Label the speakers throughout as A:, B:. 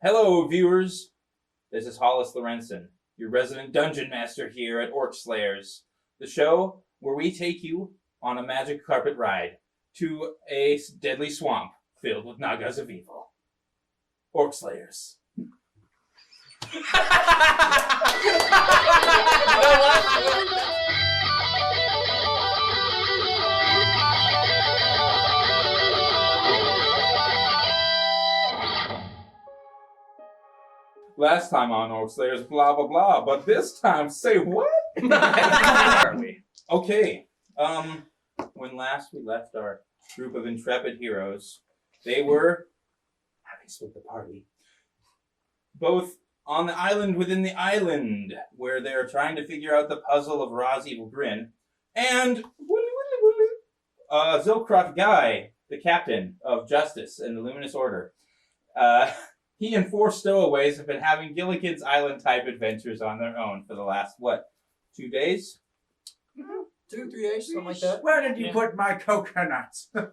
A: Hello, viewers. This is Hollis Lorenzen, your resident dungeon master here at OrcSlayers, the show where we take you on a magic carpet ride to a deadly swamp filled with Nagas of evil. OrcSlayers. Last time on OrcSlayers, blah blah blah, but this time, say what? Okay. When last we left our group of intrepid heroes, they were having split the party. Both on the island within the island, where they're trying to figure out the puzzle of Ra's evil grin, and Zilkroth Guy, the captain of Justice and the Luminous Order. He and 4 stowaways have been having Gilligan's Island-type adventures on their own for the last, 2 days?
B: 2, 3 days, something like that.
C: Where did you put my coconuts?
A: There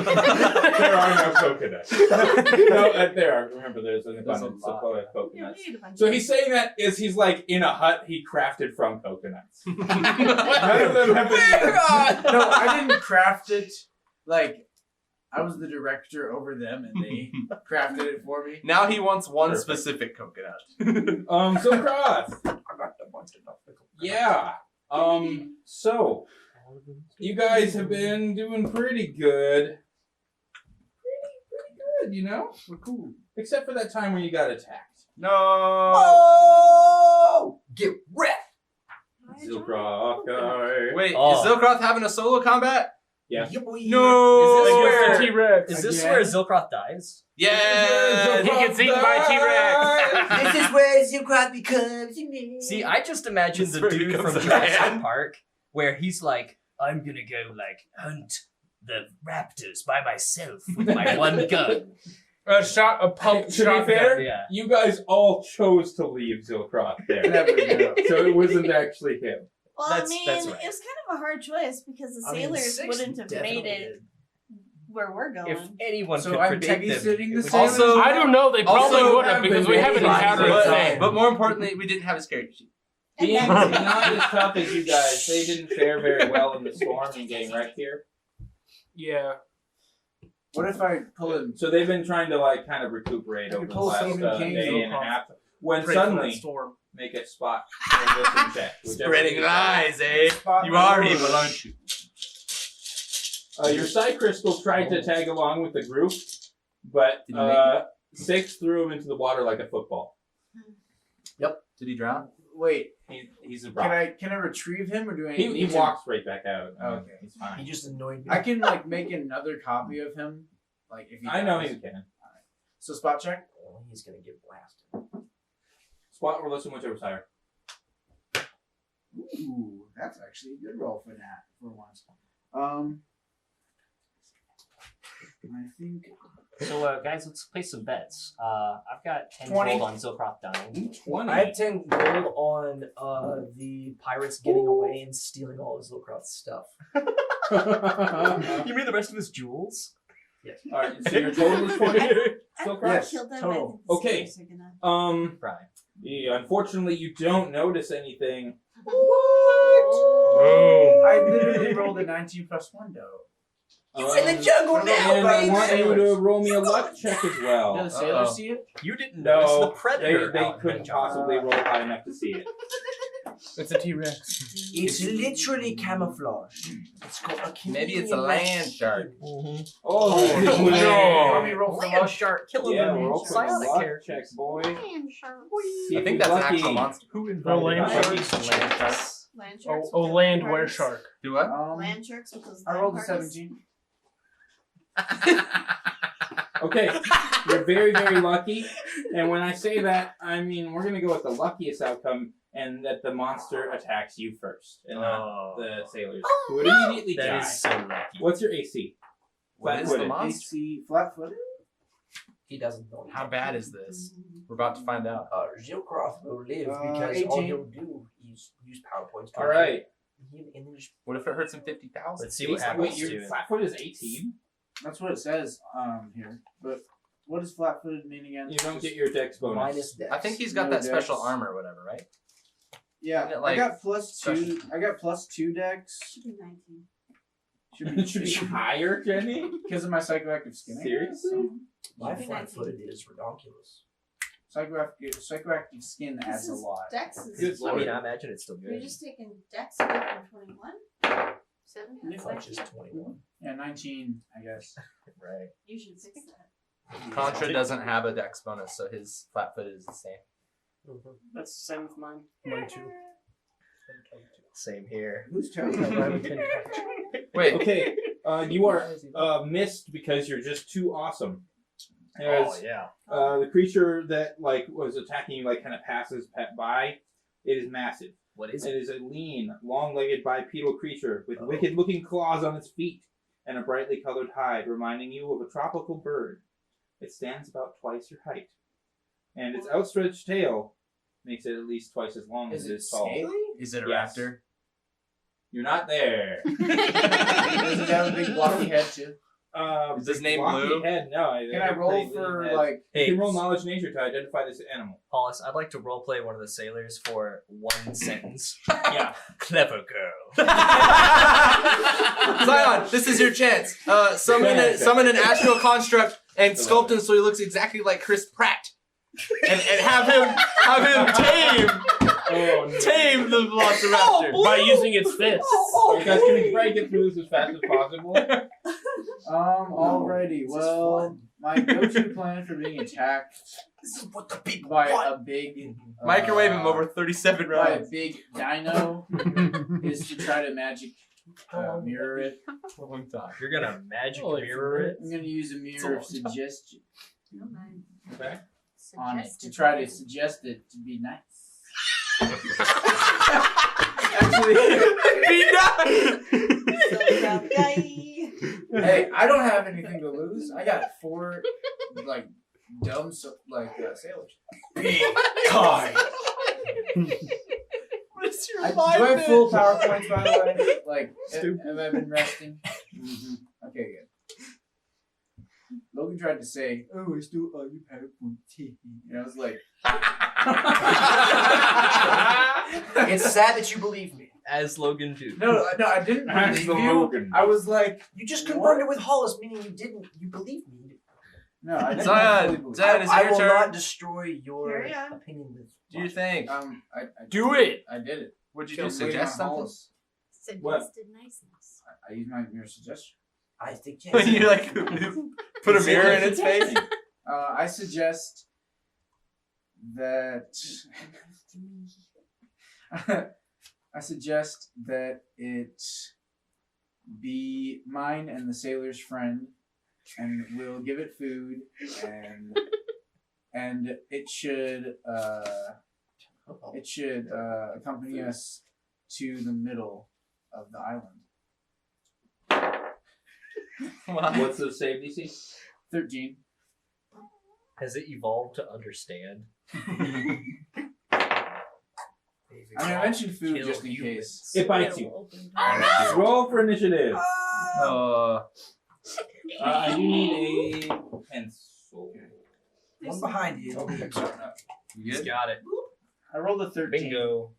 A: are no coconuts. No, there are. Remember, there's an abundance of coconuts. So he's saying that is he's like in a hut he crafted from coconuts. None of them have been.
C: No, I didn't craft it. Like, I was the director over them, and they crafted it for me.
B: Now he wants one specific coconut.
A: Zilkroth.
C: I got the bunch of the coconuts.
A: Yeah. So you guys have been doing pretty good. Pretty good, you know?
C: We're cool.
A: Except for that time when you got attacked.
B: No!
C: Oh! Get wrecked!
A: Zilkroth Guy.
B: Wait, is Zilkroth having a solo combat?
A: Yeah.
B: No!
D: Against the T-Rex.
E: Is this where Zilkroth dies?
B: Yeah!
D: He gets eaten by T-Rex.
C: This is where Zilkroth becomes a man.
E: See, I just imagined
B: This
E: the
B: is where he
E: dude from
B: becomes a
E: Jurassic
B: man.
E: Park where he's like, I'm gonna go, hunt the raptors by myself with my one gun.
D: A pump
A: To
D: shotgun.
A: be fair,
E: Yeah.
A: you guys all chose to leave Zilkroth there.
C: Never know.
A: So it wasn't actually him.
F: Well,
E: That's
F: I mean,
E: right.
F: it was kind of a hard choice because the sailors wouldn't have made it where we're going.
E: If anyone
C: So
E: could
C: I'm
E: protect them,
C: babysitting the
E: it would-
C: sailors?
B: Also-
D: I don't know. They probably
B: Also-
D: would have because we haven't encountered a thing.
B: But more importantly, we didn't have a scary sheet.
A: Being not as tough as you guys, they didn't fare very well in the storm and getting wrecked here.
D: Yeah.
C: What if I pull in?
A: So they've been trying to kind of recuperate
C: I
A: over
C: could
A: the
C: pull
A: last
C: Stephen King's
A: day and a
C: Zilkroth.
A: half. When
D: Pray for that
A: suddenly
D: storm.
A: make a spot resistance check. whichever
B: Spreading
A: you
B: lies, eh?
C: Spot
B: You are
C: my
B: evil,
C: lord.
B: aren't you?
A: Your Psy Crystal tried to tag along with the group, but
B: Did you make
A: 6 threw him into the water like a football.
B: Did he drown?
C: Wait,
A: He's a rock.
C: can I retrieve him, or do I?
A: He
C: need to-
A: walks right back out.
C: Okay.
A: He's fine.
E: He just annoyed me.
C: I can make another copy of him. Like if he.
A: I know
C: dies.
A: you can.
C: So spot check.
E: Oh, he's gonna get blasted.
A: Spot or listen whichever's higher.
C: Ooh, that's actually a good roll for that for once. I think
E: So, guys, let's play some bets. I've got 10
C: 20.
E: gold on Zilkroth dying.
A: 20.
E: I have 10 gold on the pirates getting away and stealing all of Zilkroth's stuff. You mean the rest of his jewels? Yes.
A: Alright, so your total is 20? Still
C: Yes,
F: killed them.
C: total.
A: Okay.
E: Right.
A: Yeah, unfortunately, you don't notice anything.
D: Boom.
C: I literally rolled a 19 plus 1 though.
F: jungle
A: And I want you to roll me a luck check as
C: Do
A: well.
C: the sailors see it?
E: You didn't notice
A: No,
E: the predator.
A: they
E: out in
A: couldn't
E: the jungle.
A: possibly roll high enough to see it.
D: It's a T-Rex.
C: It's literally camouflage.
B: Maybe it's a land shark.
A: Oh,
D: no.
C: Let me roll for
E: Land
C: luck.
E: shark killing
A: Yeah,
E: them.
A: roll for the
E: Psionic
A: luck
E: characters.
A: check, boy. See
B: I
A: if
B: think
A: you're
B: that's an
A: lucky.
B: actual monster.
E: Who
D: Oh, land
A: Land
D: sharks.
B: Land shark.
F: Land sharks.
D: Oh, land were shark.
B: Do what?
F: Land sharks with those
C: I rolled a
F: land parties.
C: 17.
A: Okay, you're very, very lucky. And when I say that, I mean we're going to go with the luckiest outcome, and that the monster attacks you first, and not the sailors, who would immediately die.
E: That is so lucky.
A: What's your AC?
B: What is the
A: Flat-footed.
B: monster?
C: AC flat-footed.
E: He doesn't know.
B: How bad is this? We're about to find out.
E: Zilkroth will live
C: because
E: because all
C: 18.
E: he'll do is use PowerPoints.
A: All right.
E: And then just,
B: What if it hurts him 50,000?
E: let's see what
A: Wait,
E: happens
A: your
E: to it.
A: flat foot is 18?
C: That's what it says here. But what does flat-footed mean again?
A: You don't get your dex bonus.
G: Minus dex.
B: I think he's got
C: No
B: that special
C: dex.
B: armor or whatever, right?
C: Yeah,
B: Isn't it
C: I
B: like
C: got +2.
B: special?
C: I got +2 dex.
F: Should be 19.
A: It should be higher, Jenny.
C: Because of my psychoactive skin. I guess.
A: Seriously?
G: My
F: Should be
G: flat-footed
F: 19.
G: is redonkulous.
C: Psychoactive skin adds a lot.
F: Dex is.
A: Good
G: I mean,
A: lord.
G: I imagine it's still
F: You're
G: good.
F: just taking Dex away from 21. 7.
G: Clutch is 21.
C: Yeah, 19, I guess.
G: Right.
F: You should fix that.
B: Contra doesn't have a dex bonus, so his flat-footed is the same.
H: That's the same with mine.
D: Mine too.
G: Same here.
C: Who's telling
B: Wait,
A: Okay, you are missed because you're just too awesome.
G: Oh, yeah.
A: The creature that was attacking you kind of passes by. It is massive.
G: What is
A: It
G: it?
A: is a lean, long-legged bipedal creature with wicked-looking claws on its feet and a brightly colored hide, reminding you of a tropical bird. It stands about twice your height, and its outstretched tail makes it at least twice as long as it is tall.
B: is it a
A: Yes.
B: raptor?
A: You're not there.
C: Does it have a big blocky head too?
B: Is his name
A: blocky
B: Blue?
A: Head? No.
C: Can I roll for like?
A: You can roll knowledge nature to identify this animal.
G: Paulus, I'd like to roleplay one of the sailors for one sentence.
A: Yeah.
G: Clever girl.
B: Zion, this is your chance. Summon an astral construct and sculpt him so he looks exactly like Chris Pratt, and have him tame the Velociraptor.
D: By using its fists.
A: You guys can try to get through this as fast as possible.
C: Alrighty. Well, my go-to plan for being attacked
G: This is what the people
C: by
G: want.
C: a big
B: Microwave him over 37
C: by a
B: rounds.
C: big dino is to try to magic mirror it.
B: Long time.
G: You're gonna magic
D: Holy
G: mirror it.
C: I'm gonna use a mirror of suggestion
F: No, mine.
A: Okay.
C: on it to
F: Suggested.
C: try to suggest it to be nice. Actually,
F: Zilkroth Guy.
C: hey, I don't have anything to lose. I got 4 dumb sailors.
G: God.
B: What's your
C: Do I have full PowerPoints, by the way? Have I been resting? Okay, good. Logan tried to say, "Oh, I still owe you PowerPoint." And I was like,
G: It's sad that you believe me, as Logan do.
C: "No, I didn't
A: As
C: believe
A: the
C: you."
A: Logan.
C: I was like,
G: You just confirmed it with Hollis, meaning you didn't. You believe me.
C: "No, I didn't."
B: Zion,
C: fully believe
B: Zion, is
G: I
B: your
G: will
B: turn?
G: not destroy your
F: Carry on.
G: opinion with.
B: Do you think?
C: I
D: Do it.
C: I did it.
B: Would you
C: Kill
B: do?
C: William
B: Suggest something?
C: Hollis.
F: Suggested niceness.
C: I used my mirror suggestion.
G: I think
B: When
G: yes.
B: you put a mirror in its face?
C: I suggest that I suggest that it be mine and the sailor's friend, and we'll give it food, and it should accompany us to the middle of the island.
A: What's the save DC?
C: 13.
G: Has it evolved to understand?
C: I mean, I mentioned food
G: Kill
C: just in
G: humans.
C: case.
A: It bites you.
F: Open
A: Roll for initiative.
B: Uh,
A: I do need a pencil.
G: One behind you.
B: you
G: He's
B: good?
G: got it.
C: I rolled a 13
G: Bingo.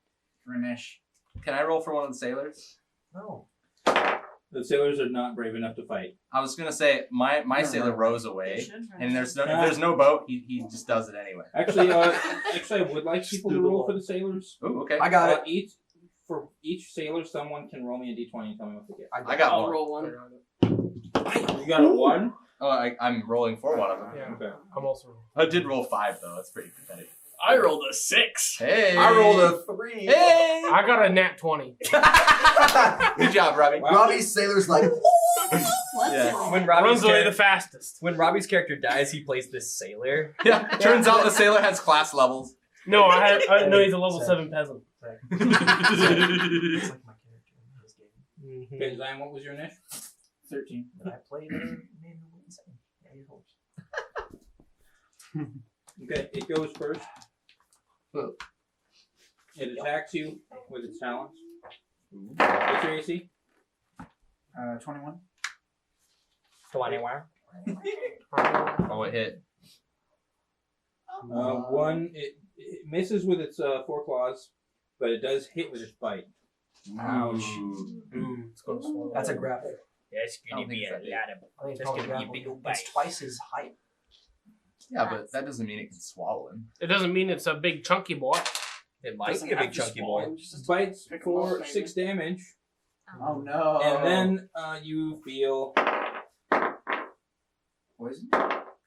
C: for Nish.
B: Can I roll for one of the sailors?
G: No.
A: The sailors are not brave enough to fight.
B: I was gonna say my sailor rows away, and there's no boat. He just does it anyway.
A: Actually, I would like people to roll for the sailors.
B: Ooh, okay.
G: I got it.
A: For each sailor, someone can roll me a d20 and tell me what they get.
B: I got
H: I'll
B: one.
H: roll one.
A: You got a 1?
B: Oh, I'm rolling for one of them.
D: Yeah.
A: Okay.
D: I'm also.
B: I did roll 5 though. That's pretty pathetic.
H: I rolled a 6.
B: Hey.
G: I rolled a 3.
B: Hey.
D: I got a nat 20.
B: Good job, Robbie.
A: Wow.
G: Robbie's sailor's like.
B: Yeah.
G: When Robbie's
D: Runs away the
G: character,
D: fastest.
G: when Robbie's character dies, he plays this sailor.
B: Yeah. Turns out the sailor has class levels.
D: No, I know he's a level 7 peasant.
G: It's like my character in his game.
A: Okay, Zion, what was your niche?
C: 13.
G: But I played a man who went insane. Yeah, he's horse.
A: Okay, it goes first. It attacks you with its talons. What's your AC?
C: 21.
G: 21.
B: Oh, it hit.
A: One, it misses with its 4 claws, but it does hit with its bite.
B: Ouch.
D: It's gonna swallow.
G: That's a grapple.
E: That's
B: I don't
E: gonna be
B: think
E: a
B: it's that
E: lot of.
G: I think it's
E: That's
G: called a
E: gonna be a
G: grapple.
E: big old
G: It's
E: bite.
G: twice his height.
B: Yeah, but that doesn't mean it can swallow him.
D: It doesn't mean it's a big chunky boy.
E: It might
H: Doesn't
E: be a
H: have
E: big
H: to
E: chunky
H: swallow
E: boy.
H: him, just
A: Bites
H: pick 'em
A: for
H: up,
A: 6 damage,
C: Oh no.
A: and then you feel
C: Poison?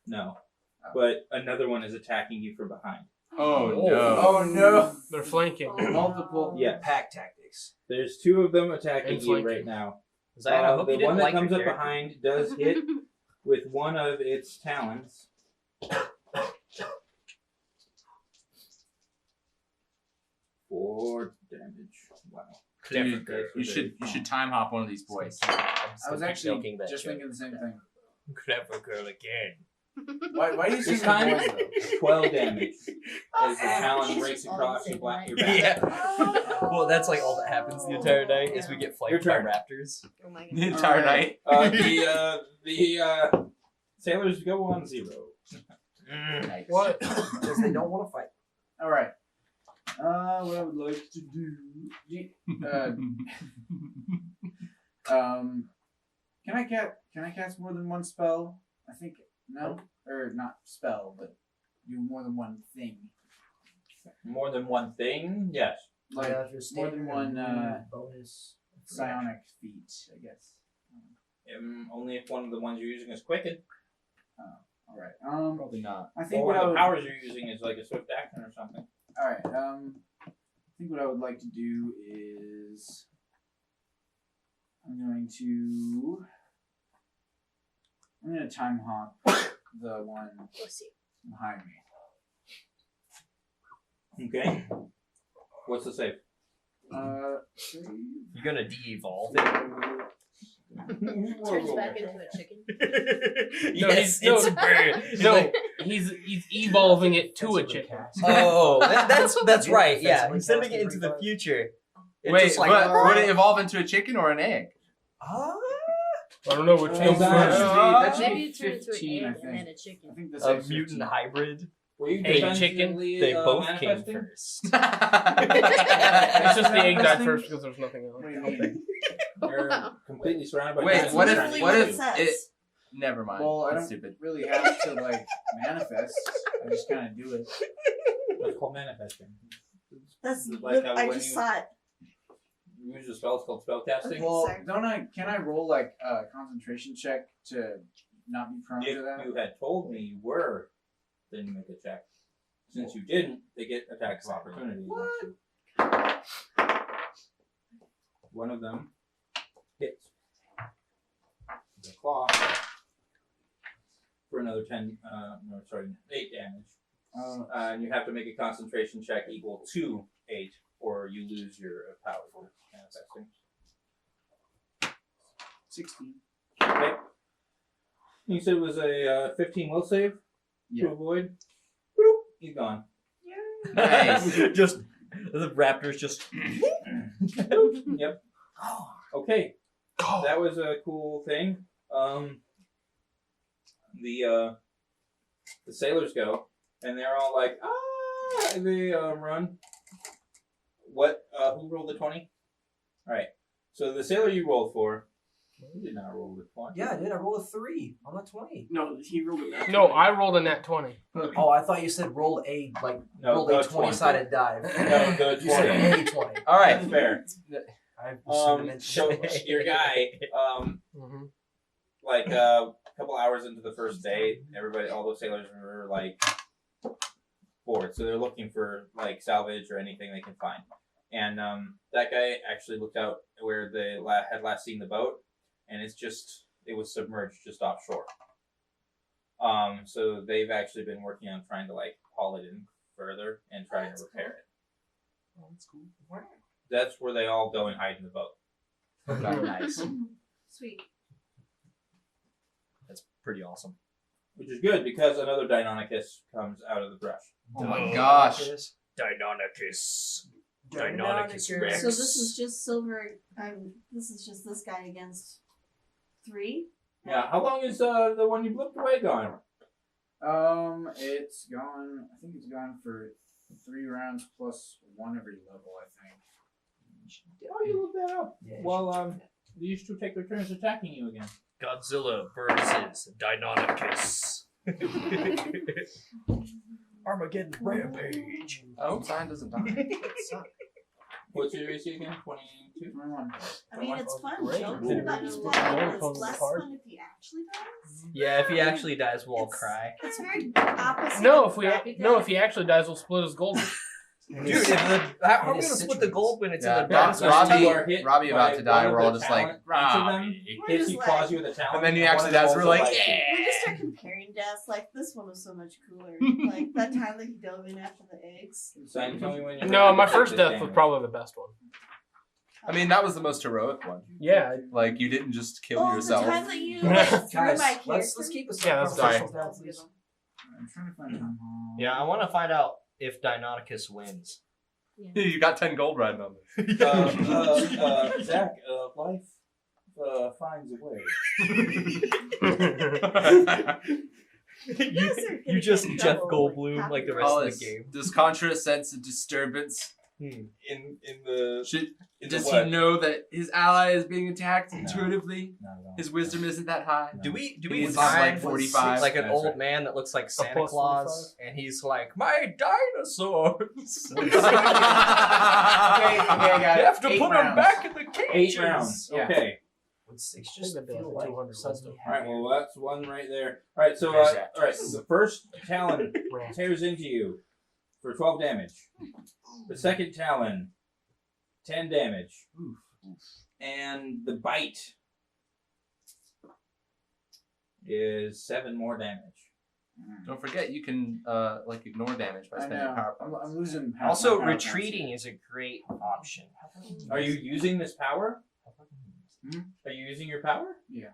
A: no, but another one is attacking you from behind.
B: Oh no.
C: Oh no.
D: They're flanking.
C: Multiple.
A: Yeah.
G: Pack tactics.
A: There's 2 of them attacking
D: And
A: you
D: flanking.
A: right now.
E: Zion, I hope
A: the
E: you didn't
A: one that
E: like
A: comes
E: your
A: up
E: character.
A: behind does hit with one of its talons. Four damage. Wow.
B: Dude, you should time hop one of these boys.
C: I was actually just thinking the same thing.
E: Clever girl again.
C: Why do you
A: This
C: say
A: time,
C: boys though?
A: 12 damage as the talon breaks across your back.
E: Yeah. Well, that's like all that happens the entire night is we get
A: Your
E: flanked by
A: turn.
E: raptors.
F: Oh my
B: The
F: god.
B: entire night.
A: The sailors go on 0.
B: Nice.
D: What?
G: Because they don't want to fight.
C: All right. What I would like to do. Can I cast more than one spell? I think no, or not spell, but do more than one thing.
A: More than one thing? Yes.
C: Like
G: Yeah, if you're
C: more than
G: standard
C: one
G: bonus.
C: psionic feat, I guess.
A: Only if one of the ones you're using is quickened.
C: All right.
E: Probably not.
C: I think
A: Or
C: what
A: one
C: I
A: of
C: would.
A: the powers you're using is like a swift action or something.
C: All right. I think what I would like to do is I'm going to time hop the one behind me.
A: Okay. What's the save?
C: Save.
E: You're gonna de-evolve it.
F: Turns back into a chicken.
E: Yes,
D: no,
E: it's a bird.
D: No, he's evolving it to a chicken.
E: Oh, that's right.
G: Yeah,
E: Yeah, he's sending it into the
G: 45.
E: future. It's
B: Wait,
E: just like,
B: but would it evolve into a chicken or an egg?
G: Ah,
D: I don't know which
A: Oh,
D: comes
A: that
D: first.
C: should
F: Maybe
C: be
F: you turn into an
C: 15, I
F: egg and
C: think.
F: then a
C: I
F: chicken.
C: think this
E: a
C: is
E: mutant
C: 15.
E: hybrid.
A: Were you
D: Hey,
A: defensively,
E: They both came
A: manifesting?
E: first.
D: It's just the egg died
C: Manifesting?
D: first because there's nothing
C: What
D: else.
C: do you mean?
A: You're completely surrounded by
B: Wait,
A: giants
B: what if-
A: trying to
B: what
A: eat
B: if
A: you.
F: says?
B: Never mind.
C: Well, I
B: That's
C: don't
B: stupid.
C: really have to like manifest. I just kind of do it.
A: That's called manifesting.
F: That's
A: Like
F: I
A: when
F: just
A: you
F: saw it.
A: use a spell, it's called spellcasting.
C: Well,
F: Sorry.
C: can I roll like a concentration check to not be prone
A: If
C: to that?
A: you had told me you were, then you make a check. Since you didn't, they get attacks of opportunity.
C: What?
A: One of them hits the claw for another 8 damage. And you have to make a concentration check equal to 8, or you lose your power for manifesting.
C: 16.
A: Okay. You said it was a 15 will save
C: Yeah.
A: to avoid. Boop, he's gone.
B: Nice.
E: Just the raptors just.
A: Yep. Okay. That was a cool thing. The sailors go, and they're all like, ah! And they run. What? Who rolled the 20? All right. So the sailor you rolled for, you did not roll the 20.
G: yeah, I did. I rolled a 3 on the 20.
H: No, he rolled it back.
D: No, I rolled a nat 20.
G: Oh, I thought you said roll a roll
A: no,
G: a 20-sided die.
A: No, the
G: You said
A: 20.
G: a 20.
E: All right.
A: That's fair.
G: I should have mentioned
A: So
G: that.
A: your guy,
D: Mm-hmm.
A: like a couple hours into the first day, all those sailors were like bored, so they're looking for like salvage or anything they can find. And that guy actually looked out where they had last seen the boat, and it was submerged just offshore. So they've actually been working on trying to like haul it in further and trying to repair it.
B: Oh, that's cool.
A: That's where they all go and hide in the boat.
B: Okay, nice.
F: Sweet.
E: That's pretty awesome.
A: Which is good because another Deinonychus comes out of the brush.
B: Oh my gosh.
E: Deinonychus.
F: So this is just silver. This is just this guy against 3.
A: Yeah, how long is the one you blipped away gone?
C: It's gone. I think it's gone for 3 rounds plus 1 every level. I think.
A: Oh, you looked that up.
E: Yeah,
A: Well, these two take their turns attacking you again.
E: Godzilla versus Deinonychus. Armageddon Rampage.
B: I hope Zion doesn't die.
A: What's your AC again? 22?
C: 21.
F: I mean, it's fun.
E: Great.
F: Joking about his death is less fun if he actually dies.
E: Yeah, if he actually dies, we'll all
F: It's-
E: cry.
F: It's very opposite.
D: No,
F: of crappy death.
D: if he actually dies, we'll split his gold.
E: Dude, how are we gonna split the gold when it's
B: Yeah,
E: in the
B: Rob-
E: dark?
A: So
B: Robbie-
A: you are hit
B: Robbie about
A: by
B: to die,
A: one of
B: we're all
A: the
B: just like,
A: talent. Each of them
F: We're
A: hits
F: just
A: you,
F: like-
A: claws you with a talent.
B: And then he
A: one
B: actually
A: of them
B: dies, we're
A: also
B: like,
A: bites you.
B: yeah.
F: We just start comparing deaths. Like this one was so much cooler. Like that time that he dove in after the eggs.
A: So you tell me when you're
D: No,
A: ready
D: my
A: to
D: first
A: take
D: death
A: this
D: was
A: damage.
D: probably the best one.
B: I mean, that was the most heroic one.
D: Yeah.
B: Like, you didn't just kill
F: Oh,
B: yourself.
F: the time that you like, threw
E: Guys,
F: my
E: let's
F: character.
E: keep this
D: Yeah, that's
B: fine.
F: That was a good one.
C: I'm trying to find Town Hall.
E: Yeah, I want to find out if Deinonychus wins.
B: You got 10 gold riding on it.
A: Zach, life finds a way.
F: guys are
E: You just
F: gonna get
E: Jeff
F: trouble,
E: Goldblum
F: half
E: like the
F: your
E: rest of
B: Hollis,
E: the game.
B: does Contra sense a disturbance?
A: In the
B: Should,
A: in
B: does
A: the
B: he
A: what?
B: know that his ally is being attacked
A: No.
B: intuitively?
A: Not at all.
B: His wisdom isn't that high.
A: No.
E: Do we
B: He's
E: find
B: like 45.
E: like an
A: That's
E: old
A: right.
E: man that looks like Santa
D: plus
E: Claus, and he's like, "My dinosaurs!
C: Okay, I got
E: You have to
C: 8
E: put
C: rounds.
E: them back in the cages."
A: 8 rounds.
C: Yeah.
A: Okay.
E: It's
D: I
E: just
D: think that'd be
E: feel
D: like
E: like
D: 200
E: suddenly
A: All right. Well, that's one right there. All right. So,
E: There's
A: all right. The first talon tears into you for 12 damage. The second talon, 10 damage. And the bite is 7 more damage.
B: Don't forget, you can like ignore damage by
C: I
B: spending
C: know.
B: power
C: I'm
B: points.
C: losing. half
E: Also,
C: my power points
E: retreating
C: here.
E: is a great option.
A: Are you using this power?
C: Hmm?
A: Are you using your power?
C: Yeah.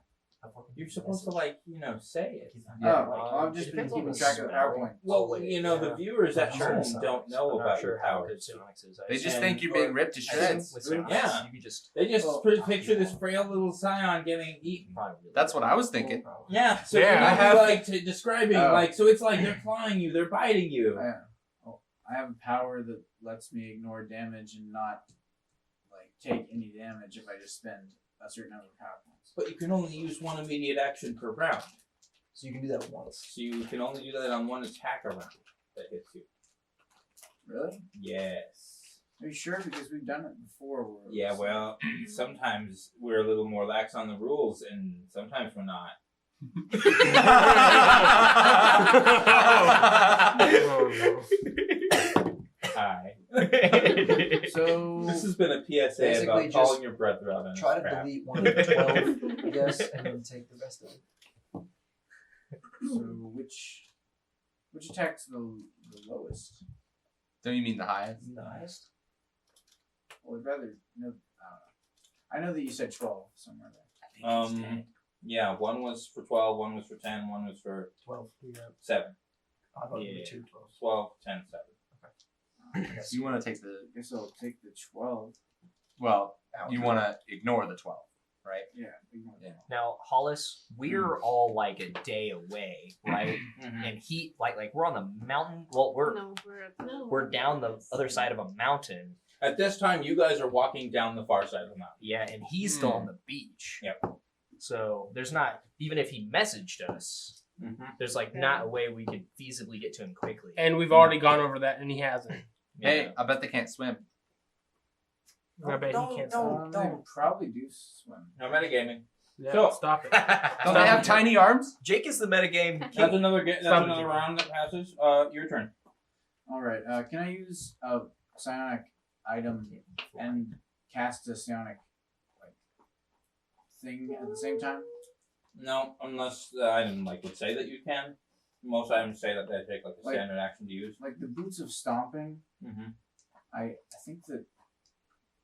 A: You're supposed to, like, say it.
B: Yeah.
C: Oh, well, I've just been
E: Depends on
C: keeping
E: the
C: track of the
E: smell.
C: PowerPoint.
A: Well,
E: wait,
A: the
E: yeah.
A: viewers at
E: I'm sure
A: home
E: it's
A: don't
E: not.
A: know
E: I'm not
A: about
E: sure
A: your
E: how
A: powers.
E: good Psionics is.
B: They just
A: And-
B: think you're being ripped to shreds.
E: With Psionics,
A: Yeah.
E: you can just
A: They just
C: Well,
A: picture this frail little scion getting eaten.
B: That's what I was thinking.
A: Yeah, so
D: Yeah,
A: you
D: I
A: have like to describing
C: Oh.
A: like so it's like they're clawing you, they're biting you.
C: I have a power that lets me ignore damage and not like take any damage if I just spend a certain number of power points.
A: But you can only use one immediate action per round.
E: So you can do that once.
A: So you can only do that on one attack around that hits you.
C: Really?
A: Yes.
C: Are you sure? Because we've done it before. Where it
A: Yeah,
C: was-
A: well, sometimes we're a little more lax on the rules and sometimes we're not. Hi.
C: So
A: This has been a PSA
E: Basically
A: about
E: just
A: calling your brother out on
E: Try
A: his
E: to
A: crap.
E: delete one of the 12, I guess, and then take the rest of it.
C: so which attack's the lowest?
B: Don't you mean the highest?
E: The highest?
C: Well, I'd rather know. I know that you said 12 somewhere there.
A: Yeah, one was for 12, one was for 10, one was for
E: 12.
A: 7.
E: I thought
A: Yeah.
E: 2 12.
A: 12, 10, 7.
B: You want to take the.
C: I guess I'll take the 12.
B: Well, you want to ignore the 12, right?
C: Yeah. Ignore
B: Yeah.
E: Now, Hollis, we're all like a day away, right?
A: Mm-hmm.
E: And he, like we're on the mountain. Well, we're down the other side of a mountain.
A: At this time, you guys are walking down the far side of the mountain.
E: Yeah, and he's still on the beach.
A: Yep.
E: So there's not, even if he messaged us, there's like not a way we could feasibly get to him quickly.
D: And we've already gone over that, and he hasn't.
B: Hey, I bet they can't swim.
D: I bet he can't.
C: They probably do swim.
A: No metagaming.
D: Yeah,
A: So-
D: stop it.
B: Don't they have tiny arms?
E: Jake is the metagame
A: That's
E: king.
A: another
D: Stop it.
A: another round that passes. Your turn.
C: Alright, can I use a psionic item and cast a psionic like thing at the same time?
A: No, unless the item would say that you can. Most items say that they take a
C: Like-
A: standard action to use.
C: Like the boots of stomping,
A: Mm-hmm.
C: I think that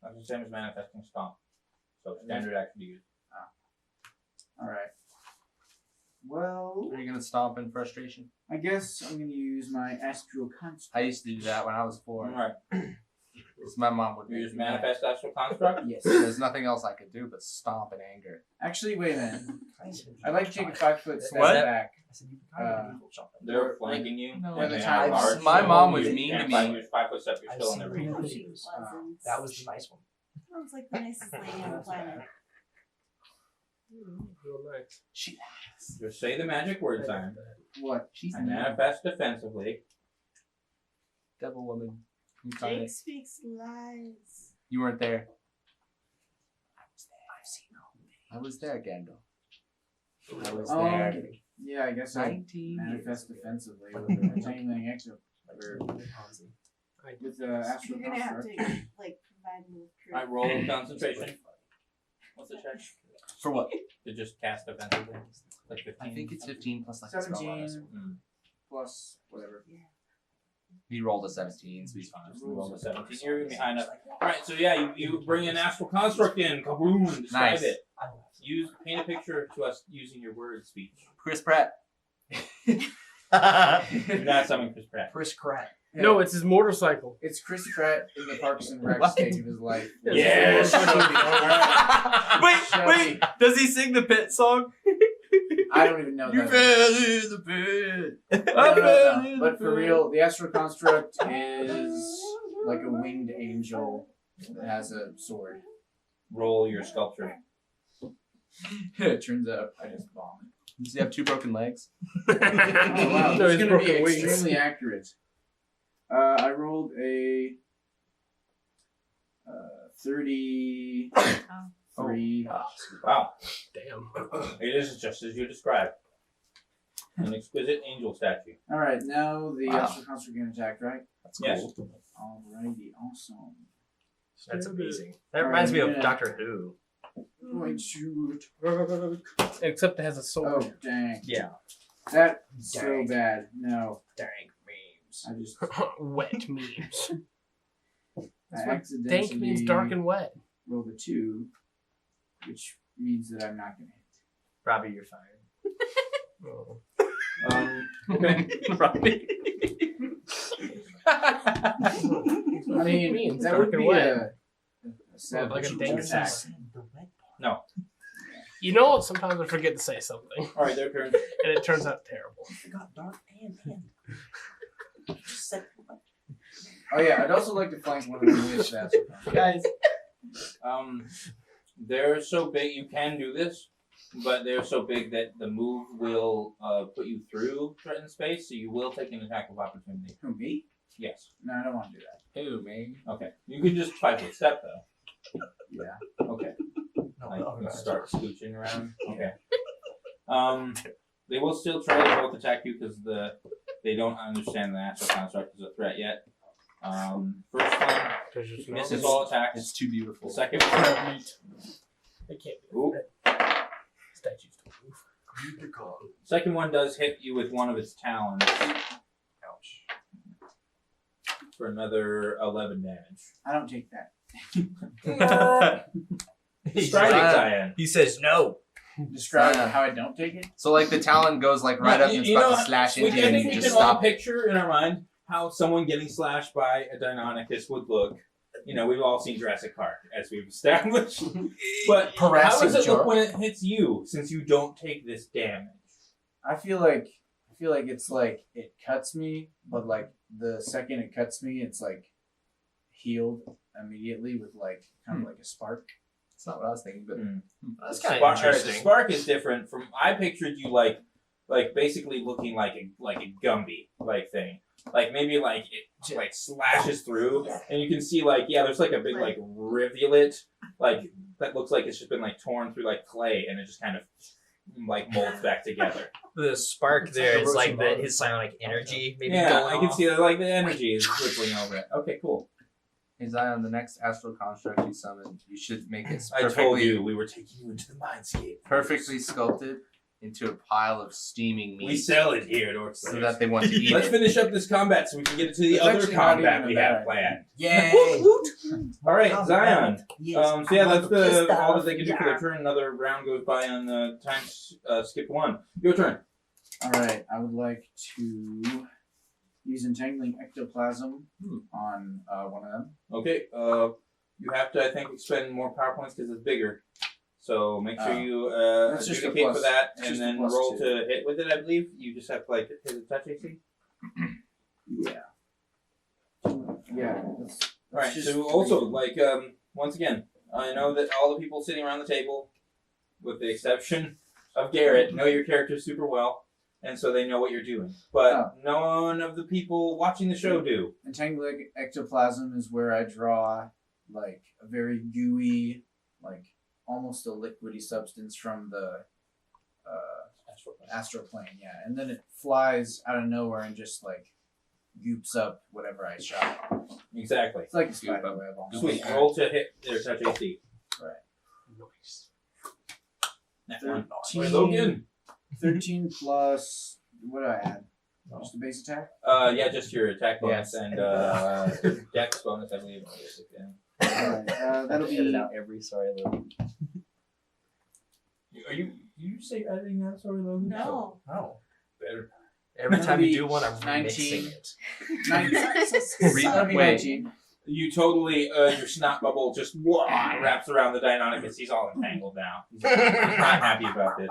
A: That's the same as manifesting stomp. So standard action to use.
C: alright. Well,
B: Are you gonna stomp in frustration?
C: I guess I'm gonna use my astral construct.
B: I used to do that when I was
A: All
B: 4.
A: right.
B: My mom would
A: You
B: make
A: just
B: me mad.
A: manifest astral construct?
C: Yes.
B: There's nothing else I could do but stomp in anger.
C: Actually, wait a minute. I'd like to take a 5-foot step
B: What?
C: back.
G: I said you can kind of evil jumping.
A: They're flanking you.
B: No,
A: and
C: the
A: they
C: time-
A: have large
B: my mom was
A: you
B: mean
A: can't
B: to me.
A: find your 5-foot step, you're
G: I've
A: still in
G: seen
A: the range.
G: videos.
F: She wasn't.
G: That was the nice one.
F: Sounds like the nicest lady on the planet.
D: Real nice.
A: Just say the magic word sign.
C: What?
B: She's
A: I manifest defensively.
B: devil woman. You found
F: Jake
B: it.
F: speaks lies.
B: You weren't there. I was there, Gandalf. I was there.
C: Yeah, I guess I
B: 19
C: manifest
B: years.
C: defensively with the retaining extra. With the astral
F: You're gonna have
C: construct.
F: to like provide me with proof.
A: I roll concentration. What's the check?
B: For what?
A: To just cast defensively. Like 15.
B: I think it's 15 plus like a spell bonus.
C: 17 plus whatever.
B: He rolled a 17, so he's fine.
A: Roll the 17. You're behind us. Alright, so yeah, you bring an astral construct in. Kaboom! Describe
B: Nice.
A: it. Paint a picture to us using your word speech.
B: Chris Pratt.
A: You're not summoning Chris Pratt.
G: Chris Pratt.
C: Yeah.
D: No, it's his motorcycle.
C: It's Chris Pratt in the Parks and Rec
B: What?
C: stage of his life.
A: Yes!
B: Wait, does he sing the pit song?
C: I don't even know that.
B: fell in the pit.
C: No. But for real, the astral construct is like a winged angel that has a sword.
A: Roll your sculpture.
C: It turns out I just bombed.
B: Does he have 2 broken legs?
C: Oh wow,
D: No,
C: it's
D: he's
C: gonna be
D: broken wings.
C: extremely accurate. I rolled a 33.
A: Wow.
D: Damn.
A: It is just as you described. An exquisite angel statue.
C: All right, now the
B: Wow.
C: astral construct can attack, right?
B: That's
A: Yes.
B: cool.
C: Alrighty, awesome.
G: That's amazing. That
C: Alright,
G: reminds me of
C: yeah.
G: Doctor Who.
C: Going to.
D: Except it has a sword.
C: Oh dang!
G: Yeah.
C: That's so
G: Dang.
C: bad. No,
G: Dang memes.
C: I just
D: Wet memes.
C: I
D: Dank
C: accidentally
D: means dark and wet.
C: rolled a 2, which means that I'm not gonna hit.
G: Robbie, you're fired.
D: Oh.
A: Okay.
B: Robbie.
C: I mean,
D: means
C: that
D: dark
C: would
D: and
C: be
D: wet.
C: a
D: Well, like a
C: savage
D: dank
C: attack.
A: No.
D: You know what? Sometimes I forget to say something,
A: Alright, their turn.
D: and it turns out terrible.
G: I forgot dark and. Just said what?
C: Oh yeah, I'd also like to flank one of them with that.
G: Guys.
A: They're so big you can do this, but they're so big that the move will put you through threatened space, so you will take an attack of opportunity.
C: Who, me?
A: Yes.
C: No, I don't want to do that.
B: Ew, man.
A: Okay. You can just 5-foot step though.
C: Yeah.
A: Okay.
G: No,
A: Like,
G: no, no,
A: start scooching around. Okay. They will still try to both attack you because they don't understand the astral construct as a threat yet. First one
D: There's just no.
A: misses all attacks.
B: It's too beautiful.
A: The second one,
D: They can't
A: ooh,
D: do that. Statues don't move.
A: second one does hit you with one of its talons
G: Ouch.
A: for another 11 damage.
C: I don't take that.
A: Strike it, Cyan.
G: He says no.
C: Describe
B: Yeah.
C: how I don't take it.
B: So like the talon goes like right up and it's about to slash into you
A: I
B: and
A: think
B: you
A: we
B: just
A: can all
B: stop it.
A: picture in our mind how someone getting slashed by a Deinonychus would look. You know, we've all seen Jurassic Park, as we've established. But how
G: Harassing
A: does it
G: jerk.
A: look when it hits you, since you don't take this damage?
C: I feel like it's like it cuts me, but like the second it cuts me, it's like healed immediately with like kind of like a spark.
B: That's not what I was thinking, but
G: That's kind of
A: Spark,
G: interesting.
A: Spark is different from. I pictured you like basically looking like a Gumby like thing. Like maybe like it like slashes through, and you can see like there's like a big like rivulet like that looks like it's just been like torn through like clay, and it just kind of like molds back together.
G: The spark
C: It's
G: there
C: like a
G: is like
C: roasted
G: his psionic energy. Maybe
A: Yeah,
G: going
A: I can
G: off.
A: see that like the energy is rippling over it. Okay, cool.
B: hey Zion, the next astral construct you summon, you should make it
A: I told
B: perfectly,
A: you we were taking you into the mindscape.
B: perfectly sculpted into a pile of steaming meat
A: We sell it here at
B: so
A: OrcSlayers.
B: that they want to eat
A: Let's
B: it.
A: finish up this combat so we can get to the
C: It's
A: other
C: actually not
A: combat
C: even
A: we
C: a bad
A: have planned.
G: Yay!
A: All right, Zion. So yeah, that's
F: pissed
A: all that
F: off.
A: they can do for their turn. Another round goes by on the time skip one. Your turn.
C: All right, I would like to use entangling ectoplasm on one of them.
A: Okay. You have to, I think, expend more power points because it's bigger. So make sure you
C: That's just a
A: adjudicate for
C: plus-
A: that,
C: it's
A: and
C: just a
A: then
C: plus
A: roll
C: 2.
A: to hit with it. I believe you just have to like hit a touch AC.
C: Yeah. Yeah. That's
A: All right.
C: just
A: So also, like, once again, I know that all the people sitting around the table, with the exception of Garrett, know your character super well, and so they know what you're doing. But none of the people watching the show do.
C: entangling ectoplasm is where I draw like a very gooey, like almost a liquidy substance from the astral plane. Yeah, and then it flies out of nowhere and just like goops up whatever I shot.
A: Exactly.
C: It's like a spider web. Almost.
A: Sweet. Roll to hit their touch AC.
D: Nice.
A: That one.
C: 13.
A: Wait, Logan.
C: 13 plus what do I add? Just a base attack.
A: Yeah, just your attack bonus
E: Yes.
A: and dex bonus, I believe.
C: Alright, that'll
E: Edit
C: be
E: out every sorry Logan.
A: Are you? You say editing that? Sorry, Logan.
F: No.
E: Oh.
A: Better.
E: Every time you do
C: That'll
E: one,
C: be
E: I'm
C: 19.
E: remixing it.
C: 19.
A: You totally, your snot bubble just wraps around the Deinonychus. He's all entangled now. He's not happy about this.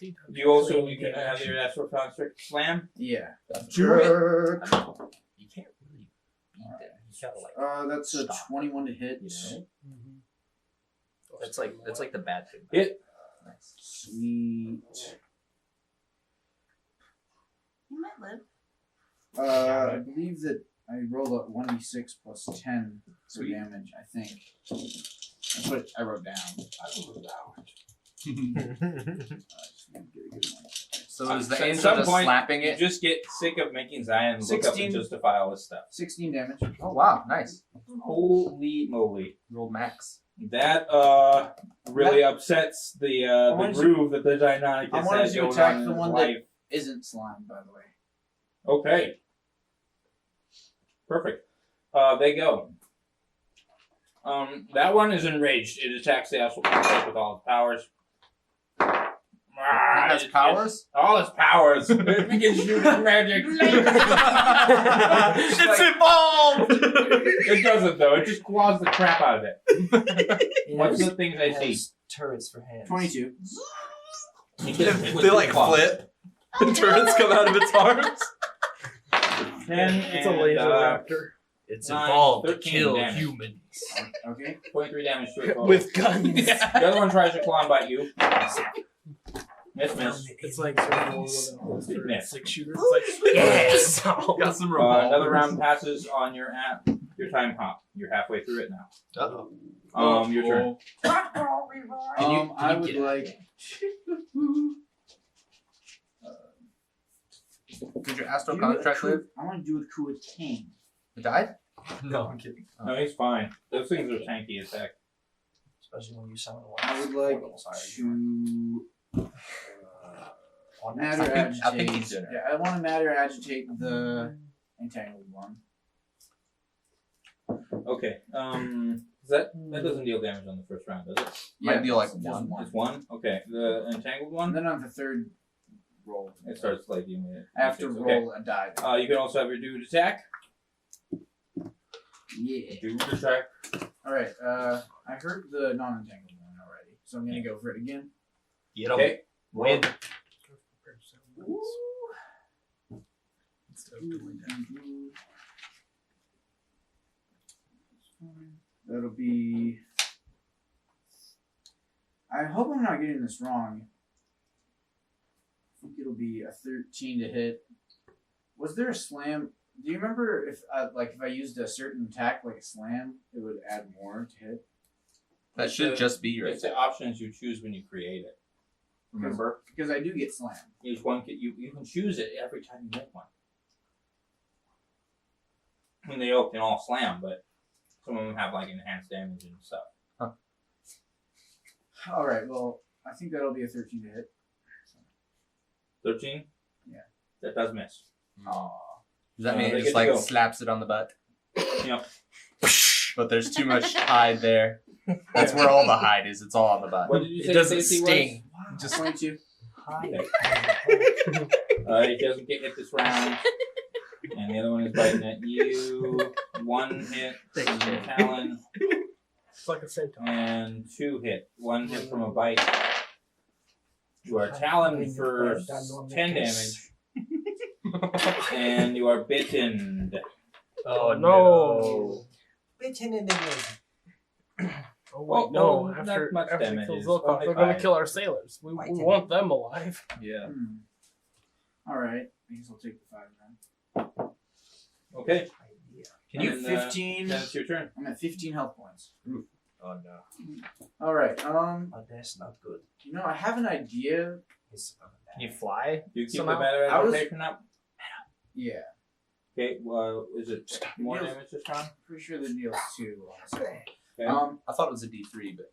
A: You can have your astral construct slam.
C: Yeah.
A: Do it.
E: You can't really beat that. You gotta like.
C: That's a
E: Stop.
C: 21 to hit.
E: You know? That's like the bad thing.
A: Hit.
E: Nice.
C: Sweet.
F: You might live.
C: I believe that I rolled a 1d6 plus 10 for damage, I think. That's what I wrote down.
B: So is the
A: At
B: angel
A: some
B: just
A: point,
B: slapping
A: You
B: it?
A: just get sick of making Zion look up
C: 16.
A: and justify all this stuff.
C: 16 damage.
B: Oh wow, nice.
A: Holy moly.
B: Rolled max.
A: That really upsets the
C: wanted to-
A: groove that the Deinonychus
C: I wanted
A: has
C: to
A: going
C: attack
A: on in
C: the
A: his
C: one
A: life.
C: that isn't slime, by the way.
A: Okay. Perfect. They go. That one is enraged. It attacks the astral construct with all its powers.
B: It has powers?
A: All its powers. It begins shooting magic.
B: It's evolved!
A: It doesn't though. It just claws the crap out of it. What's the things I see?
E: Turrets for hands.
C: 22.
B: They like flip. And turrets come out of its arms.
A: 10
G: It's a laser raptor.
E: It's
A: 9,
E: evolved to
A: 13
E: kill
A: damage.
E: humans.
C: Okay.
A: 23 damage to it total.
G: With guns.
A: The other one tries to claw and bite you. Miss.
G: It's like sort of one with an holster and
A: Miss.
G: 6-shooter. It's like
E: Yes!
B: Got some revolvers.
A: Another round passes on your time hop. You're halfway through it now.
E: Uh-oh.
A: Your turn.
C: I would
E: get
C: like.
B: Did your astral
C: do a
B: construct live?
C: I want to do a coup with King.
B: It died?
E: No, I'm kidding.
A: No, he's fine. Those things are tanky as heck.
E: Especially when you summon one.
C: I would like to matter
B: I think
C: agitate.
B: he's doing it.
C: Yeah, I want to matter agitate the entangled one.
A: Okay. That doesn't deal damage on the first round, does it?
B: Might deal like
C: just
B: one.
A: It's one. Okay. The entangled
C: And
A: one.
C: then on the third roll,
A: It starts like you.
C: I have to roll a die.
A: You can also have your dude attack.
C: Yeah.
A: Dude attack.
C: All right. I heard the non-entangled one already, so I'm gonna go for it again.
E: Get 'em.
A: Okay.
E: Win.
C: That'll be. I hope I'm not getting this wrong. I think it'll be a 13 to hit. Was there a slam? Do you remember if I used a certain attack like a slam, it would add more to hit?
B: That should just be your
A: It's the options you choose when you create it. Remember?
C: Because I do get slammed.
A: Each one you can choose it every time you make one. I mean, they all can all slam, but some of them have like enhanced damage and stuff.
C: All right. Well, I think that'll be a 13 to hit.
A: 13?
C: Yeah.
A: That does miss.
C: Aww.
B: Does that mean
A: they
B: it
A: get
B: just
A: to
B: like
A: go.
B: slaps it on the butt?
A: Yep.
B: But there's too much hide there. That's where all the hide is. It's all on the butt.
A: What did you say?
E: It doesn't
A: Stacey, was?
E: sting.
C: Just 22.
E: Hi.
A: He doesn't get hit this round. And the other one is biting at you. 1 hit from the talon.
D: It's like a centaur.
A: And 2 hit. 1 hit from a bite. You are taloned for 10 damage. And you are bitten.
E: Oh
D: no.
E: Bitten and then
D: Oh wait, no.
A: not
D: After
A: much
D: after
A: damage.
D: we
A: It's
D: kill Zilkroth,
A: only
D: they're gonna
A: 5.
D: kill our sailors. We want them alive.
B: Yeah.
C: Alright, I guess I'll take the 5 then.
A: Okay.
E: Can you
A: And,
C: 15.
A: Then it's your turn.
C: I'm at 15 health points.
E: Oh no.
C: Alright,
E: Oh, that's not good.
C: you know, I have an idea.
E: It's
B: Can you fly?
A: Do you keep
B: Somehow.
A: the meta
C: I was-
A: adaptation up?
C: Yeah,
A: Okay, well, is it more
C: Deals-
A: damage this time?
C: pretty sure the deal's 2, honestly.
A: Okay.
B: I thought it was a D3, but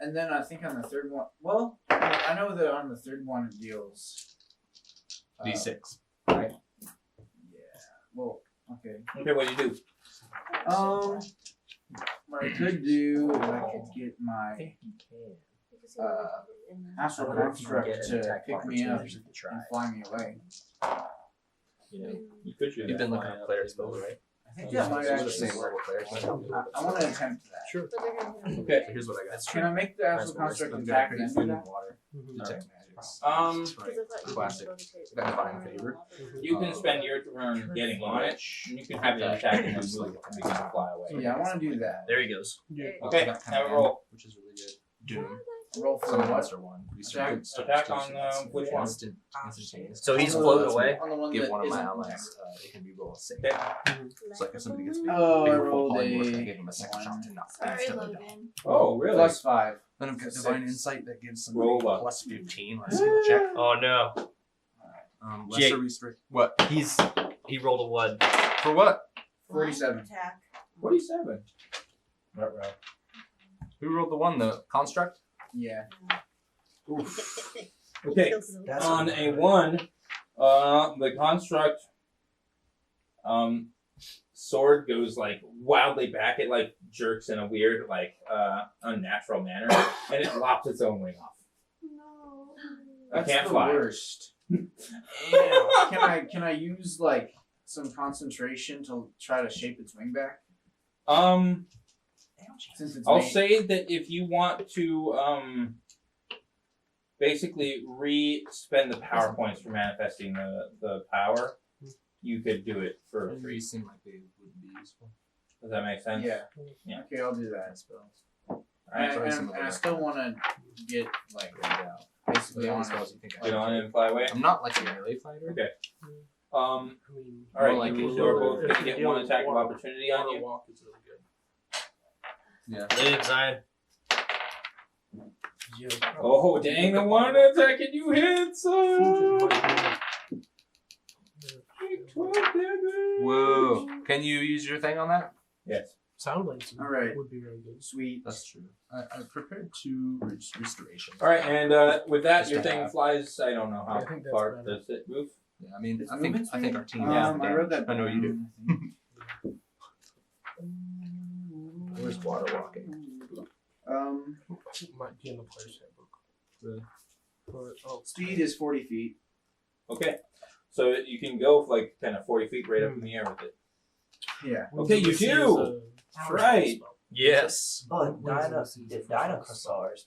C: And then I think on the third one, well, I know that on the third one it deals
B: D6.
C: right? Yeah. Well, okay.
A: Okay, what do you do?
C: What I could do is I could get my astral construct to pick me up and fly me away.
B: You know,
A: You could do
B: you've
A: that.
B: been looking at player spells, right?
C: I think that might
B: It's the
C: actually
B: same
C: work.
B: level player spell.
C: I want to attempt that.
D: Sure.
A: Okay.
B: So here's what I got.
C: Can I make the astral construct attack and then do that?
B: Water. Detect magics.
A: Um,
B: Classic. Got divine favor.
A: You can spend your turn getting on it, and you can have it attack and then move and begin to fly away.
C: Yeah, I want to do that.
E: There he goes.
A: Okay, have a roll.
B: Which is really good. Doom.
C: Roll for
B: Summon
C: what?
B: monster 1.
C: Attack-
A: attack on, which one?
B: Instantaneous.
E: So he's
C: On the-
E: floating away?
C: On the one
B: Give
C: that
B: one of my
C: isn't-
B: allies. It can be roll a save.
A: Okay.
B: It's like if somebody gets me.
C: Oh, I
B: they roll
C: rolled
B: polymorph, I
C: a
B: gave him a second shot to knock
F: Sorry,
B: instantly down.
F: Logan.
A: Oh, really?
C: Plus 5.
B: Then I've got
C: Six.
B: divine insight that gives
A: Roll
B: somebody
A: up.
B: plus 15 on a single check.
E: Oh no.
B: Lesser
E: Jake.
B: restrict. What?
E: He rolled a 1.
B: For what?
C: 47.
F: Attack.
A: 47. Right.
B: Who rolled the 1? The construct?
C: Yeah.
A: Okay, on a 1, the construct sword goes like wildly back. It like jerks in a weird, like unnatural manner, and it lops its own wing off.
F: No.
A: I
C: That's
A: can't
C: the
A: fly.
C: worst. Can I use like some concentration to try to shape its wing back? Since it's
A: I'll
C: made-
A: say that if you want to basically re-spend the power points for manifesting the power, you could do it for free.
B: Threes seem like they wouldn't be useful.
A: Does that make sense?
C: Yeah.
A: Yeah.
C: Okay, I'll do that.
A: Alright,
C: And,
B: try
C: and,
B: some of
C: and I
B: that.
C: still want to get like basically on it.
A: get on it and fly away.
B: I'm not like a melee fighter.
A: Okay.
D: I mean,
A: Alright,
B: like
A: you
B: it.
A: are both
D: If
A: going to
D: you
A: get
D: deal
A: one
D: with
A: attack of
D: water-
A: opportunity on
D: water
A: you.
D: walk is really good.
B: Yeah.
E: Live, Zion.
A: Oh, dang, the one attacking you hits! Take 12 damage!
B: Whoa. Can you use your thing on that?
A: Yes.
D: Sound blades
C: All right.
D: would be really good.
C: Sweet.
B: That's true. I prepared 2 restoration.
A: Alright, and with that,
B: Just
A: your
B: to
A: thing
B: have.
A: flies. I don't know how
D: I think that's
A: far
D: better.
A: does it move.
B: Yeah, I mean,
C: It's
B: I think
C: movement
B: our team
C: speed?
B: has
C: I wrote
B: damage.
C: that.
B: I know you do.
C: down, I think.
B: Where's water walking?
D: Might be in the player's handbook.
B: Really?
C: Speed is 40 feet.
A: Okay. So you can go like kind of 40 feet right up in the air with it.
C: Yeah.
A: Okay, you do! Right.
E: Yes.
I: But dinosaurs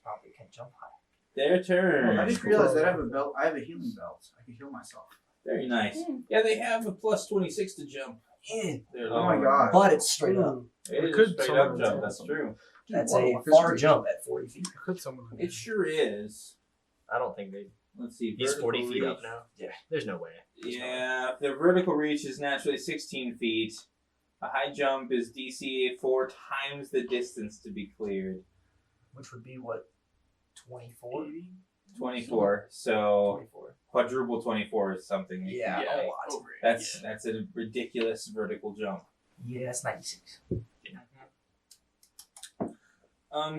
I: probably can jump high.
A: Their turn.
C: I just realized that I have a belt. I have a healing belt. I can heal myself.
A: Very nice. Yeah, they have a plus 26 to jump.
I: Yeah.
A: They're
C: Oh my
A: lower.
C: god.
I: But it's straight up.
A: It
D: We
A: is
D: could
A: a straight up
D: summon
A: jump,
D: it.
A: that's true.
I: That's
B: Water
I: a
B: walk is
I: far
B: great.
I: jump at 40 feet.
D: Could someone?
A: It sure is.
E: I don't think they.
A: Let's see.
E: He's
A: vertical
E: 40 feet
A: reach.
E: up now. Yeah. There's no way.
A: Yeah, the vertical reach is naturally 16 feet. A high jump is DC 4 times the distance to be cleared.
I: Which would be what? 24?
A: 24. So
I: 24.
A: quadruple 24 is something. you
I: Yeah,
A: can
I: a
A: get.
I: lot.
A: That's a ridiculous vertical jump.
I: Yeah, that's 96.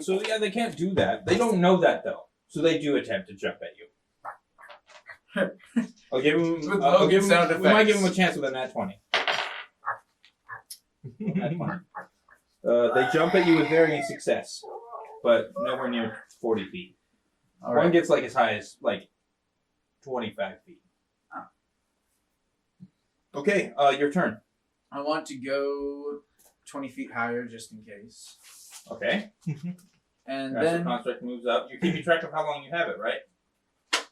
A: So yeah, they can't do that. They don't know that though. So they do attempt to jump at you. I'll give him.
B: With
A: I'll give him.
B: sound
A: We might give
B: effects.
A: him a chance with a nat 20. Nat 20. They jump at you with varying success, but nowhere near 40 feet.
C: All
A: One
C: right.
A: gets like as high as like 25 feet. Okay, your turn.
C: I want to go 20 feet higher just in case.
A: Okay.
C: And
A: Astral
C: then,
A: construct moves up. You're keeping track of how long you have it, right?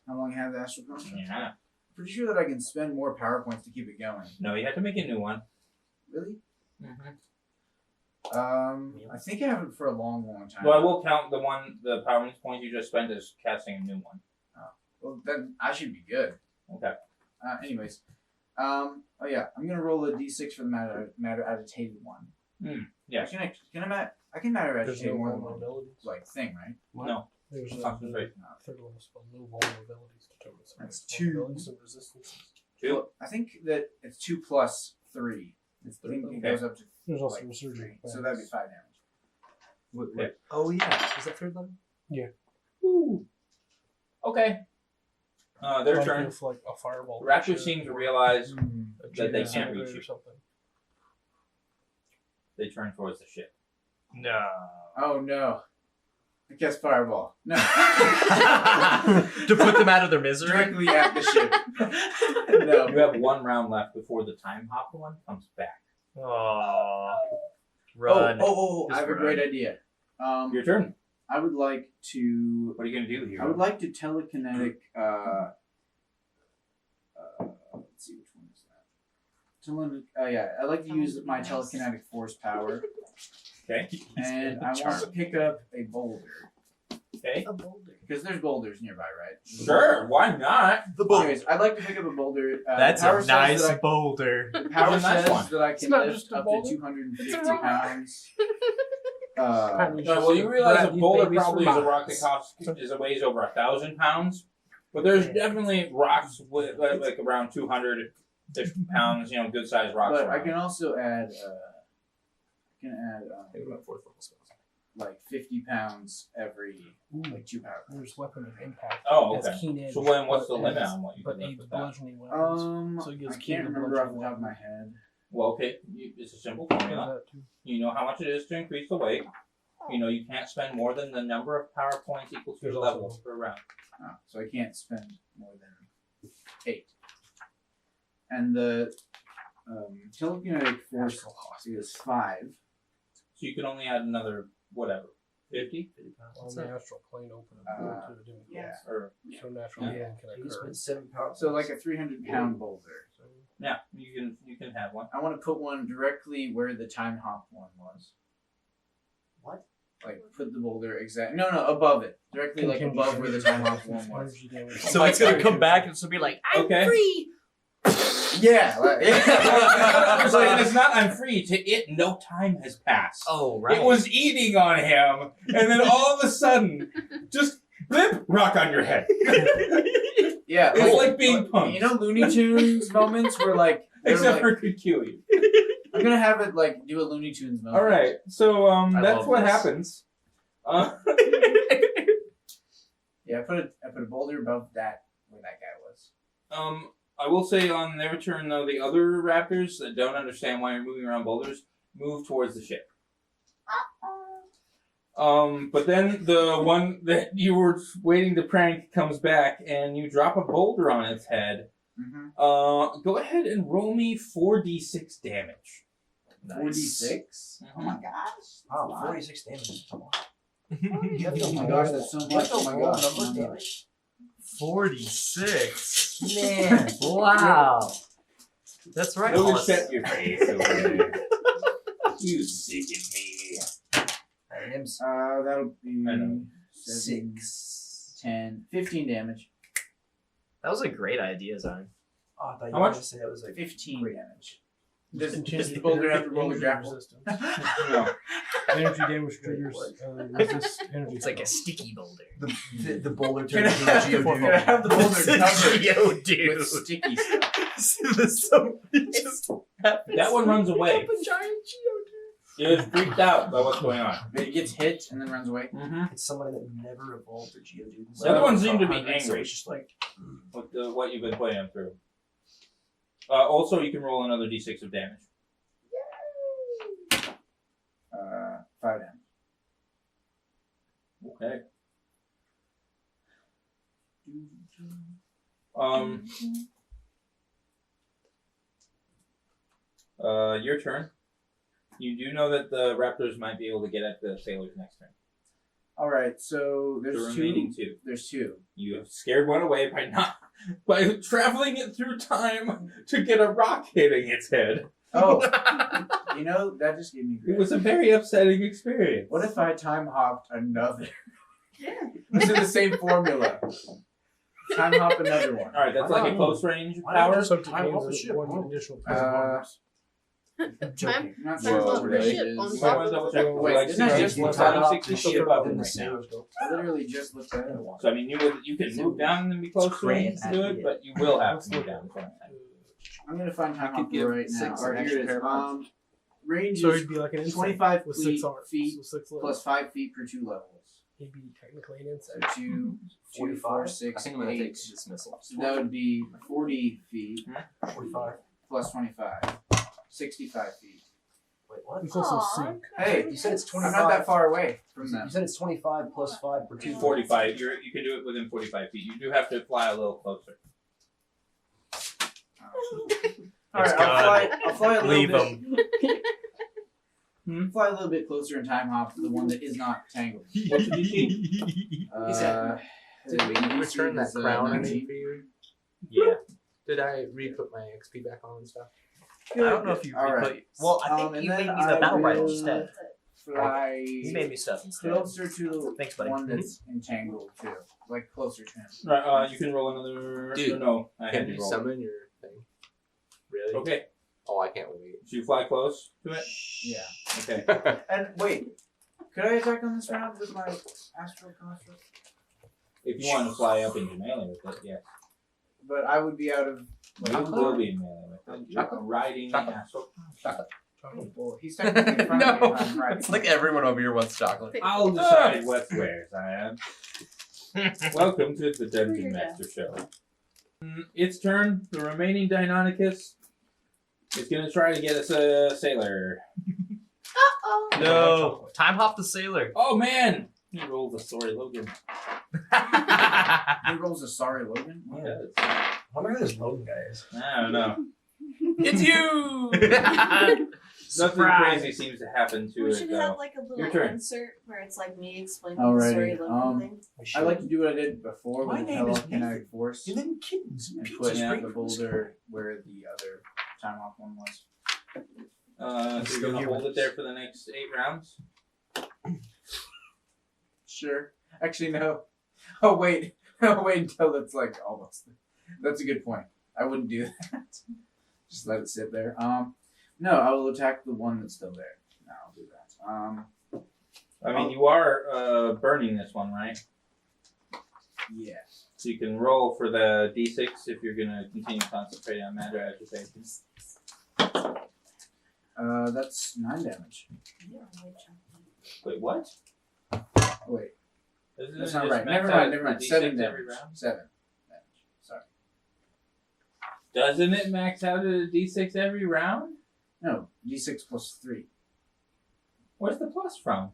C: how long have the astral construct?
A: Yeah.
C: Pretty sure that I can spend more power points to keep it going.
A: No, you have to make a new one.
C: Really?
A: Mm-hmm.
C: I think I have it for a long, long time.
A: Well, I will count the power points you just spent as casting a new one.
C: Well, then I should be good.
A: Okay.
C: Anyways, oh yeah, I'm gonna roll a d6 for the matter agitated one.
A: Yes.
C: I can matter
D: There's
C: agitate
D: no
C: more than one
D: vulnerabilities.
C: like thing, right?
A: No.
D: There's
A: Concentrate.
D: third level spell, no vulnerabilities determined.
C: That's 2.
D: Vulnerabilities and resistances.
A: Two.
C: I think that it's 2 plus 3. I think it goes up to
D: There's also
C: like
D: resurgent.
C: 3, so that'd be 5 damage.
A: Okay.
G: Oh yeah, is that third level?
A: Woo. Okay. Their
D: Like
A: turn.
D: if, like a fireball.
A: Raptors seem to realize
D: A
A: that they
D: giant
A: can't reach
D: or
A: you.
D: something.
A: They turn towards the ship.
E: No.
C: Oh no. I guess fireball. No.
G: To put them out of their misery.
C: Directly at the ship. No.
A: You have 1 round left before the time hop one comes back.
E: Oh. Run.
C: I have a
E: Just
C: great
E: run.
C: idea.
A: Your turn.
C: I would like to.
A: What are you gonna do here?
C: I would like to telekinetic. Let's see, which one is that? Yeah, I'd like to use my telekinetic force power,
A: Okay.
C: and I want to pick up a boulder
A: Okay.
E: A boulder.
C: because there's boulders nearby, right?
A: Sure. Why not?
C: Anyways, I'd like to pick up a boulder.
G: That's
C: power
G: a
C: says
G: nice
C: that
G: boulder.
C: Power
A: It's a nice
C: says
A: one.
C: that I
D: It's
C: can
D: not
C: lift
D: just a
C: up
D: boulder.
C: to 250
D: It's a rock.
C: pounds.
A: Well, you realize a
D: These
A: boulder
D: babies
A: probably
D: for
A: is a rock that
D: miles.
A: costs weighs over 1,000 pounds, but there's definitely rocks with like around 200 pounds. You know, good sized rocks.
C: But I
A: around.
C: can also add.
G: They were about 4th level spells.
C: Like 50 pounds every like 2 power.
D: There's weapon of impact.
A: Oh,
D: Has
A: okay.
D: keen edge,
A: So when what's the
D: but
A: limit
D: has-
A: on what you
D: But
A: can lift
D: aids
A: with that?
D: bludgeoning weapons. So it
C: I
D: gives
C: can't
D: keen
C: remember off the
D: bludgeoning
C: top of my
D: weapons.
C: head.
A: Well, okay, it's a simple formula.
D: That too.
A: You know how much it is to increase the weight. You know you can't spend more than the number of power points equals to
D: There's
A: your
D: also-
A: levels per round.
C: Oh, so I can't spend more than 8. And the telekinetic force is 5.
A: So you can only add another whatever 50
D: On the astral plane open a door to a dim
C: yeah.
A: or
D: So natural
A: Yeah.
D: healing can
G: You
D: occur.
G: spent 7 pounds.
C: So like a 300-pound boulder.
A: yeah you can have one.
C: I want to put one directly where the time hop one was.
G: What?
C: Like put the boulder no, above it, directly like above where the time hop one was.
D: Energy damage.
G: So it's gonna come back and so be like, I'm
A: Okay.
G: free.
C: Yeah, like,
A: And it's not I'm free. To it, no time has passed.
G: Oh right.
A: It was eating on him, and then all of a sudden, just blip, rock on your head.
C: yeah,
A: It's like being punked.
C: You know, Looney Tunes moments where like, they're
A: Except
C: like-
A: for it could kill you.
C: I'm gonna have it like do a Looney Tunes moment.
A: All right, so that's
G: love
A: what
G: this.
A: happens.
C: Yeah, I put a boulder above that where that guy was.
A: I will say on their turn though, the other raptors that don't understand why you're moving around boulders move towards the ship. But then the one that you were waiting to prank comes back, and you drop a boulder on its head.
C: Mm-hmm.
A: Go ahead and roll me 4d6 damage.
C: 46. Oh my gosh.
G: Wow, 46 damage.
C: Oh my gosh, that's so much. Oh my gosh. Oh my gosh.
G: 46. Man, wow. That's right.
A: Logan,
G: Hollis.
A: set your face over there. You sicken me.
G: I am
C: That'll be
A: I know.
C: 7,
G: 6.
C: 10, 15 damage.
I: That was a great idea, Zion.
G: Oh, I thought you
A: How
G: were
A: much?
G: going to say that was like
C: 15 damage.
D: Just
C: Does the boulder have to roll a
D: energy
C: grapple?
D: resistance.
A: No.
D: Energy damage triggers resist energy.
I: It's like a sticky boulder.
G: the boulder
C: Can
G: turns into a
C: I
G: geodude.
C: can I have the boulder covered
I: Geodude.
C: with sticky stuff?
G: Just
A: That one runs away. It was freaked out by what's going on.
C: It gets hit and then runs away.
A: Mm-hmm.
G: It's someone that never evolved a geodude.
A: The other one seemed to be
G: So
A: angry.
G: it's just like
A: With what you've been playing them through. Also, you can roll another d6 of damage.
C: 5 damage.
A: Okay. Your turn. You do know that the raptors might be able to get at the sailors next turn.
C: All right, so
A: The
C: there's
A: remaining
C: two.
A: two.
C: There's two.
A: You have scared one away by traveling it through time to get a rock hitting its head.
C: Oh, you know that just gave me.
A: It
C: Great.
A: was a very upsetting experience.
C: What if I time hopped another?
F: Yeah.
C: This is the same formula. Time hop another one.
A: All right, that's like a close range
G: Why not
A: power.
G: just time off the ship? One additional bombs.
C: I'm joking. I'm not
B: Whoa,
C: sure what
B: really?
C: it
F: Ship
C: is.
F: on
A: You might want to double check.
C: Wait,
A: Like
C: didn't I
A: 60
C: just
A: feet,
C: look that up?
A: 60 feet above them right now.
C: I literally just looked at it.
A: So I mean, you can move down and be close to it, to it, but you will have to move down.
C: I'm gonna find time
B: could
C: hop
B: give
C: right now.
B: 6
C: All right,
B: extra
C: here it is.
B: paramount.
C: Range
G: So
C: is
G: he'd be like an insect
C: 25
G: with
C: feet,
G: 6 arms.
C: feet
G: with 6 legs.
C: plus 5 feet per 2 levels.
G: He'd be technically an
C: So
G: insect.
C: 2, 2, 4, 6,
B: I think I'm gonna
C: 8.
B: take dismissal.
C: So that would be 40 feet
G: 45.
C: plus 25. 65 feet.
I: Wait, what?
G: He's also
F: Aw,
G: C.
C: Hey,
I: You said it's
C: I'm
I: 25.
C: not that far away from
I: You
C: them.
I: said it's 25 plus 5 per 2.
A: 45. You can do it within 45 feet. You do have to fly a little closer.
C: Alright, I'll fly a little bit. Fly a little bit closer and time hop to the one that is not tangled.
A: What's the DC?
B: Did we return that crown I made for you?
E: Yeah.
B: Did I re-put my XP back on and stuff?
E: I don't know if you
C: All right.
E: re-put. Well, I think
C: and
E: you
C: then
E: made me the battle rifle
C: will
E: instead.
C: Fly
E: You made me stuff instead.
C: closer to
E: Thanks,
C: the
E: buddy.
C: one that's entangled too. Like closer to him.
A: Right, you can roll another.
B: Dude,
A: no, I
B: Can
A: had
B: you
A: you roll.
B: summon your thing? Really?
A: Okay,
B: Oh, I can't wait.
A: so you fly close to it.
C: Yeah.
A: Okay.
C: And wait, could I attack on this round with my astral construct?
A: If you want to fly up into melee with it, yes.
C: But I would be out of.
A: You will be in melee with it. You're
B: Chocolate?
A: riding the
B: Chocolate?
A: astral.
C: Oh, well, he's technically in front of me. I'm right.
B: It's like everyone over here wants chocolate.
A: I'll decide what squares I am. Welcome to the Dungeon Master Show. Its turn. The remaining Deinonychus is going to try to get us a sailor.
F: Uh-oh.
E: No. Time hop the sailor.
A: Oh man! He rolled a sorry Logan.
C: He rolls a sorry Logan.
A: He does.
I: I wonder who this Logan guy is.
A: I don't know.
E: It's you.
A: Nothing crazy seems to happen to
F: We
A: it
F: should
A: though.
F: have like a
A: Your
F: little
A: turn.
F: insert where it's like me explaining
C: Alrighty,
F: the story Logan thing.
C: I like to do what I did before
I: My
C: with the
I: name is
C: telekinetic force
I: And then kittens.
C: and
I: Pizza
C: put
I: straight
C: the
I: from the
C: boulder where the other time off one was.
A: So you're going to hold it there for the next 8 rounds?
C: Sure. Actually, no. Oh wait. Oh wait until it's like almost. That's a good point. I wouldn't do that. Just let it sit there. No, I will attack the one that's still there. No, I'll do that.
A: I mean, you are burning this one, right?
C: Yeah.
A: So you can roll for the d6 if you're going to continue concentrating on matter agitation.
C: That's 9 damage.
A: Wait, what?
C: Wait,
A: Isn't
C: that's
A: it
C: not
A: just
C: right.
A: max
C: Never
A: out
C: mind. Never mind.
A: the
C: 7
A: D6
C: damage.
A: every round?
C: 7 damage. Sorry.
A: Doesn't it max out at a d6 every round?
C: No, d6 plus 3.
A: Where's the plus from?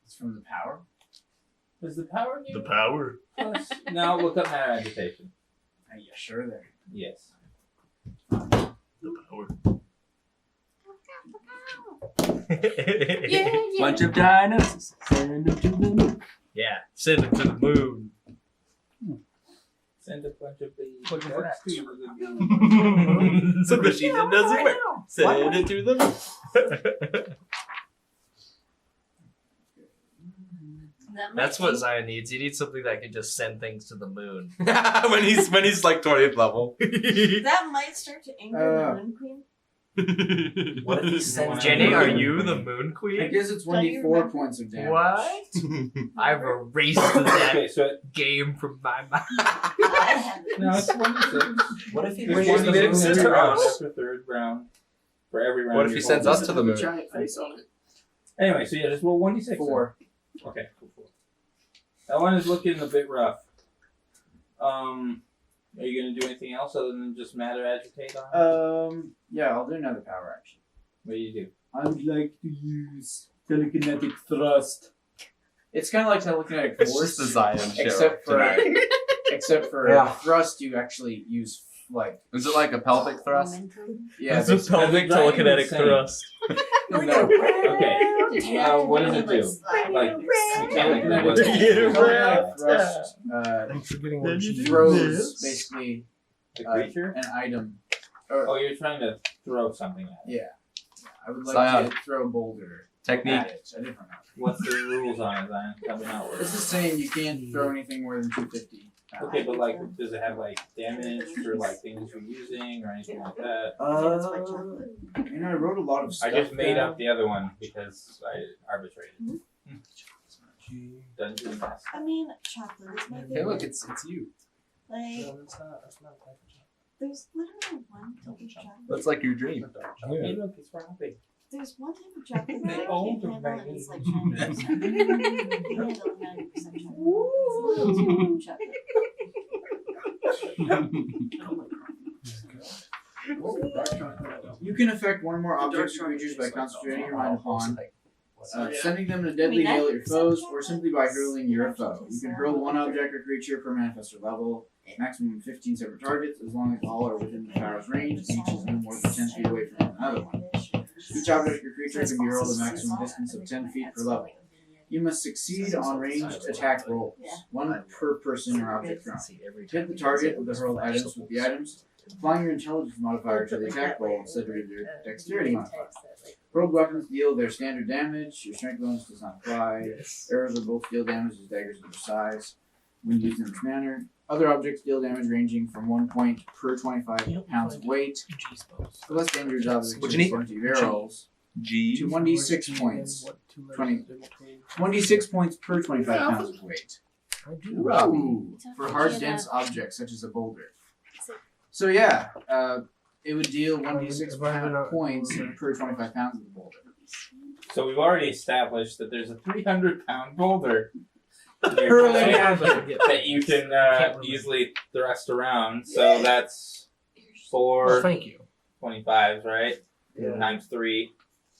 C: It's from the power.
A: Does the power give
E: power.
A: plus? Now look up matter agitation.
C: Yeah, sure there.
A: Yes.
E: The power.
F: Yeah, yeah.
B: Bunch of dinos. Send them to the moon.
E: Yeah. Send him to the moon.
A: Send a bunch of the
E: Looking for
A: ducks
E: that.
A: to the moon.
E: It's a machine that doesn't work. Send it to the moon.
F: That might
E: That's what
F: be-
E: Zion needs. He needs something that can just send things to the moon.
B: when he's like 20th level.
F: That might start to anger the Moon Queen.
I: What if he sends
E: Jenny,
I: me-
E: are you the moon
C: I
E: queen?
C: guess it's
F: Don't you
C: 1d4
F: remember?
C: points of damage.
E: What? I've erased that
A: Okay, so
E: game from my mind.
F: I have it.
A: no, it's 1d6.
I: What if he
A: It's
I: brings
B: Where's
I: the
B: the
I: moon
B: moon
I: to
B: to
A: every round
B: us?
A: after third round. For every round.
B: What if
A: you're
B: he sends
A: holding
B: us
A: it.
B: to the moon?
H: Giant face on it.
A: Anyway, so yeah, just roll 1d6.
C: 4.
A: Okay, cool. That one is looking a bit rough. Are you going to do anything else other than just matter agitate on it?
C: Yeah, I'll do another power action.
A: What do you do?
C: I would like to use telekinetic thrust. It's kind of like telekinetic
B: It's
C: force,
B: just the Zion show.
C: except for
B: tonight.
C: except for
I: Yeah.
C: thrust, you actually use like
B: Is it like a pelvic thrust?
F: Momentum.
C: yeah.
G: It's a pelvic telekinetic
A: insane.
G: thrust.
A: Okay.
F: Did you have
A: What does
F: any,
A: it do?
F: slide
A: Like,
F: around?
A: mechanically, what does it do?
C: Telekinetic thrust
D: I'm forgetting what she
C: throws basically
A: The creature?
C: an item.
A: Oh, you're trying to throw something at it.
C: Yeah. I would like
B: Scion.
C: to throw a boulder
B: Technique.
C: at it. A different one.
A: What's the rules on it, Zion? Tell me how it
C: It's
A: works.
C: the same. You can't throw anything more than 250.
A: Okay, but like, does it have like damage for like things you're using or anything like that?
C: You know, I wrote a lot of stuff.
A: I just made
C: down.
A: up the other one because I arbitrated. Dungeon Master.
F: I mean, chocolate is my favorite.
B: Hey, look, it's you.
F: Like,
D: That's not a type of
F: there's literally one type of chocolate.
B: That's like your dream.
A: Hey, look, it's Robbie.
F: There's one type of chocolate that I
A: Oh,
F: can't handle, and it's like 90%. I can handle 90% chocolate. It's a little too much chocolate.
C: You can affect one or more objects or creatures by concentrating your mind upon sending them in a deadly hail at your foes, or simply by hurling your foe. You can hurl one object or creature per manifestor level, maximum 15 separate targets, as long as all are within the power's range, and each is no more than 10 feet away from another one. Each object or creature can be hurled a maximum distance of 10 feet per level. You must succeed on ranged attack rolls, one per person or object thrown. Hit the target with the hurled items with the items, applying your intelligence modifier to the attack roll instead of your dexterity modifier. Hurled weapons deal their standard damage. Your strength bonus does not apply. Arrows will both deal damage as daggers of their size when used in this manner. Other objects deal damage ranging from 1 point per 25 pounds of weight. For less dangerous objects,
B: What you need?
C: 20 arrows
B: G.
C: to 1d6 points. 1d6 points per 25 pounds of weight. Ooh, for hard, dense objects such as a boulder. So yeah, it would deal 1d6 points per 25 pounds of the boulder.
A: So we've already established that there's a 300-pound boulder
C: Hurling
A: that you can easily thrust around. So that's
D: Well,
A: 4
D: thank you.
A: 25s, right?
G: Yeah.
A: Times 3.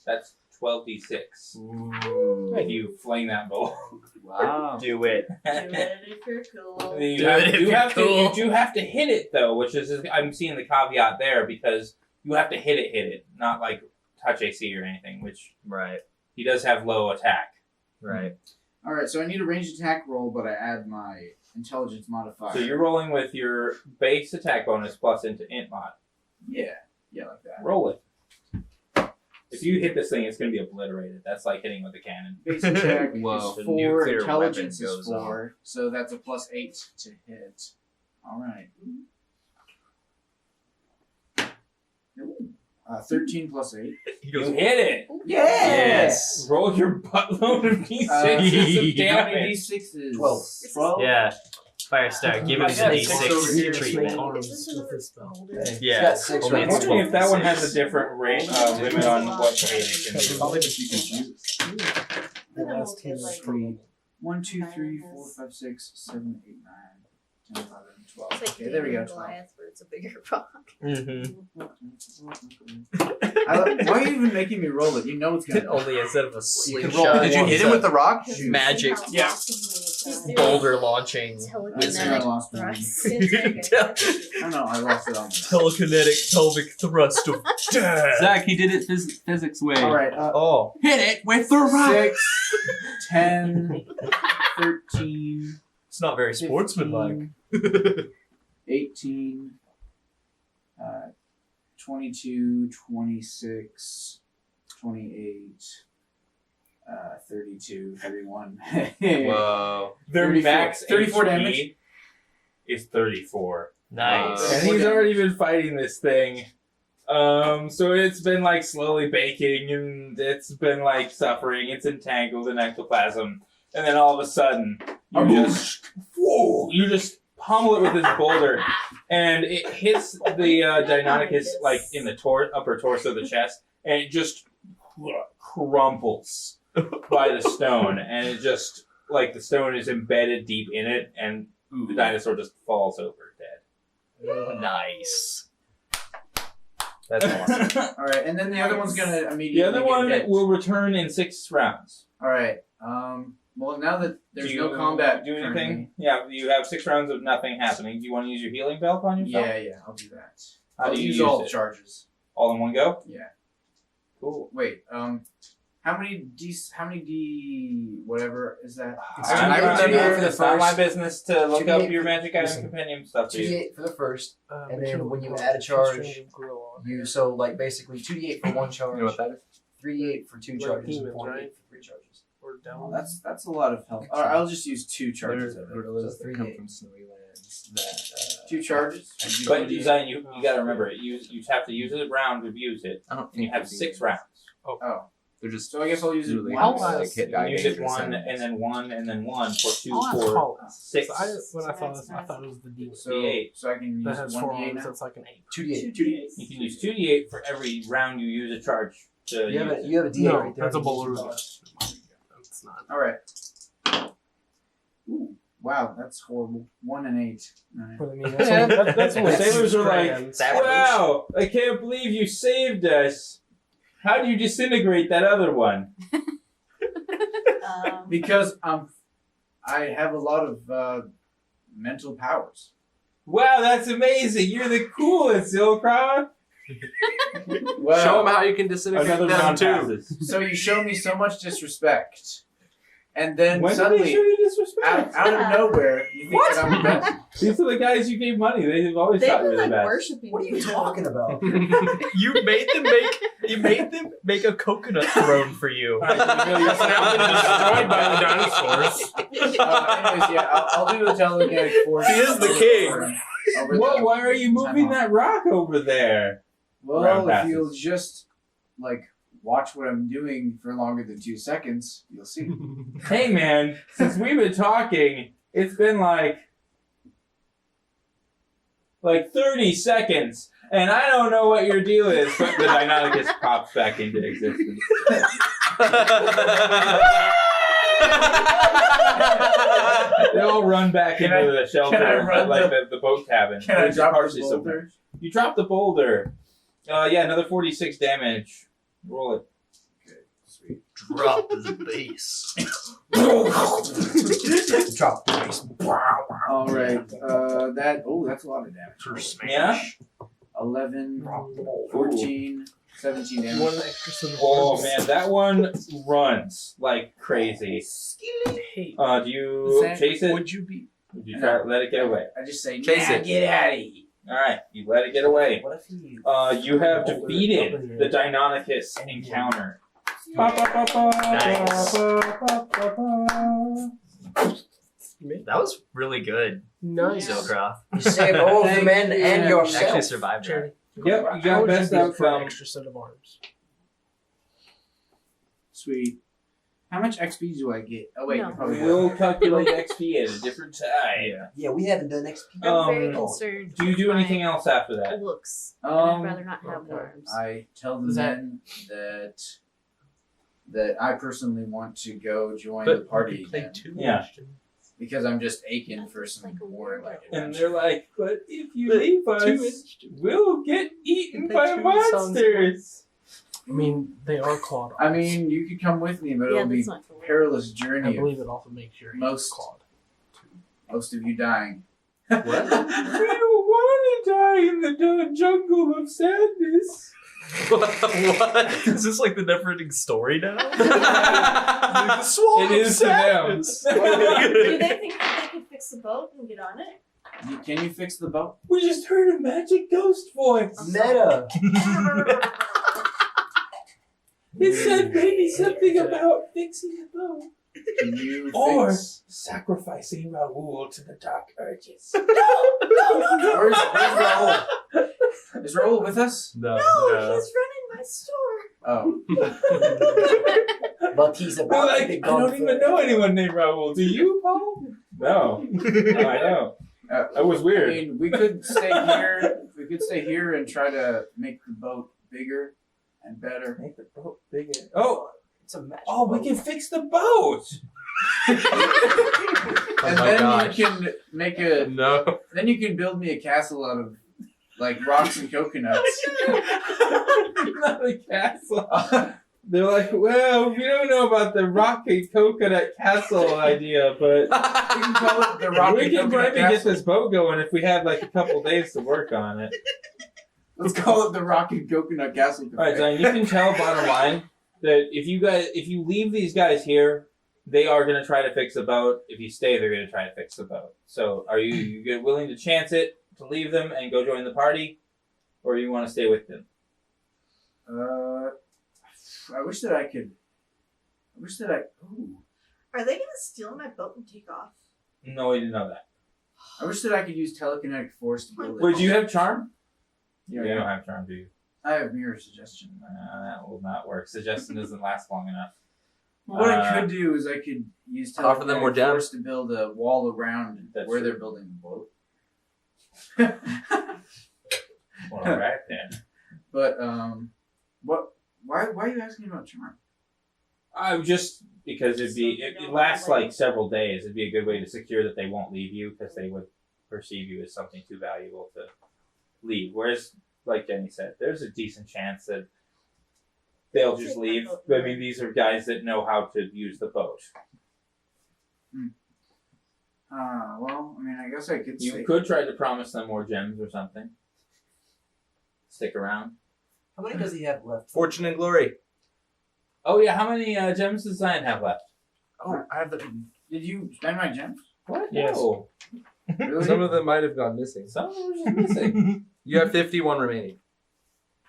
A: That's 12d6. If you fling that bolt.
B: Wow.
I: Do it.
F: Do it if you're cool.
A: You
I: Do
A: have,
I: it if
A: you
I: you're
A: have to,
I: cool.
A: you do have to hit it though, which is I'm seeing the caveat there because you have to hit it, not like touch AC or anything. Which
I: Right.
A: he does have low attack.
I: Right.
C: Alright, so I need a ranged attack roll, but I add my intelligence modifier.
A: So you're rolling with your base attack bonus plus into int mod.
C: Yeah, like that.
A: Roll it. If you hit this thing, it's going to be obliterated. That's like hitting with a cannon.
C: Base attack
B: Whoa.
C: is
B: The
C: 4,
B: nuclear
C: intelligence
B: weapon
C: is
B: goes
C: 4, so that's a plus 8 to hit. Alright. 13 plus 8.
A: You hit it.
I: Yes.
A: Roll your buttload of d6s of
C: How many
A: damage.
C: d6s?
G: 12.
I: Yeah. Firestar, give it a
C: got 6 over here.
I: D6 treatment.
D: Arms with this spell.
I: Yeah.
G: got 6
I: Only
A: I'm
I: it's
A: wondering if that
I: 12.
A: one has a different rate limit on what rate it can do.
B: Probably just you can choose.
D: The last team is pretty.
C: 1, 2, 3, 4, 5, 6, 7, 8, 9, 10, 11, 12.
F: It's like
C: Okay, there we go. 12.
F: Goliath, where it's a bigger rock.
I: Mm-hmm.
C: Why are you even making me roll it? You know it's gonna.
I: Only instead of a
C: You can
I: slingshot.
C: roll.
B: Did you hit him with the rock?
I: Magic.
F: Yeah.
I: Boulder launching.
C: I
F: Telekinetic
C: lost one.
F: thrust.
C: Oh no, I lost it on.
I: Telekinetic pelvic thrust of death.
B: Zach, he did it physics way.
C: Alright,
I: Oh.
B: Hit it with the rock.
C: 6, 10, 13,
I: It's not very sportsmanlike.
C: 18, 22, 26, 28, 32, 31.
B: Whoa.
A: Their
C: 34
A: max
C: 34
A: HP
C: damage.
A: is 34.
I: Nice.
A: And he's already been fighting this thing. So it's been like slowly baking and it's been like suffering. It's entangled in ectoplasm. And then all of a sudden, you just pummel it with this boulder and it hits the Deinonychus like in the upper torso of the chest and it just crumples by the stone. And it just, like the stone is embedded deep in it and the dinosaur just falls over dead.
I: Nice. That's awesome.
C: Alright, and then the other one's gonna immediately
A: The other
C: get
A: one
C: hit.
A: will return in 6 rounds.
C: Alright, Well, now that there's
A: Do you
C: no combat,
A: do anything?
C: currently-
A: Yeah, you have 6 rounds of nothing happening. Do you want to use your healing belt on yourself?
C: Yeah, I'll do that.
A: How
C: I'll
A: do you
C: use
A: use
C: all
A: it?
C: charges.
A: All in one go?
C: Yeah.
A: Cool.
C: Wait, how many D whatever is that?
B: I remember
A: it's not my business to look
I: 2d8
A: up your magic item
I: listen,
A: compendium stuff. Dude.
I: 2d8 for the first,
D: But
I: and then
D: you
I: when you
D: have
I: add a
D: two
I: charge,
D: strings of gorilla on
I: you
D: it.
I: so like basically 2d8 for one
B: You
I: charge,
B: know what that is?
I: 3d8 for 2
D: Like
I: charges, and
D: demons,
I: 4d8
D: right?
I: for 3 charges.
D: Or
C: Oh,
D: devils.
C: that's a lot of health. Alright, I'll just use 2 charges
B: They're
C: of it.
B: gorillas
I: So
B: that come
I: 3d8.
B: from snowy lands. That
C: 2 charges.
A: But Zion, you gotta remember it. You have to use it a round to use it,
B: I don't
A: and you have 6 rounds.
C: Oh,
B: They're just
C: so I guess I'll use it
B: literally
C: once.
B: like hit
A: You
B: die
A: can use it
B: dangerous
A: 1,
B: enemies.
A: and then 1, and then 1 for 2,
D: Oh, that's
A: 4,
D: called.
A: 6.
D: So when I saw this, I thought it was the demon.
C: So,
A: D8.
C: so I can
D: That
C: use
D: has
C: 1
D: 4
C: D8
D: arms,
C: now.
D: that's like an 8.
I: 2d8.
A: You can use 2d8 for every round you use a charge to
I: You have
A: use
I: a
A: it.
I: you have a d8
D: No,
I: right there.
D: that's a
I: You can use
D: bull
I: your
D: root. That's not.
C: Alright. Ooh, wow, that's horrible. 1 and 8. Alright.
D: But I mean, that's only, that's
A: The
D: only
A: sailors are like,
D: strands.
A: wow, I can't believe you saved us. How do you disintegrate that other one?
C: Because I have a lot of mental powers.
A: Wow, that's amazing. You're the coolest, Zilkroth.
C: Well,
B: Show them how you can disintegrate
A: Another
B: them
A: round
B: too.
A: passes.
C: so you show me so much disrespect, and then
A: When did they
C: suddenly,
A: show you disrespect?
C: out of nowhere, you think that I'm the best.
A: These are the guys you gave money. They've always
F: They've
A: thought you
F: been
A: were the
F: like
A: best.
F: worshiping.
I: What are you talking about?
E: You made them make a coconut throne for you.
A: Alright, so you
D: It's now been destroyed by the dinosaurs.
C: Anyways, yeah, I'll do a telekinetic force.
B: He is the king.
C: over
A: Whoa,
C: the-
A: why are you moving
C: time
A: that rock over there?
C: Well,
A: round
C: if you'll
A: passes.
C: just like watch what I'm doing for longer than 2 seconds, you'll see.
A: Hey man, since we've been talking, it's been like 30 seconds, and I don't know what your deal is, but the Deinonychus pops back into existence. They all run back
C: Can
A: into the shelter,
C: I run
A: like the boat cabin.
C: Can I
A: It's
C: drop
A: partially
C: the
A: submerged.
C: boulder?
A: You drop the boulder. Yeah, another 46 damage. Roll it.
E: Drop the base.
I: Drop the base.
C: All right. That's a lot of damage.
A: Yeah?
C: 11, 14, 17 damage.
D: One extra set of
A: Oh
D: arms.
A: man, that one runs like crazy.
D: Hey,
A: Do you
C: Zach,
A: chase it?
D: would you be?
A: Would you try to let it get away?
C: I just say,
B: Chase
C: nah,
B: it.
C: get out of here.
A: Alright, you let it get away.
I: What if you?
A: You have defeated the Deinonychus encounter.
E: Nice. That was really good,
D: Nice.
E: Zilkroth.
I: You saved all of the men and
E: Actually
I: yourself.
E: survived that.
D: Charity.
A: Yep, you
D: How
A: got
D: would
A: best
D: you be for an
A: outcome.
D: extra set of arms?
C: Sweet. How much XP do I get? Oh wait,
F: No.
C: you probably
A: We'll calculate XP at a different time.
I: Yeah, we haven't done XP.
F: I'm very
A: Um,
F: concerned.
A: Do you do anything else after that?
F: Looks. And I'd rather not have
C: okay.
F: arms.
C: I tell the
D: Is that-
C: men that I personally want to go join the party again
A: Yeah.
C: because I'm just aching for some
F: Like a
C: more like
A: And
C: adventure.
A: they're like, but if you
E: But
A: leave us, we'll get eaten
D: But
A: by
D: two sounds
A: monsters.
D: I mean, they are clawed arms.
C: I mean, you could come with me, but
F: Yeah,
C: it'll be
F: that's not cool.
C: perilous
D: I
C: journey. Of
D: believe it also makes your hands
C: most-
D: clawed.
C: most of you dying.
A: We don't want to die in the jungle of sadness.
E: What? Is this like the never-ending story now?
A: It is to them.
F: Do they think that they could fix the boat and get on it?
C: Can you fix the boat?
A: We just heard a magic ghost voice.
I: Meta.
A: It said maybe something about fixing the boat.
C: Can you
A: Or
C: fix?
A: sacrificing Raoul to the dark urges.
C: Where's Raoul? Is Raoul with us?
E: No,
F: No, he's running my store.
C: Oh,
I: But he's about
A: Well,
I: to be
A: I
I: gone
A: don't even know anyone named Raoul. Do you, Paul? No. No, I know. That was
C: I
A: weird.
C: mean, we could stay here. We could stay here and try to make the boat bigger and better.
A: Make the boat bigger. Oh,
I: It's a magic.
A: oh, we can fix the boat.
C: And
B: my
C: then
B: gosh.
C: you can make a.
B: No.
C: Then you can build me a castle out of like rocks and coconuts.
A: Not a castle. They're like, well, we don't know about the Rocket Coconut Castle idea, but
C: We can call it the Rocky
A: we can
C: Coconut
A: probably get
C: Castle.
A: this boat going if we had like a couple days to work on it.
C: Let's call it the Rocky Coconut Castle.
A: All right, Zion, you can tell, bottom line, that if you leave these guys here, they are going to try to fix the boat. If you stay, they're going to try to fix the boat. So are you willing to chance it to leave them and go join the party, or you want to stay with them?
C: I wish that I could. Ooh.
F: Are they gonna steal my boat and take off?
A: No, we didn't know that.
C: I wish that I could use telekinetic force to build it.
A: Would you have charm?
C: Yeah,
A: You don't have charm, do you?
C: I have mirror suggestion.
A: That will not work. Suggestion doesn't last long enough.
C: What I could do is I could use
B: Offer them more
C: telekinetic force
B: gems.
C: to build a wall around
A: That's
C: where
A: true.
C: they're building the boat.
A: All right then.
C: But what? Why are you asking about charm?
A: I just because it lasts like several days. It'd be a good way to secure that they won't leave you because they would perceive you as something too valuable to leave. Whereas, like Jenny said, there's a decent chance that they'll just leave. I mean, these are guys that know how to use the boat.
C: Well, I mean, I guess I could.
A: You
C: say,
A: could try to promise them more gems or something. Stick around.
I: How many does he have left?
B: Fortune and glory.
A: Oh yeah, how many gems does Zion have left?
B: Oh, I have the.
C: Did you spend my gems?
A: What?
D: Yes.
A: No.
C: Really?
B: Some of them might have gone missing.
A: Some of them are just missing.
B: You have 51 remaining.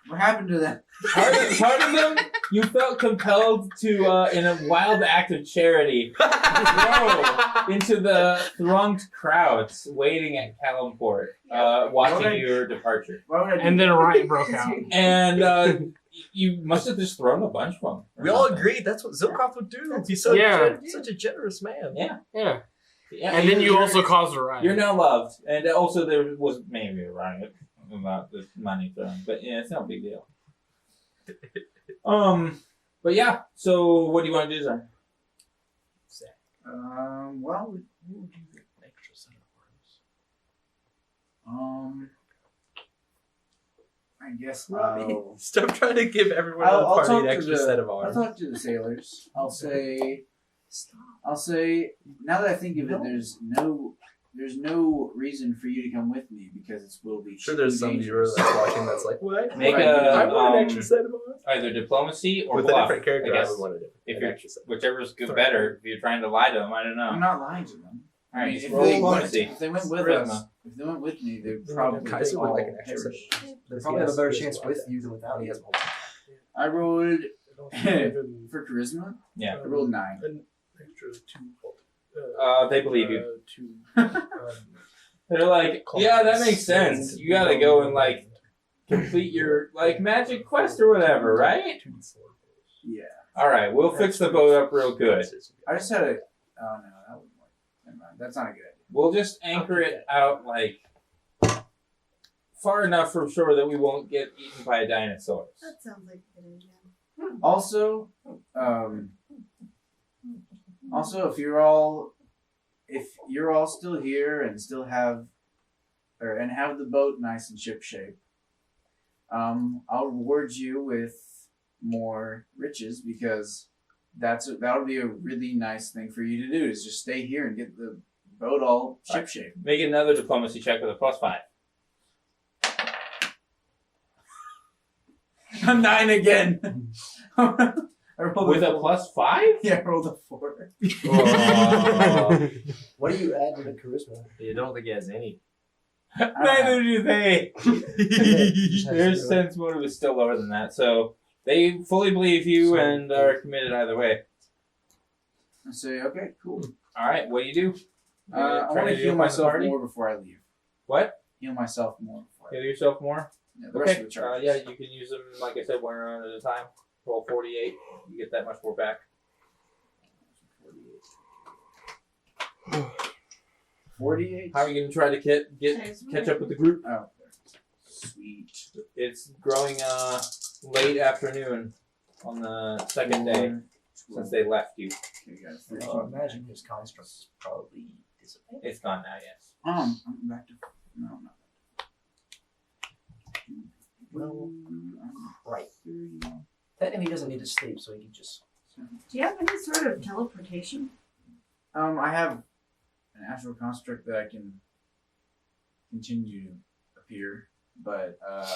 C: What happened to that?
A: Part of them, you felt compelled to, in a wild act of charity, throw into the thronged crowds waiting at Calimport, watching your departure.
C: Why would I do
D: And then
C: that?
D: a riot broke out.
A: And you must have just thrown a bunch of them.
B: We all agreed that's what Zilkroth would do. He's so
D: Yeah.
B: such a generous man.
A: Yeah.
D: Yeah.
A: Yeah,
D: And then you
A: you're-
D: also caused a riot.
A: You're now loved, and also there was maybe a riot about the money thrown, but yeah, it's not a big deal. But yeah. So what do you want to do, Zar?
C: Well,
B: Extra set of
C: I guess
B: arms.
C: I'll
B: Stop trying to give everyone
C: I'll
B: in the party
C: talk
B: an
C: to
B: extra
C: the-
B: set of
C: I'll
B: arms.
C: talk to the sailors. I'll say, now that I think of it, there's no reason for you to come with me because it will be.
B: I'm sure there's some viewer
C: dangerous.
B: that's watching that's like, what?
A: Make
C: Right.
A: a
B: I want an extra set of arms.
A: either diplomacy or
B: With a
A: bluff.
B: different character,
A: I
B: I
A: guess.
B: would want a different
A: If
B: an
A: you're
B: extra set.
A: whichever's good better. If you're trying to lie to them, I don't
C: I'm
A: know.
C: not lying to them.
A: All right,
C: I mean,
A: just
C: if
A: roll
C: they
A: diplomacy.
C: if they went with
A: Charisma.
C: us, if they went with me, they'd probably
B: Kaiser would
C: all
B: like an extra set.
C: perish.
I: They probably have a better chance with you than without you.
C: I rolled for charisma.
A: Yeah.
C: I rolled 9.
G: An extra 2.
A: They believe you.
G: 2.
A: They're like, yeah, that makes sense. You gotta go and like complete your like magic quest or whatever, right?
C: Yeah.
A: All right, we'll fix the boat up real good.
C: I just had a. Oh no, that wouldn't work. Never mind. That's not a good idea.
A: We'll just anchor it out like far enough from shore that we won't get eaten by a dinosaur.
F: That sounds like a good idea.
C: Also, if you're all still here and still have the boat nice and ship shape, I'll reward you with more riches because that'll be a really nice thing for you to do is just stay here and get the boat all ship shape.
A: Make another diplomacy check with a +5.
C: 9 again. I rolled
A: With a
C: four.
A: +5?
C: Yeah, I rolled a 4.
A: Oh.
I: What do you add to the charisma?
G: You don't think he has any.
A: Neither do they. Their
I: Just
A: sense motive is still lower than that, so they fully believe you and are committed either way.
C: I say, okay, cool.
A: All right, what do you do?
C: I
A: Try
C: want to
A: do
C: heal
A: find the
C: myself
A: party?
C: more before I leave.
A: What?
C: Heal myself more before I
A: Heal
C: leave.
A: yourself more?
C: Yeah, the rest
A: Okay.
C: of the charges.
A: Yeah, you can use them, like I said, one round at a time. Roll 48. You get that much more back.
C: 48.
A: How are you going to try to catch up with the group?
C: Oh, sweet.
A: It's growing late afternoon on the second day since they left you.
C: Okay, guys. 13.
I: Imagine his constructs probably dissipate.
A: It's gone now, yes.
C: I'm back to. No, I'm not.
I: Well, right.
C: 30.
I: Technically, and he doesn't need to sleep, so he can just.
F: Do you have any sort of teleportation?
C: I have an astral construct that I can continue to appear, but I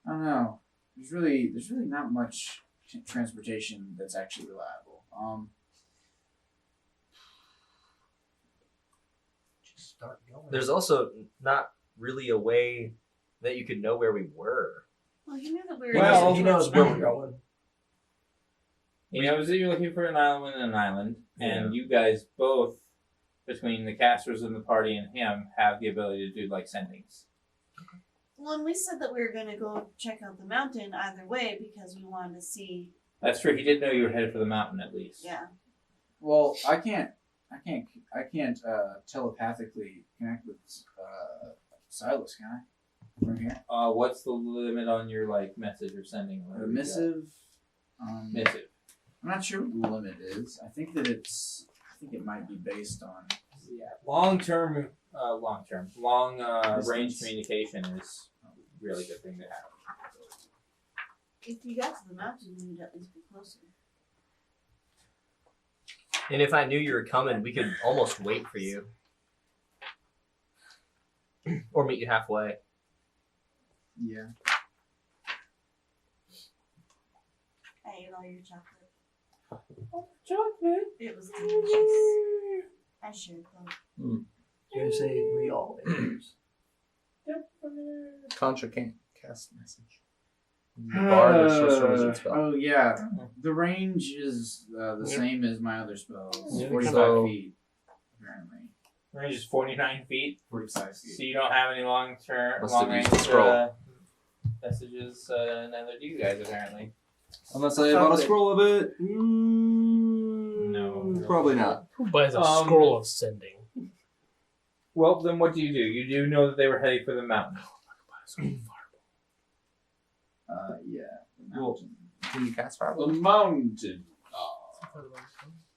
C: don't know. There's really not much transportation that's actually reliable.
I: Just start going.
G: There's also not really a way that you could know where we were.
F: Well, he knew that we were.
A: Well,
I: He knows where we're going.
A: He knows that you're looking for an island, and you guys both, between the casters and the party and him, have the ability to do like sendings.
F: Well, and we said that we were going to go check out the mountain either way because we wanted to see.
A: That's true. He did know you were headed for the mountain at least.
F: Yeah.
C: Well, I can't telepathically connect with Silas, can I? From here,
A: What's the limit on your like message or sending?
C: the missive.
A: Missive.
C: I'm not sure what the limit is. I think it might be based on.
A: Yeah. Long range
C: Distance.
A: communication is a really good thing to have.
F: If you got to the mountain, you'd at least be closer.
G: And if I knew you were coming, we could almost wait for you. Or meet you halfway.
C: Yeah.
F: I ate all your chocolate.
A: Chocolate.
F: It was delicious. I shared them.
I: You're gonna say we all ate.
B: Contra can't cast message. Bard or sorcerer wizard spell.
C: Oh yeah, the range is the same as my other spells.
A: Yeah.
C: 45
B: So-
C: feet, apparently.
A: Range is 49 feet.
C: 45
A: So
C: feet.
A: you don't have any long
B: Must have
A: range
B: used the scroll.
A: messages. Neither do you guys apparently.
B: Unless I bought a scroll of it.
A: No.
B: Probably not.
D: Who buys a
A: Um,
D: scroll of sending?
A: Well, then what do? You do know that they were heading for the mountain.
C: Yeah. The
B: Well,
C: mountain.
B: Can you cast fireball?
C: The mountain.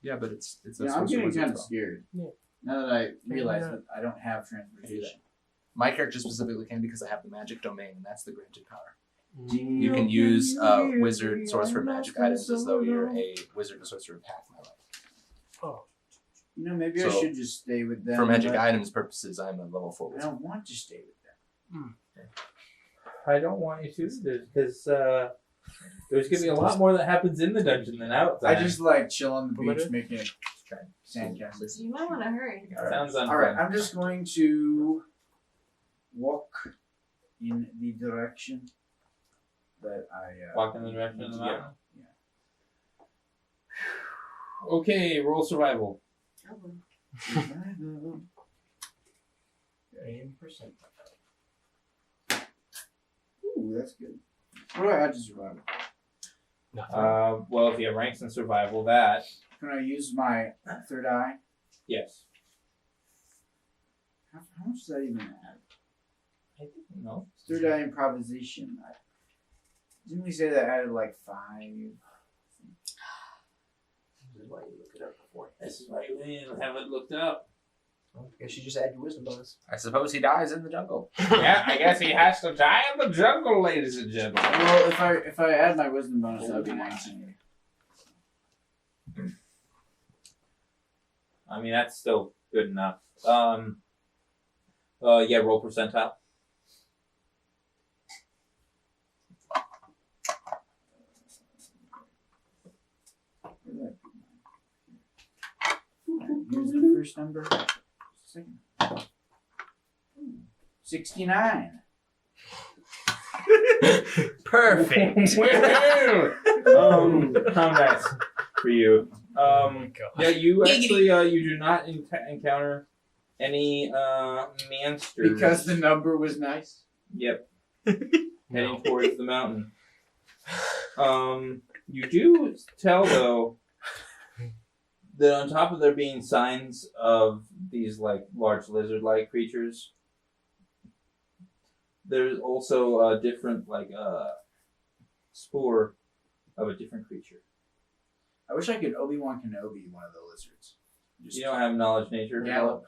B: Yeah, but it's a
C: Yeah, I'm
B: sorcerer
C: getting
B: wizard
C: kind of
B: spell.
C: scared.
D: Yeah.
C: Now that I realize that I don't have transportation.
B: My character specifically can because I have the magic domain, and that's the granted power.
C: You
B: You can use wizard, sorcerer, magic items as though you're a wizard or sorcerer of half my life.
D: Oh,
C: maybe I
B: So,
C: should just stay with them.
B: For magic
C: but
B: items purposes, I'm a level 4
C: I
B: wizard.
C: don't want to stay with them.
A: I don't want you to, because there's gonna be a lot more that happens in the dungeon than outside.
C: I just like chill on the beach,
D: Permitted?
C: making sandcastles.
F: You might want to hurry.
A: Sounds unfun.
C: All right, I'm just going to walk in the direction that I
A: Walk in the direction of the mountain.
C: Yeah.
A: Okay, roll survival.
F: Oh, boy.
C: Ooh, that's good. What do I add to survival?
D: nothing.
A: Well, if you have ranks in survival, that
C: Can I use my third eye?
A: yes.
C: How much does that even add?
A: I didn't know.
C: Third eye improvisation. Didn't we say that added like 5?
I: This is why you look it up before.
A: This is why you didn't have it looked up.
I: I guess you just add your wisdom bonus.
B: I suppose he dies in the jungle.
A: Yeah, I guess he has to die in the jungle, ladies and gentlemen.
C: Well, if I add my wisdom bonus, that would be 19.
A: I mean, that's still good enough. Yeah, roll percentile.
C: Here's the first number. Second. 69.
G: Perfect.
A: Congrats for you.
D: God.
A: Yeah, you actually you do not encounter any monsters.
C: Because the number was nice.
A: Yep. Heading towards the mountain. You do tell though that on top of there being signs of these like large lizard-like creatures, there's also a different spore of a different creature.
C: I wish I could Obi-Wan Kenobi one of the lizards. Just
A: You don't have knowledge nature.
C: gallop.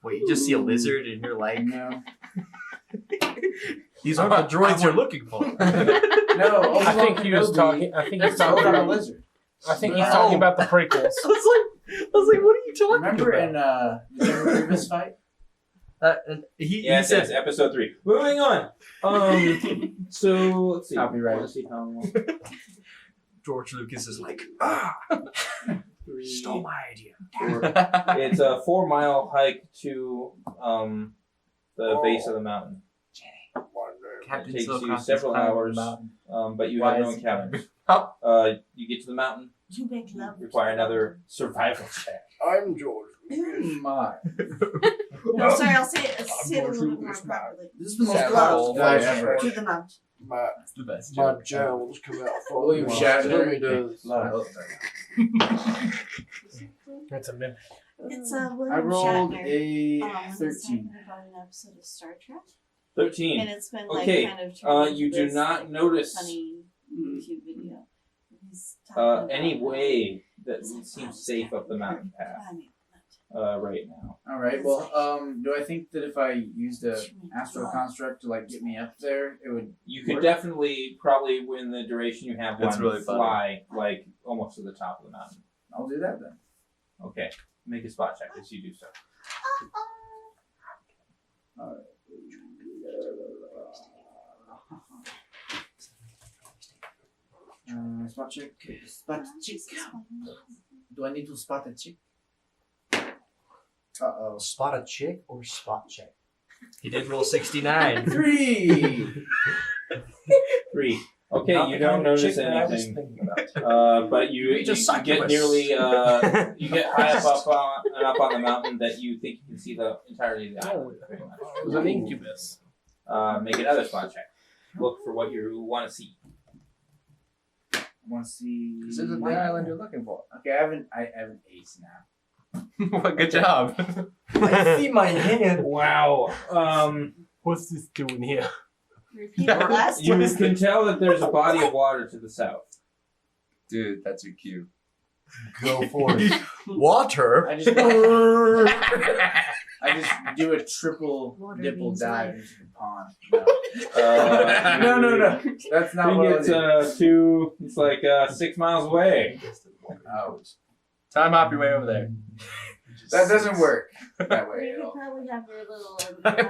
G: Wait, you just see a lizard and you're like,
C: No.
B: These aren't the droids you're looking for.
C: No,
D: I think he was
C: Kenobi
D: talking. I think he's
C: is
D: talking
C: on a
D: about.
C: lizard.
D: I think he's talking about the prequels.
B: I was like, what are you talking
C: Remember
B: about?
C: in the General Grievous fight?
B: He
A: Yes,
B: said,
A: episode 3. Moving on. So let's see.
C: Copyright.
A: Let's see how long.
B: George Lucas is like,
A: 3,
E: Stole my idea.
A: 4. It's a 4-mile hike to the base of the mountain.
B: Captain
A: It takes you
B: Zilkroth is
A: several
B: climbing the
A: hours,
B: mountain.
A: but you
B: Why
A: have no
B: is he
A: encounters.
B: Oh.
A: You get to the mountain,
F: You make love.
A: require another survival check.
H: I'm George.
C: My.
F: No, sorry, I'll say it a little bit more properly.
C: This is the most
H: Sad
C: powerful guy
H: voice.
C: ever.
F: To the mount.
H: My
B: It's the best
H: my
B: joke.
H: jowls come out.
C: William
H: falling.
C: Shatner.
H: It does.
D: That's a mimic.
F: It's
C: I
F: William
C: rolled
F: Shatner.
C: a
F: When he's
C: 13.
F: talking about an episode of Star Trek,
A: 13.
F: and it's been like
A: Okay,
F: kind of turned
A: you
F: into
A: do
F: this,
A: not
F: like,
A: notice
F: funny YouTube video. He's talking about,
A: any way that seems safe up the mountain path
F: climbing.
A: right now.
C: All right. Well, do I think that if I used a astral construct to like get me up there, it would?
A: You could
C: Work.
A: definitely, probably win the duration you have
B: That's
A: one,
B: really funny.
A: fly like almost to the top of the mountain.
C: I'll do that then.
A: Okay, make a spot check as you do so.
C: Spot check. Spot check. Do I need to spot a chick? Uh-oh.
I: Spot a chick or spot check?
G: He did roll 69.
C: 3!
A: 3. Okay,
I: Not
A: you
I: the
A: don't
I: kind of
A: notice
I: chick that I was
A: anything.
I: thinking about.
A: But you
I: just
A: get
I: succubus.
A: nearly you get high up on the mountain that you think you can see the entirety of the island. Pretty much.
D: It was an incubus.
A: Make another spot check. Look for what you want to see.
C: I want to see.
B: This isn't the island you're looking for.
C: Okay, I have an ace now.
B: Well, good job.
I: I see my hand.
A: Wow.
D: What's this doing here?
F: Repeat the last
A: You
F: one.
A: can tell that there's a body of water to the south.
B: Dude, that's a cue.
I: Go for it. Water?
C: I just do a triple
F: Water
C: nipple
F: means
C: dive
F: life.
C: into the pond. No, that's
A: I
C: not what
A: think
C: I'll
A: it's
C: do.
A: it's like 6 miles away.
C: Oh,
B: Time hop your way over there.
C: that doesn't work that way
F: You
C: at
F: could
C: all.
F: probably have your little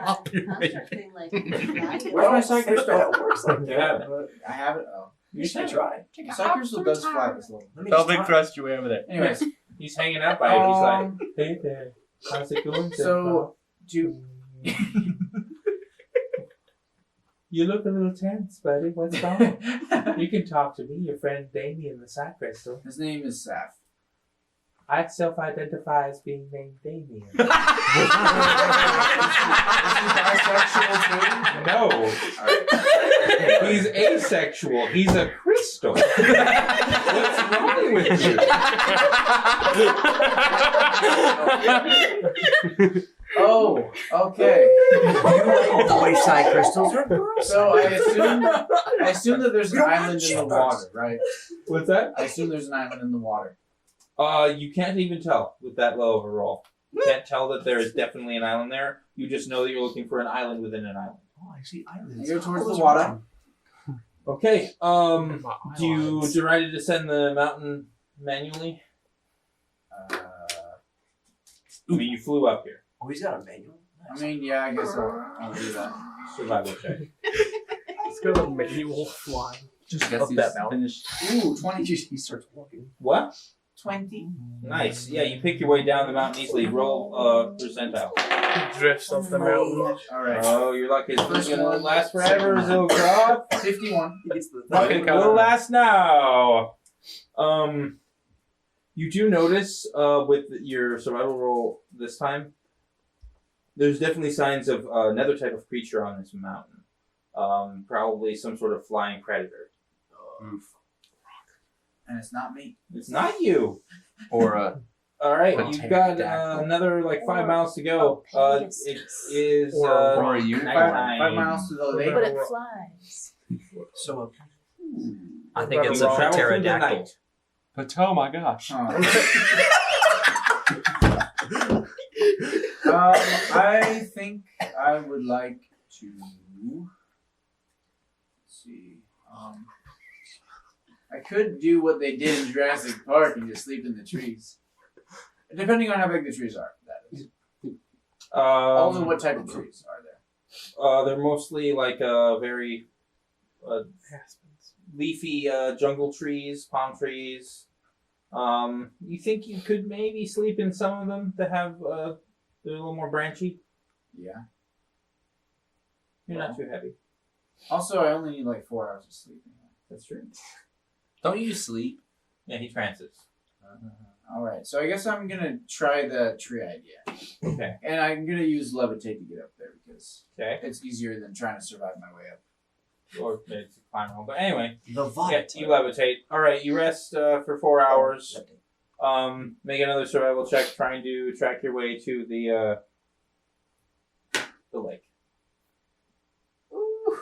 B: I'll be
F: construct thing like fly.
C: Where's my cycle
I: If that works like
A: You have it.
C: I have it. Oh,
A: You should
I: try.
C: Cycles does fly this little.
I: Let me
B: Pelvic
I: just try.
B: thrust your way over there.
C: Anyways,
A: He's hanging out by you. He's like, hey there. How's it going?
C: so do
A: You look a little tense, buddy. What's wrong? You can talk to me, your friend Damien the Side Crystal.
C: his name is Saf.
A: I self-identify as being named Damien. No. He's asexual. He's a crystal. What's wrong with you?
C: Oh, okay.
I: Boy side crystals or girl
C: So I
I: side?
C: assume that there's an island in the water, right?
A: What's that?
C: I assume there's an island in the water.
A: You can't even tell with that low of a roll. You can't tell that there is definitely an island there. You just know that you're looking for an island within an island.
I: Oh, I see
C: I
I: islands.
C: go towards the water.
A: Okay.
D: My
A: Do you
D: eyelids.
A: try to descend the mountain manually?
C: Uh,
A: I mean, you flew up here.
I: Oh, he's got a manual.
C: I mean, yeah, I guess I'll do that.
A: Survival check.
D: It's got a manual fly.
B: Just
C: Guess
B: up
C: he's
B: that mountain.
C: finished. Ooh, 20.
B: He starts walking.
A: What?
C: 20.
A: Nice. Yeah, you pick your way down the mountain easily. Roll percentile.
D: He drifts off the mountain.
C: Alright.
A: Oh, your luck is
C: First
A: gonna
C: one.
A: last forever, Zilkroth.
C: 51.
I: He gets the
A: It will last now. You do notice with your survival roll this time, there's definitely signs of another type of creature on this mountain. Probably some sort of flying predator.
C: And it's not me.
A: It's not you.
B: Or
A: All right,
B: A
A: you've got
B: pterodactyl.
A: another like 5 miles to go. It is
B: Or are you?
A: nighttime.
C: 5 miles to the lake.
F: But it flies.
I: So
G: I think it's
A: You
G: a
A: will travel through the
G: pterodactyl.
A: night.
B: but oh my gosh.
C: I think I would like to see. I could do what they did in Jurassic Park and just sleep in the trees. Depending on how big the trees are, that is. Also, what type of trees are there?
A: They're mostly like very leafy jungle trees, palm trees. You think you could maybe sleep in some of them that have they're a little more branchy?
C: Yeah.
A: You're not too heavy.
C: Also, I only need like 4 hours of sleep.
A: That's true.
B: Don't you sleep?
A: Yeah, he trances.
C: Alright, so I guess I'm gonna try the tree idea.
A: Okay.
C: And I'm gonna use levitate to get up there because
A: Okay.
C: it's easier than trying to survive my way up.
A: Or maybe it's a climb home. But anyway,
I: The
A: yeah, you levitate. All right, you rest for 4 hours. Make another survival check, trying to track your way to the lake.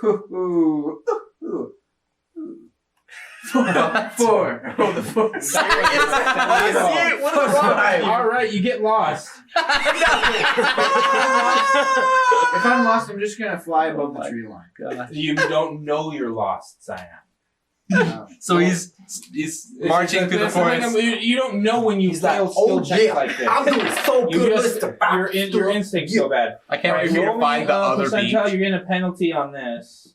C: Ooh. Four. Oh, the 4.
B: What is wrong?
A: All right, you get lost.
C: If I'm lost, I'm just gonna fly above the tree line.
A: You don't know you're lost, Cyan.
B: So he's marching through the forest.
A: You don't know when you fail skill checks like this.
I: I'm doing so
A: You
I: good,
A: just,
I: Mr.
A: your instinct's so bad.
B: I can't wait for you to
A: Roll me,
B: find the other
A: percentile,
B: beach.
A: you're getting a penalty on this.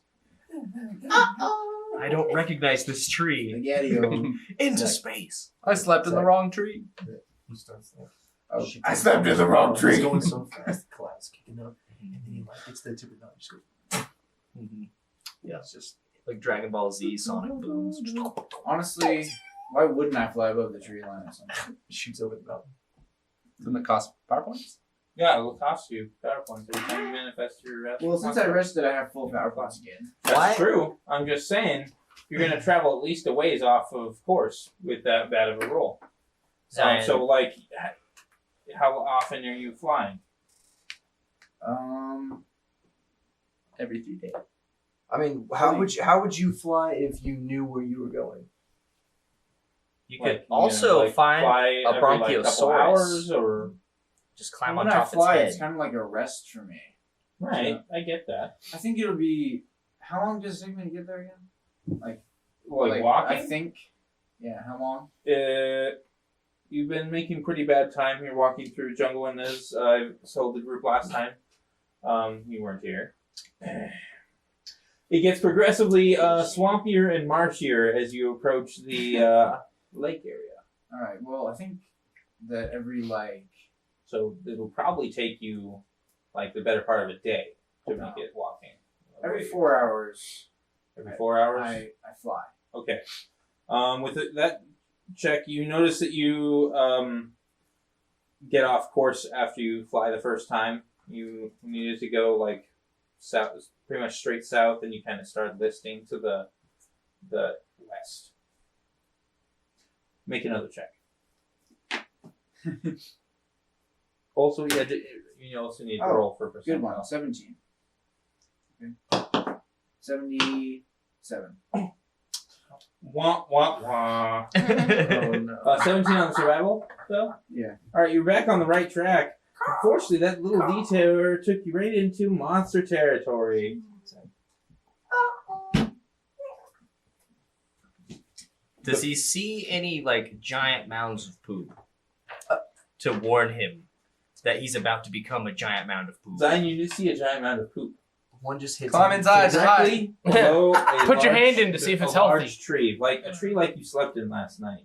I: I don't recognize this tree.
C: Spaghetti-o.
I: Into space.
B: I slept in the wrong tree.
I: Who starts there?
C: Oh, I slept in the wrong
I: It's
C: tree.
I: going so fast, the cloud's kicking up, and then he like gets the tip of the just goes.
G: Yeah, it's just like Dragon Ball Z Sonic booms.
C: Honestly, why wouldn't I fly above the tree line or something?
I: Shoots over the mountain.
B: Doesn't it cost power points?
A: Yeah, it will cost you power points every time you manifest your rest.
C: Well, since I rested, I have full power points again.
A: That's true. I'm just saying, you're going to travel at least a ways off of course with that bad of a roll. So, like, how often are you flying?
B: Every 3 days.
I: I mean, how would you fly if you knew where you were going?
G: You could also
A: fly
G: find a
A: every, like, couple
G: bronchiosaurus.
A: hours or
G: Just climb
C: when
G: on
C: I
G: top
C: fly,
G: of its
C: it's
G: head.
C: kind of like a rest for me.
A: right. I get that.
C: I think it'll be. How long does it take me to get there again?
A: Like walking.
C: I think. Yeah. How long?
A: You've been making pretty bad time here walking through jungle, and as I told the group last time, you weren't here. It gets progressively swampier and marshier as you approach the lake area.
C: All right. Well, I think that every
A: So it'll probably take you like the better part of a day to make it walking.
C: every 4 hours.
A: Every 4 hours.
C: I fly.
A: Okay. With that check, you notice that you get off course after you fly the first time. You needed to go like south, pretty much straight south, and you kind of started listing to the west. Make another check. Also, you also need to roll for percentile.
C: Good one. 17. Okay. 77.
A: Wah, wah, wah.
B: Oh no.
A: 17 on the survival, though?
C: Yeah.
A: Alright, you're back on the right track. Unfortunately, that little detour took you right into monster territory.
G: Does he see any like giant mounds of poop to warn him that he's about to become a giant mound of poop?
A: Zion, you do see a giant amount of poop.
I: One just hits
B: Climb
I: him.
B: inside.
A: Directly below a
D: Put your
A: large-
D: hand in to see if it's
A: a large
D: healthy.
A: tree, like a tree like you slept in last night.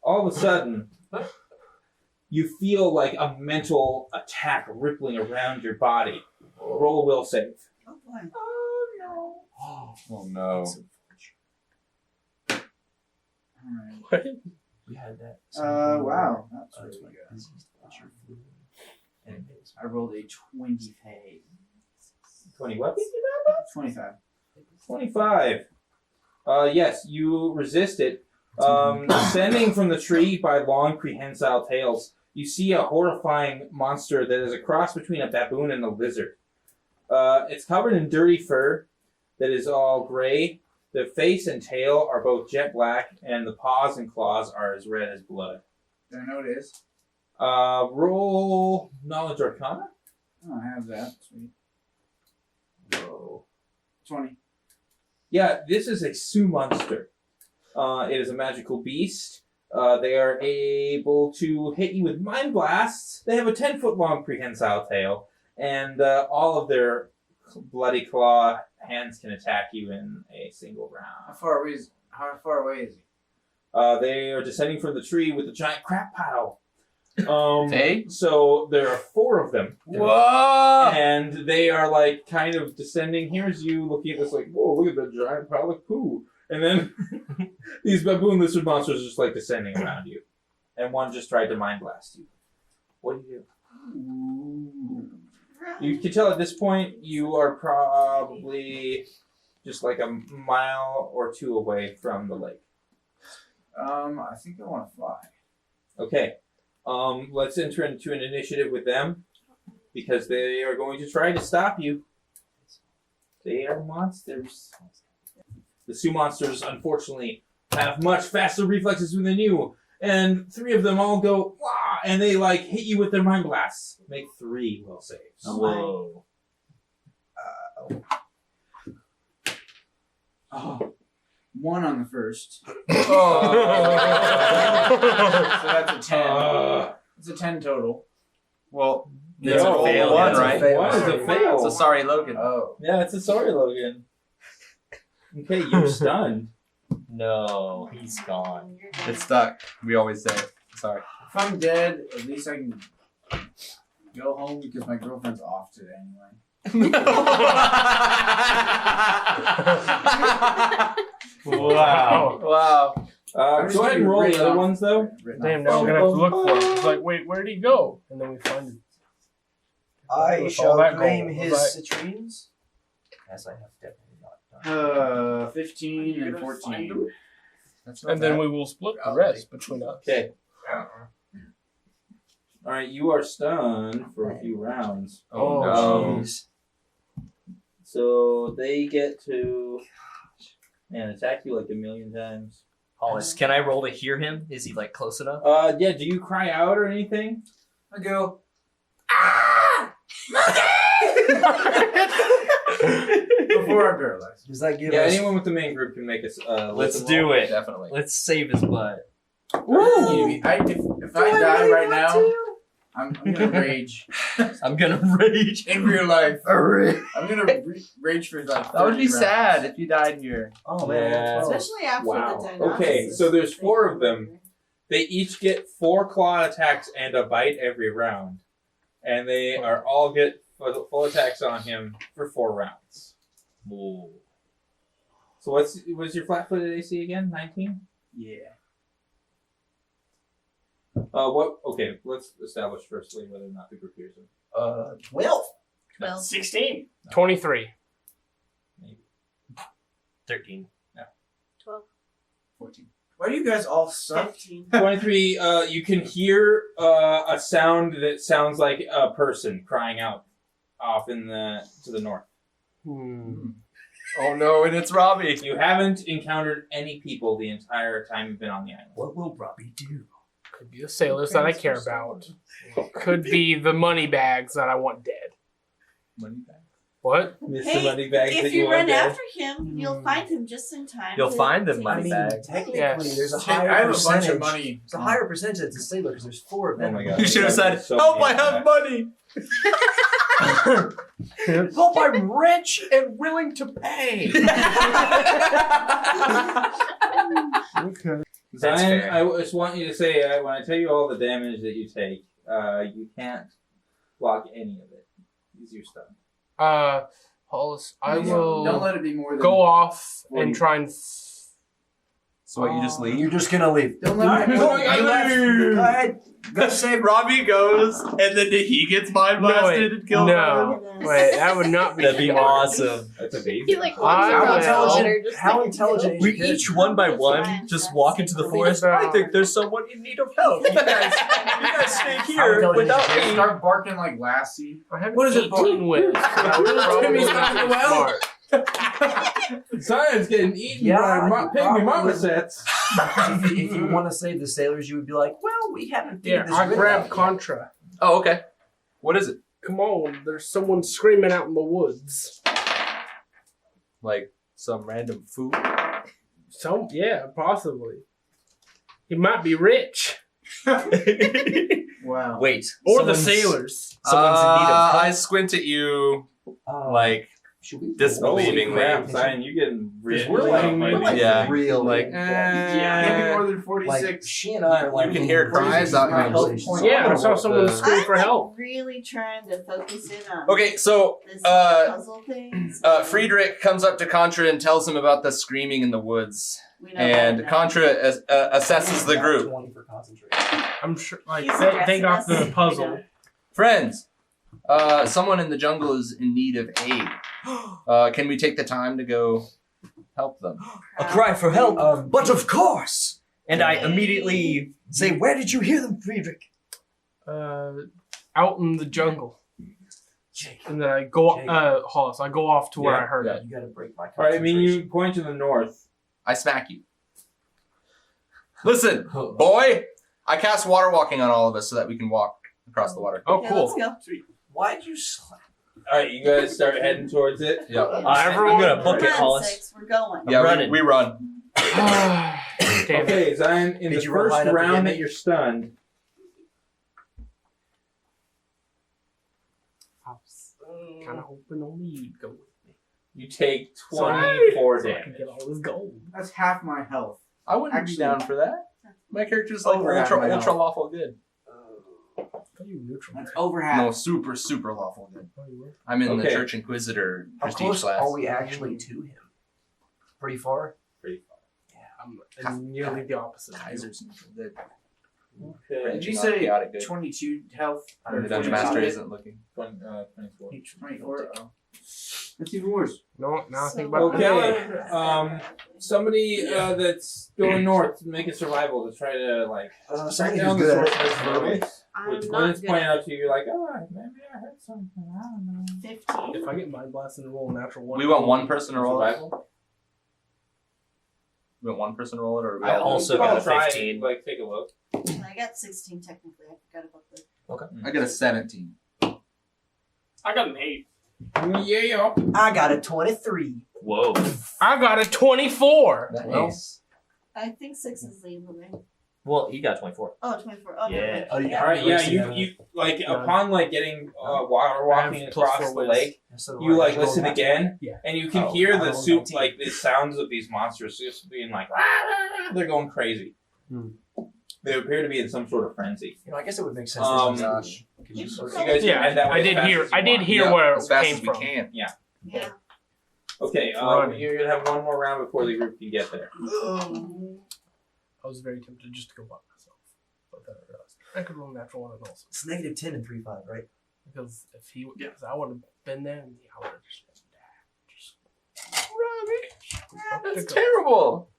A: All of a sudden, you feel like a mental attack rippling around your body. Roll a will save.
F: Oh boy.
B: Oh no.
C: Alright.
I: We had that.
C: Wow. That's really
I: like
C: good.
I: disease culture flu. And it was
C: I rolled a 25.
A: 20 what?
C: 25.
A: 25. Yes, you resist it. Descending from the tree by long prehensile tails, you see a horrifying monster that is a cross between a baboon and a lizard. It's covered in dirty fur that is all gray. The face and tail are both jet black, and the paws and claws are as red as blood.
C: Do I know what it is?
A: Roll Knowledge Arcana.
C: Oh, I have that. Sweet.
A: Whoa.
C: 20.
A: Yeah, this is a Sioux monster. It is a magical beast. They are able to hit you with mind blasts. They have a 10-foot long prehensile tail, and all of their bloody claw hands can attack you in a single
C: How
A: round.
C: far away is he?
A: They are descending from the tree with a giant crap pile.
B: Hey?
A: So there are 4 of them.
B: Whoa!
A: And they are like kind of descending. Here's you looking at this like, whoa, look at that giant pile of poo. And then these baboon lizard monsters are just like descending around you. And one just tried to mind blast you. What do you do? You can tell at this point you are probably just like a mile or 2 away from the lake.
C: I think I want to fly.
A: Okay. Let's enter into an initiative with them because they are going to try to stop you. They are monsters. The Sioux monsters, unfortunately, have much faster reflexes than you, and 3 of them all go, wah, and they like hit you with their mind blasts. Make 3 will saves.
G: Whoa.
C: Oh, 1 on the first.
B: Oh.
C: So that's a 10. It's a 10 total.
B: Well,
G: It's
A: No,
G: a fail.
B: one,
G: It's a
B: right?
G: fail.
A: One is a fail.
B: So sorry, Logan.
C: Oh.
A: Yeah, it's a sorry, Logan. Okay, you're stunned.
G: No, he's gone.
B: It's stuck. We always say. Sorry.
C: If I'm dead, at least I can go home because my girlfriend's off today anyway.
G: Wow.
B: Wow.
C: I'm just
A: Go ahead and
C: gonna
A: roll
C: read
A: the other
C: off-
A: ones, though.
C: written
D: Damn,
C: off.
D: now we're gonna have to look for him. It's like, wait, where'd he go? And then we find him.
I: I
D: With
I: shall
D: all that
I: claim
D: gold,
I: his
D: was
I: citrines.
G: As I have definitely not done.
C: 15 and 14.
B: That's
D: And then we will split the rest between us.
A: Okay. All right, you are stunned for a few rounds.
B: Oh,
A: no.
I: Jeez.
A: So they get to, attack you like a million times.
G: Hollis, can I roll to hear him? Is he like close enough?
A: Yeah. Do you cry out or anything?
C: I go, before I'm paralyzed.
I: Does that give
A: Yeah.
I: us?
A: Anyone with the main group can make us.
G: Let's
A: listen
G: do
A: roll.
G: it.
B: Definitely.
G: Let's save his butt.
C: If I die right now, I'm gonna rage.
G: I'm gonna rage.
C: In real life. I'm gonna rage for like
B: That would be
C: 30
B: sad
C: rounds.
B: if you died here.
I: Oh man.
A: Yeah.
F: Especially after
A: Wow.
F: the diagnosis.
A: Okay, so there's 4 of them. They each get 4 claw attacks and a bite every round, and they are all get full attacks on him for 4 rounds.
G: Ooh.
A: So what's your flat-footed AC again? 19.
C: Yeah.
A: What? Okay, let's establish firstly whether or not the group hears him.
I: 12.
F: 12.
H: 16.
D: 23.
G: 13.
F: 12.
C: 14. Why do you guys all suck?
F: 15.
A: 23. You can hear a sound that sounds like a person crying out off to the north.
B: Oh no, and it's Robbie.
A: You haven't encountered any people the entire time you've been on the island.
I: What will Robbie do?
D: Could be the sailors that I care about. Could be the money bags that I want dead.
B: Money back.
D: What?
A: Mr.
F: Hey,
A: Moneybags that
F: If you
A: want
F: run
A: dead.
F: after him, you'll find him just in time.
G: You'll
F: to
G: find them,
F: take
G: money
F: his-
G: bag.
I: Technically,
D: Yes.
I: there's a
C: Shit,
I: higher
C: I have a
I: percentage.
C: bunch of money.
I: There's a higher percentage that's a sailor because there's 4 of
A: Oh
I: them.
A: my god.
B: You should have said,
A: So
B: "Help!
A: many
B: I have money."
I: Help! I'm rich and willing to pay.
D: Okay.
G: That's
A: Zion,
G: fair.
A: I just want you to say, when I tell you all the damage that you take, you can't block any of it. Because you're stunned.
D: Hollis, I
C: Don't
D: will
C: let it be more than.
D: go off
C: 40.
D: and try and.
B: So what, you just leave?
I: You're just gonna leave.
C: Don't let it be more than.
I: I left. Go ahead. Go save.
B: Robbie goes, and then he gets mind blasted and killed.
D: No. Wait, that would not be
G: That'd be
D: smart.
G: awesome.
A: That's amazing.
F: He like
D: I
F: walks
D: will-
F: around
I: How
F: the water,
I: intelligent?
F: just
I: How
F: like,
I: intelligent?
G: We
I: is your kid?
G: each one by one
F: Fine,
G: just
F: that's
G: walk into the
F: really
G: forest.
D: bad.
G: I think there's someone in need of help. You guys stay
I: How
G: here
I: intelligent
G: without
I: is your
G: me.
I: kid?
C: Start barking like Lassie.
D: I have
C: What is it,
D: 18 wins. That would probably
C: Timmy's
D: not
C: not
D: be
C: well.
D: smart.
A: Zion's getting eaten
I: Yeah,
A: by
I: you
A: pygmy
I: probably-
A: marmosets.
I: if you want to save the sailors, you would be like, well, we haven't figured
D: Yeah,
I: this
D: I
I: riddle
D: grabbed
I: out
D: Contra.
B: Oh, okay. What is it?
D: Come on, there's someone screaming out in the woods.
B: Like some random food?
D: Yeah, possibly. He might be rich.
C: Wow.
G: Wait.
D: Or the
G: someone's-
D: sailors.
G: Someone's in need of help.
B: I squint at you like
I: Should we
B: disbelievingly.
A: Crap, Zion, you getting rich?
I: We're like,
B: Yeah.
I: real
B: Like,
C: Can't be more than 46.
I: like she and I are like
B: You can hear cries out
I: crazy
B: your
I: conversations.
D: Yeah, I saw someone scream
F: I'm
D: for help.
F: like really trying to focus in on
B: Okay, so
F: this
B: uh,
F: puzzle things.
B: Friedrich comes up to Contra and tells him about the screaming in the woods.
F: We know
B: And
F: that now.
B: Contra assesses the group.
I: 20 for concentration.
D: I'm sure, like,
F: He's
D: they got
F: aggressive.
D: the puzzle.
B: Friends, someone in the jungle is in need of aid. Can we take the time to go help them?
G: A cry for help.
I: But of course!
G: And I immediately say, "Where did you hear them, Friedrich?"
D: Out in the jungle. And then I go, Hollis, I go off to where I heard it.
I: You gotta break my
A: All right, I mean,
I: concentration.
A: you point to the north.
B: I smack you. Listen, boy, I cast water walking on all of us so that we can walk across the water.
D: Oh,
F: Okay,
D: cool.
F: let's go.
I: Why'd you slap?
A: All right, you guys start heading towards it.
B: Yep.
G: I'm gonna book it,
F: Come on,
G: Hollis.
F: Six, we're going.
B: Yeah,
G: running.
B: we run.
D: Damn it.
A: Okay, Zion, in
I: Did
A: the
I: you roll
A: first
I: high enough to get
A: round
I: me?
A: that you're stunned,
D: I was kind of hoping only you'd go with me.
A: you take
D: So
A: 24
D: I can
A: damage.
D: get all this gold.
C: That's half my health.
B: I wouldn't
C: Actually-
B: be down for that. My character's like
C: Over half my
B: ultra
C: health.
B: lawful good.
D: I thought you were neutral.
C: That's over half.
B: No, super lawful good.
D: Oh, you were?
B: I'm in the
A: Okay.
B: Church Inquisitor
I: How
B: prestige
I: close
B: class.
I: are we actually to him? Pretty far?
D: I'm nearly the opposite.
B: Kaiser's neutral good.
A: Okay.
C: Did you
B: Not
C: say
B: chaotic good.
C: 22 health?
B: The Dungeon Master isn't looking.
A: 24.
C: 24. Oh. That's even worse.
D: No, now I
F: So-
D: think about it.
A: Okay, somebody that's going north, make a survival to try to like track
I: Somebody
A: down
I: who's
A: the
I: good
A: source
I: at
A: of
I: it.
A: this voice.
F: I'm
A: Which
F: not
A: when it's
F: good
A: pointed
F: at
A: out to you, you're like, oh, maybe I heard something. I don't know.
F: 15.
D: If I get mind blasted and roll a natural one,
B: We want one person to roll it.
A: Survival.
B: We want one person to roll it, or we
G: I
B: all-
G: also
A: I'll
G: got a
A: try
G: 15.
A: and, like, take a look.
F: I got 16 technically. I forgot about the.
B: I got a 17.
H: I got an 8.
A: Yeah.
I: I got a 23.
G: Whoa.
D: I got a 24.
B: Nice.
F: I think 6 is leading the way.
G: Well, he got 24.
F: Oh, 24. Oh,
G: Yeah.
F: never mind.
I: Oh, yeah.
A: All right, yeah,
I: Racing
A: you,
I: at
A: you like upon like getting water walking
D: I have plus
A: across
D: 4
A: the
D: wins.
A: lake,
I: So
A: you like
I: roll
A: listen
I: back.
A: again,
D: Yeah.
A: and you can
I: Oh,
A: hear
I: I
A: the
I: rolled
A: soup
I: 19.
A: like the sounds of these monsters just being like they're going crazy. They appear to be in some sort of frenzy.
I: You know, I guess it would make sense.
A: Um,
I: Josh.
F: You
A: So
F: should
A: you guys
D: Yeah,
A: can head that way
D: I
A: as
D: did
A: fast
D: hear.
A: as you
D: I did
A: want.
D: hear
B: Yep,
D: where
B: as
D: it
B: fast
D: came
B: as we
D: from.
B: can.
F: Yeah.
A: Okay,
D: Running.
A: you're gonna have one more round before the group can get there.
D: I was very tempted just to go by myself, but then I realized I could roll a natural one and also
I: It's negative 10 and 3-5, right?
D: because if he, because I would have been there, and I would have just
B: That's terrible.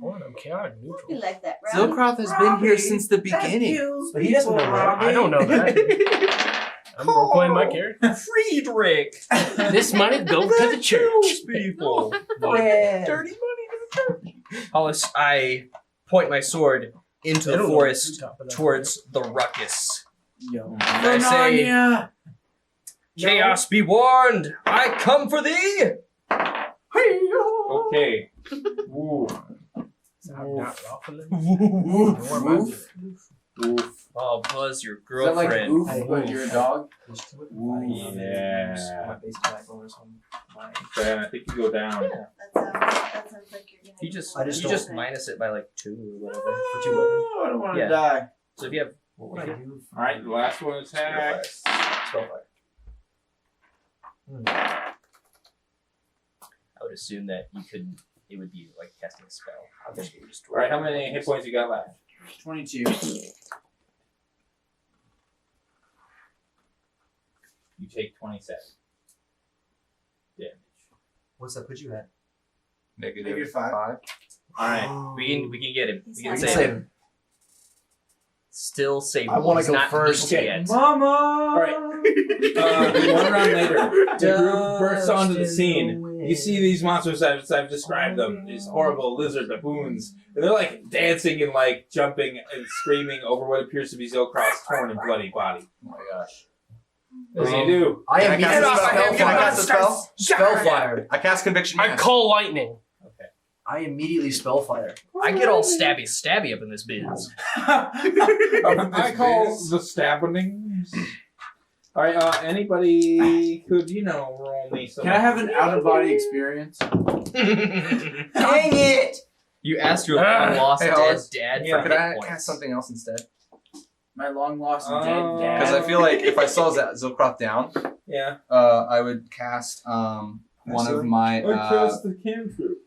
D: Oh, I'm chaotic neutral.
F: You like that, right?
B: Zilkroth has been here since the beginning.
I: But he doesn't know that.
D: I don't know that. I'm role playing my character.
G: Friedrich.
D: This money go to the church.
G: People.
I: Yeah.
B: Dirty money.
G: Hollis, I point my sword into
D: I
G: the
D: don't know
G: forest
D: the top of that.
G: towards the ruckus.
C: Yo.
G: And I say, Chaos be warned! I come for thee!
A: Okay. Ooh.
D: So I'm not waffling.
G: Oof.
D: What am I doing?
A: Oof.
G: Oh, Buzz, your
C: Is that like
G: girlfriend.
C: oof,
I: Hey,
C: but you're a dog?
A: Yeah.
I: My basic backbone is on my.
A: Okay, I think you go down.
F: That sounds like you're gonna.
G: You just
I: I just
G: you
I: don't
G: just
I: think-
G: minus it by like 2 or whatever.
I: For 2 weapons.
C: Oh, I don't want to
G: Yeah.
C: die.
G: So if you have
I: What would I do?
A: All right, the last one attacks.
I: Spellfire.
G: I would assume that you could it would be like casting a spell.
I: I guess we just
A: All right, how many hit points you got left?
C: 22.
A: You take 27 damage.
I: What's that put you at?
C: Negative 5.
A: All right.
G: We can get him. We can
F: He's
G: save
I: Save
G: him.
I: him.
G: Still save him.
I: I wanna
G: He's
I: go
G: not
I: first.
G: neutral yet.
C: Mama!
A: Alright. One round later, the group bursts onto the scene. You see these monsters as I've described them, these horrible lizard baboons. And they're like dancing and like jumping and screaming over what appears to be Zilkroth's torn and bloody body.
B: Oh my gosh.
A: What do you do?
I: I
B: Can I
I: immediately
B: cast a spell? Can I cast a spell?
I: Spellfire.
B: I cast Conviction
D: I
B: Mask.
D: call lightning.
I: I immediately spellfire.
G: I get all stabby up in this biz.
A: I call the stabbings. All right. Anybody could roll me some?
C: Can I have an out of body experience?
I: Dang it!
G: You asked your long lost
B: Hey,
G: dead
B: Hollis.
G: dad
A: Yeah,
G: for
B: Could
G: hit
B: I
G: points.
B: cast something else instead?
C: My long lost dead dad.
B: Because I feel like if I saw Zilkroth down,
A: Yeah.
B: I would cast one of my.
A: the cantrip.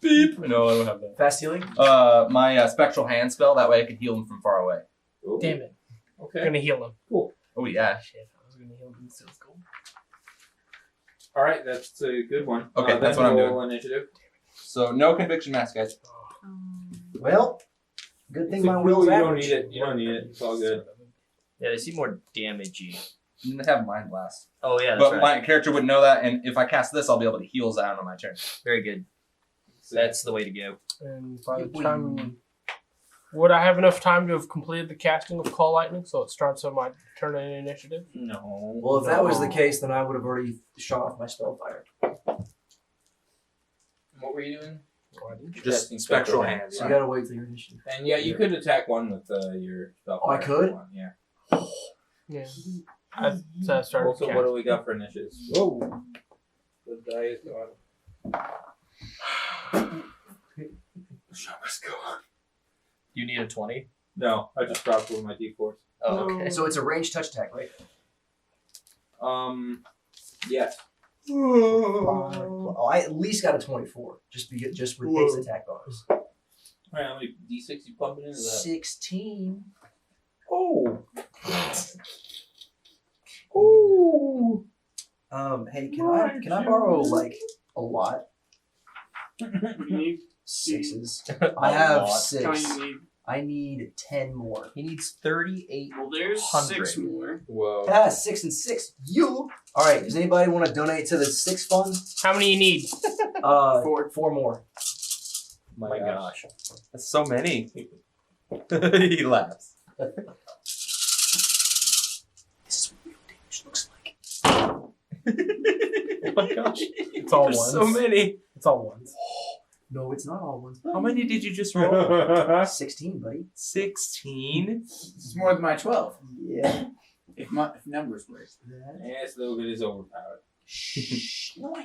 B: Beep. No, I don't have that.
I: Fast healing?
B: My spectral hand spell. That way I could heal him from far away.
A: Ooh,
D: Damn it.
A: Okay.
D: I'm gonna heal him.
B: Oh yeah.
D: Shit, I was gonna heal him instead of gold.
A: All right, that's a good one.
B: Okay,
A: then
B: that's what I'm
A: roll Initiative.
B: So no Conviction Mask, guys.
I: Well, good thing my
A: You
I: will's
A: don't
I: average.
A: need it. You don't need it. It's all good.
G: Yeah, they seem more damagey.
B: And they have Mind Blast.
G: Oh yeah, that's
B: But
G: right.
B: my character wouldn't know that, and if I cast this, I'll be able to heal Zion on my turn.
G: Very good. That's the way to go.
D: And by the time, would I have enough time to have completed the casting of Call Lightning so it starts on my turn in initiative?
A: No.
I: Well, if that was the case, then I would have already shot off my spellfire.
A: What were you doing?
B: Just
A: Casting
B: spectral hand.
I: So you gotta wait till your initiative.
A: And yeah, you could attack one with your spell.
I: Oh, I could?
A: Yeah.
D: Yeah. I started
A: Also, what do we got for initiatives? Whoa. The die is gone. The show must go on.
G: You need a 20?
A: No, I just dropped one of my d4s.
G: Oh, okay.
I: So it's a ranged touch attack, right?
A: Yes.
I: Oh, I at least got a 24, just with base attack bonus.
A: All right, how many d6 you pumping into that?
I: 16.
A: Oh. Ooh.
I: Hey, can I borrow like a lot?
H: You need,
I: Sixes. I have
G: lot.
H: how
I: 6.
H: many you need?
I: I need 10 more.
G: He needs 38.
H: Well, there's
G: 100.
H: 6 more.
A: Whoa.
I: Ah, 6 and 6. You. All right. Does anybody want to donate to the 6 fund?
D: How many you need?
I: 4 more.
B: My gosh. That's so many. He laughs.
I: This is what real damage looks like.
B: Oh my gosh.
D: It's all
B: There's
D: ones.
B: so many.
D: It's all ones.
I: No, it's not all ones.
B: How many did you just roll?
I: 16, buddy.
B: 16.
C: It's more than my 12.
I: Yeah.
C: If numbers work.
A: Yes, though it is overpowered.
I: No, I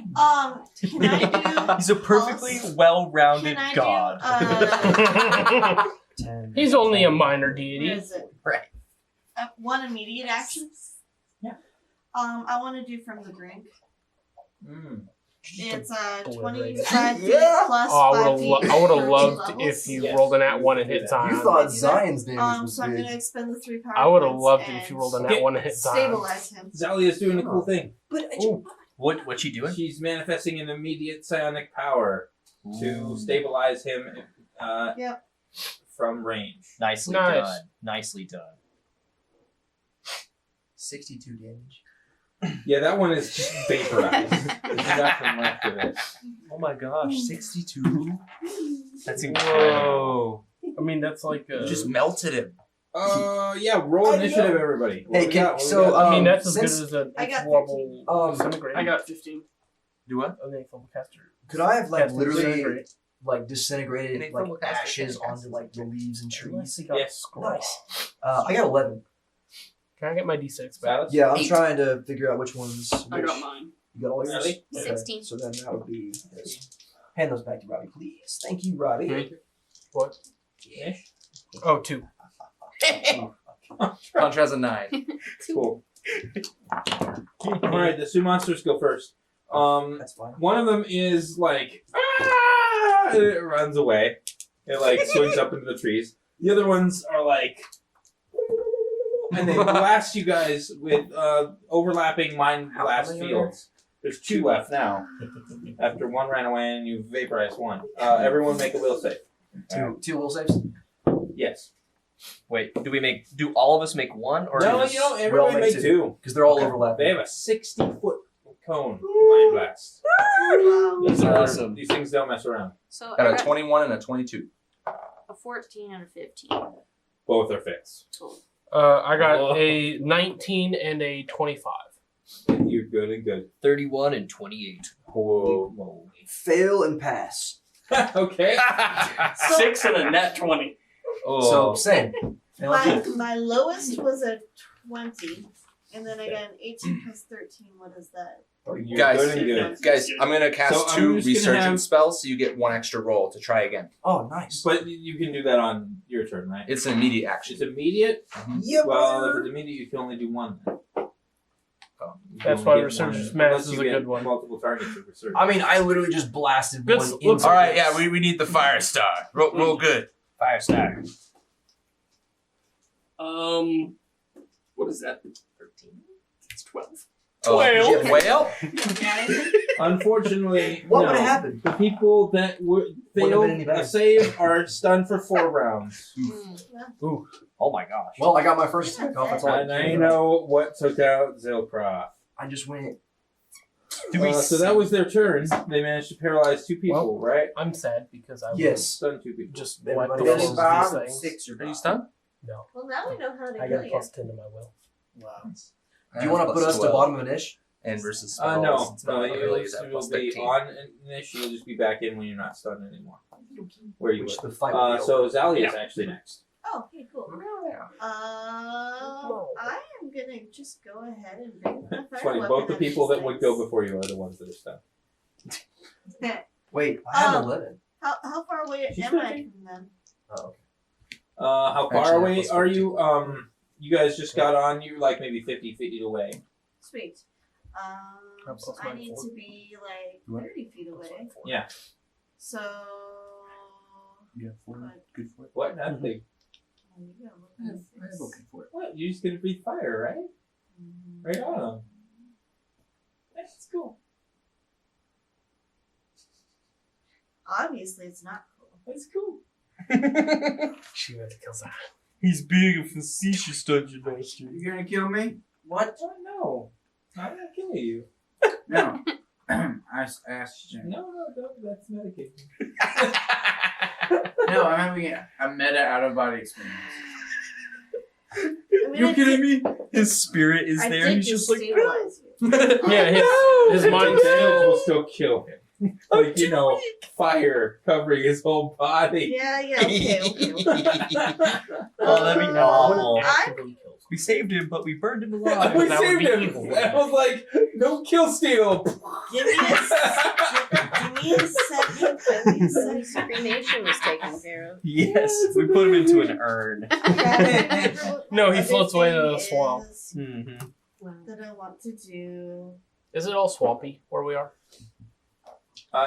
F: Can I do?
G: He's a perfectly
F: pulse?
G: well-rounded
F: Can I
G: god.
F: do?
I: 10.
D: He's only a minor
F: What
D: deity.
F: is it?
G: Right.
F: One immediate action.
A: Yeah.
F: I want to do from the drink.
A: Mm.
F: It's
D: obliterate.
F: 25 feet
I: Yeah.
F: plus
D: Oh, I
F: 5
D: would
F: feet.
D: have I would have
F: 13
D: loved
F: levels.
D: if you
A: Yes.
D: rolled an at one and hit
I: You
D: Zion.
I: thought
F: do that?
I: Zion's damage was
F: So I'm
I: big.
F: going to expend the 3 power
D: I would have
F: points
D: loved it
F: and
D: if you rolled an
A: Okay.
D: at one and hit Zion.
F: stabilize him.
A: Zalia's doing a cool thing.
I: But
G: What's she doing?
A: She's manifesting an immediate psionic power to stabilize him
F: Yep.
A: from range.
G: Nicely
D: Nice.
G: done. Nicely done.
I: 62 damage.
A: Yeah, that one is just vaporized. There's nothing left of it.
B: Oh my gosh. 62.
G: That's incredible.
B: Whoa.
D: I mean, that's like
B: You just melted him.
A: Yeah, roll
I: I
A: initiative,
I: know.
A: everybody. What
I: Hey,
A: we
I: can-
A: got? What we
I: so,
A: got?
D: I mean, that's as
I: since-
D: good as an
F: I got
D: level
I: 13.
D: disintegrate.
H: I got 15.
B: Do what?
D: I think from caster.
I: Could I have like
D: Casting
I: literally
D: disintegrate.
I: like disintegrated
B: Innate
I: like
B: thermal casting.
I: ashes onto like the leaves and trees?
D: Unless he got
A: Yes.
D: scroll.
I: Nice. I got 11.
D: Can I get my d6 back?
A: Silas?
I: Yeah, I'm
G: 8.
I: trying to figure out which ones.
H: I got
I: which-
H: mine.
I: You got all yours?
A: Really?
I: Okay,
F: 16.
I: So then that would be. Hand those back to Robbie, please. Thank you, Robbie.
D: What?
A: Ish?
D: Oh, 2.
B: Punch has a 9.
A: Cool. Alright, the Sioux monsters go first.
I: That's fine.
A: One of them is like, ah! And it runs away. It like swings up into the trees. The other ones are like, and they blast you guys with overlapping mind blast fields. There's 2 left now. After one ran away and you vaporized one. Everyone make a will save.
I: Two will saves.
A: Yes.
G: Wait, do all of us make one or
A: No,
G: just-
A: you know,
I: we all
A: everybody
I: make
A: make
I: two.
A: 2.
I: Because they're all
G: Okay.
I: overlapping.
A: They have a 60-foot cone mind blast.
B: That's awesome.
A: These things don't mess around.
F: So I
B: Got a
F: got
B: 21 and a 22.
F: a 14 and a 15.
A: Both are fits.
F: Cool.
D: I got a 19 and a 25.
A: You're good and good.
E: 31 and 28.
A: Whoa.
I: Fail and pass.
A: Okay.
H: 6 and a net 20.
I: So same. Fail and pass.
F: My lowest was a 20, and then I got an 18 plus 13. What is that?
A: You're
B: Guys,
A: good and good.
B: Guys, I'm gonna cast
A: So I'm
B: 2
A: just gonna
B: resurgence
A: have-
B: spells, so you get 1 extra roll to try again.
I: Oh, nice.
A: But you can do that on your turn, right?
B: It's an immediate action.
A: It's immediate?
I: Yep.
A: Well, if it's immediate, you can only do one then. You can
D: That's
A: only
D: why
A: get
D: Resurgence
A: one,
D: Mass
A: unless
D: is
A: you
D: a
A: get
D: good one.
A: multiple targets of Resurgence.
I: I mean, I literally just blasted
D: Good
I: one
D: look-
I: into
B: All right, yeah, we need the fire star. Roll good.
E: Fire star.
H: What is that? 13. It's 12.
B: Oh, whale?
A: Unfortunately,
I: What
A: no.
I: would have happened?
A: The people that
I: Wouldn't have
A: failed
I: been any better.
A: a save are stunned for 4 rounds.
E: Oh my gosh.
I: Well, I got my first attack off. That's all
A: And I
I: cared
A: know what took out Zilkroth.
I: I just went.
A: So that was their turn. They managed to paralyze 2 people, right?
D: I'm sad because I
I: Yes.
A: Stun 2 people.
D: just
I: Everybody
D: wiped the
I: else
D: floors
I: is
D: of these things.
C: 6 or
B: Are you stunned?
D: No.
F: Well, now we know how to
D: I
F: kill
D: got a
F: you.
D: plus 10 to my will.
C: Wow.
I: Do you want to put us to bottom of an ish?
B: And versus spells.
A: No.
B: It's not really is at
A: You'll
B: plus
A: be
B: 13.
A: on Nish. You'll just be back in when you're not stunned anymore. Where you
I: Which
A: were.
I: the fight will be
A: So
I: over.
A: Zalia is actually next.
F: Oh, okay, cool. I am gonna just go ahead and bring my
A: It's
F: fire
A: funny.
F: weapon
A: Both the
F: at
A: people
F: these
A: that would go before you are the ones that are stunned.
I: Wait, I had
F: Um,
I: 11.
F: How far away
A: She's
F: am I
A: ready.
F: from them?
I: Oh, okay.
A: How far
I: Actually,
A: away
I: that was
A: are you? You guys just got on. You're like maybe 50 feet away.
F: Sweet.
D: plus
F: So I
D: mine
F: need
D: 4.
F: to be like
I: What?
F: 30 feet away.
A: Yeah.
F: So.
C: You have 4. Good for it.
A: What? Nothing.
F: There you go.
C: I have okay for it.
A: What? You're just gonna breathe fire, right?
F: Mhm.
A: Right on them. That's cool.
F: Obviously, it's not cool.
A: That's cool.
D: She went to kill Zach.
G: He's being a facetious dungeon master.
C: You gonna kill me? What?
A: Oh, no. I'm not killing you.
C: No. I asked you.
A: No, don't. That's medication.
C: No, I'm having a meta out of body experience.
F: I mean,
C: You
F: I
C: kidding
F: did-
C: me?
G: His spirit is
F: I
G: there.
F: did
G: He's just like,
F: destabilize you.
D: Yeah, his mind
A: Damage will
D: still.
A: still kill him. Like, you know, fire covering his whole body.
F: Yeah, okay.
G: oh, that'd be awful.
D: Actively kills.
G: We saved him, but we burned him alive.
A: We
D: That would
A: saved
D: be
A: him.
D: evil.
A: I was like, no kill steal.
F: Give me a second. Give me a second.
J: Cremation was taken care of.
G: Yes, we put him into an urn.
D: No, he
F: Other
D: floats away to
F: thing
D: the swamp.
F: is
G: Mm-hmm.
F: That I want to do.
D: Is it all swampy where we are?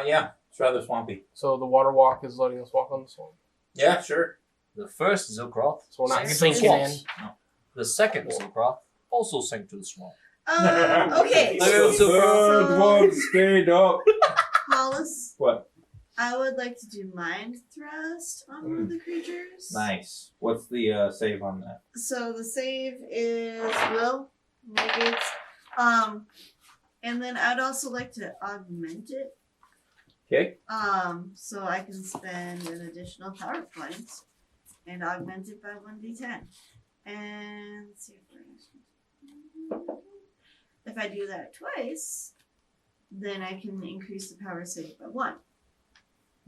A: Yeah, it's rather swampy.
D: So the water walk is letting us walk on the swamp.
A: Yeah, sure.
G: The first Zilkroth
D: So we're not
G: sank to the
D: sinking in.
G: swamps. The second Zilkroth also sank to the swamp.
F: Okay.
A: Third one stayed up.
F: Hollis,
A: What?
F: I would like to do Mind Thrust on one of the creatures.
A: Nice. What's the save on that?
F: So the save is will negates. And then I'd also like to augment it.
A: Okay.
F: So I can spend an additional power point and augment it by 1d10. And let's see if I do that twice, then I can increase the power save by 1.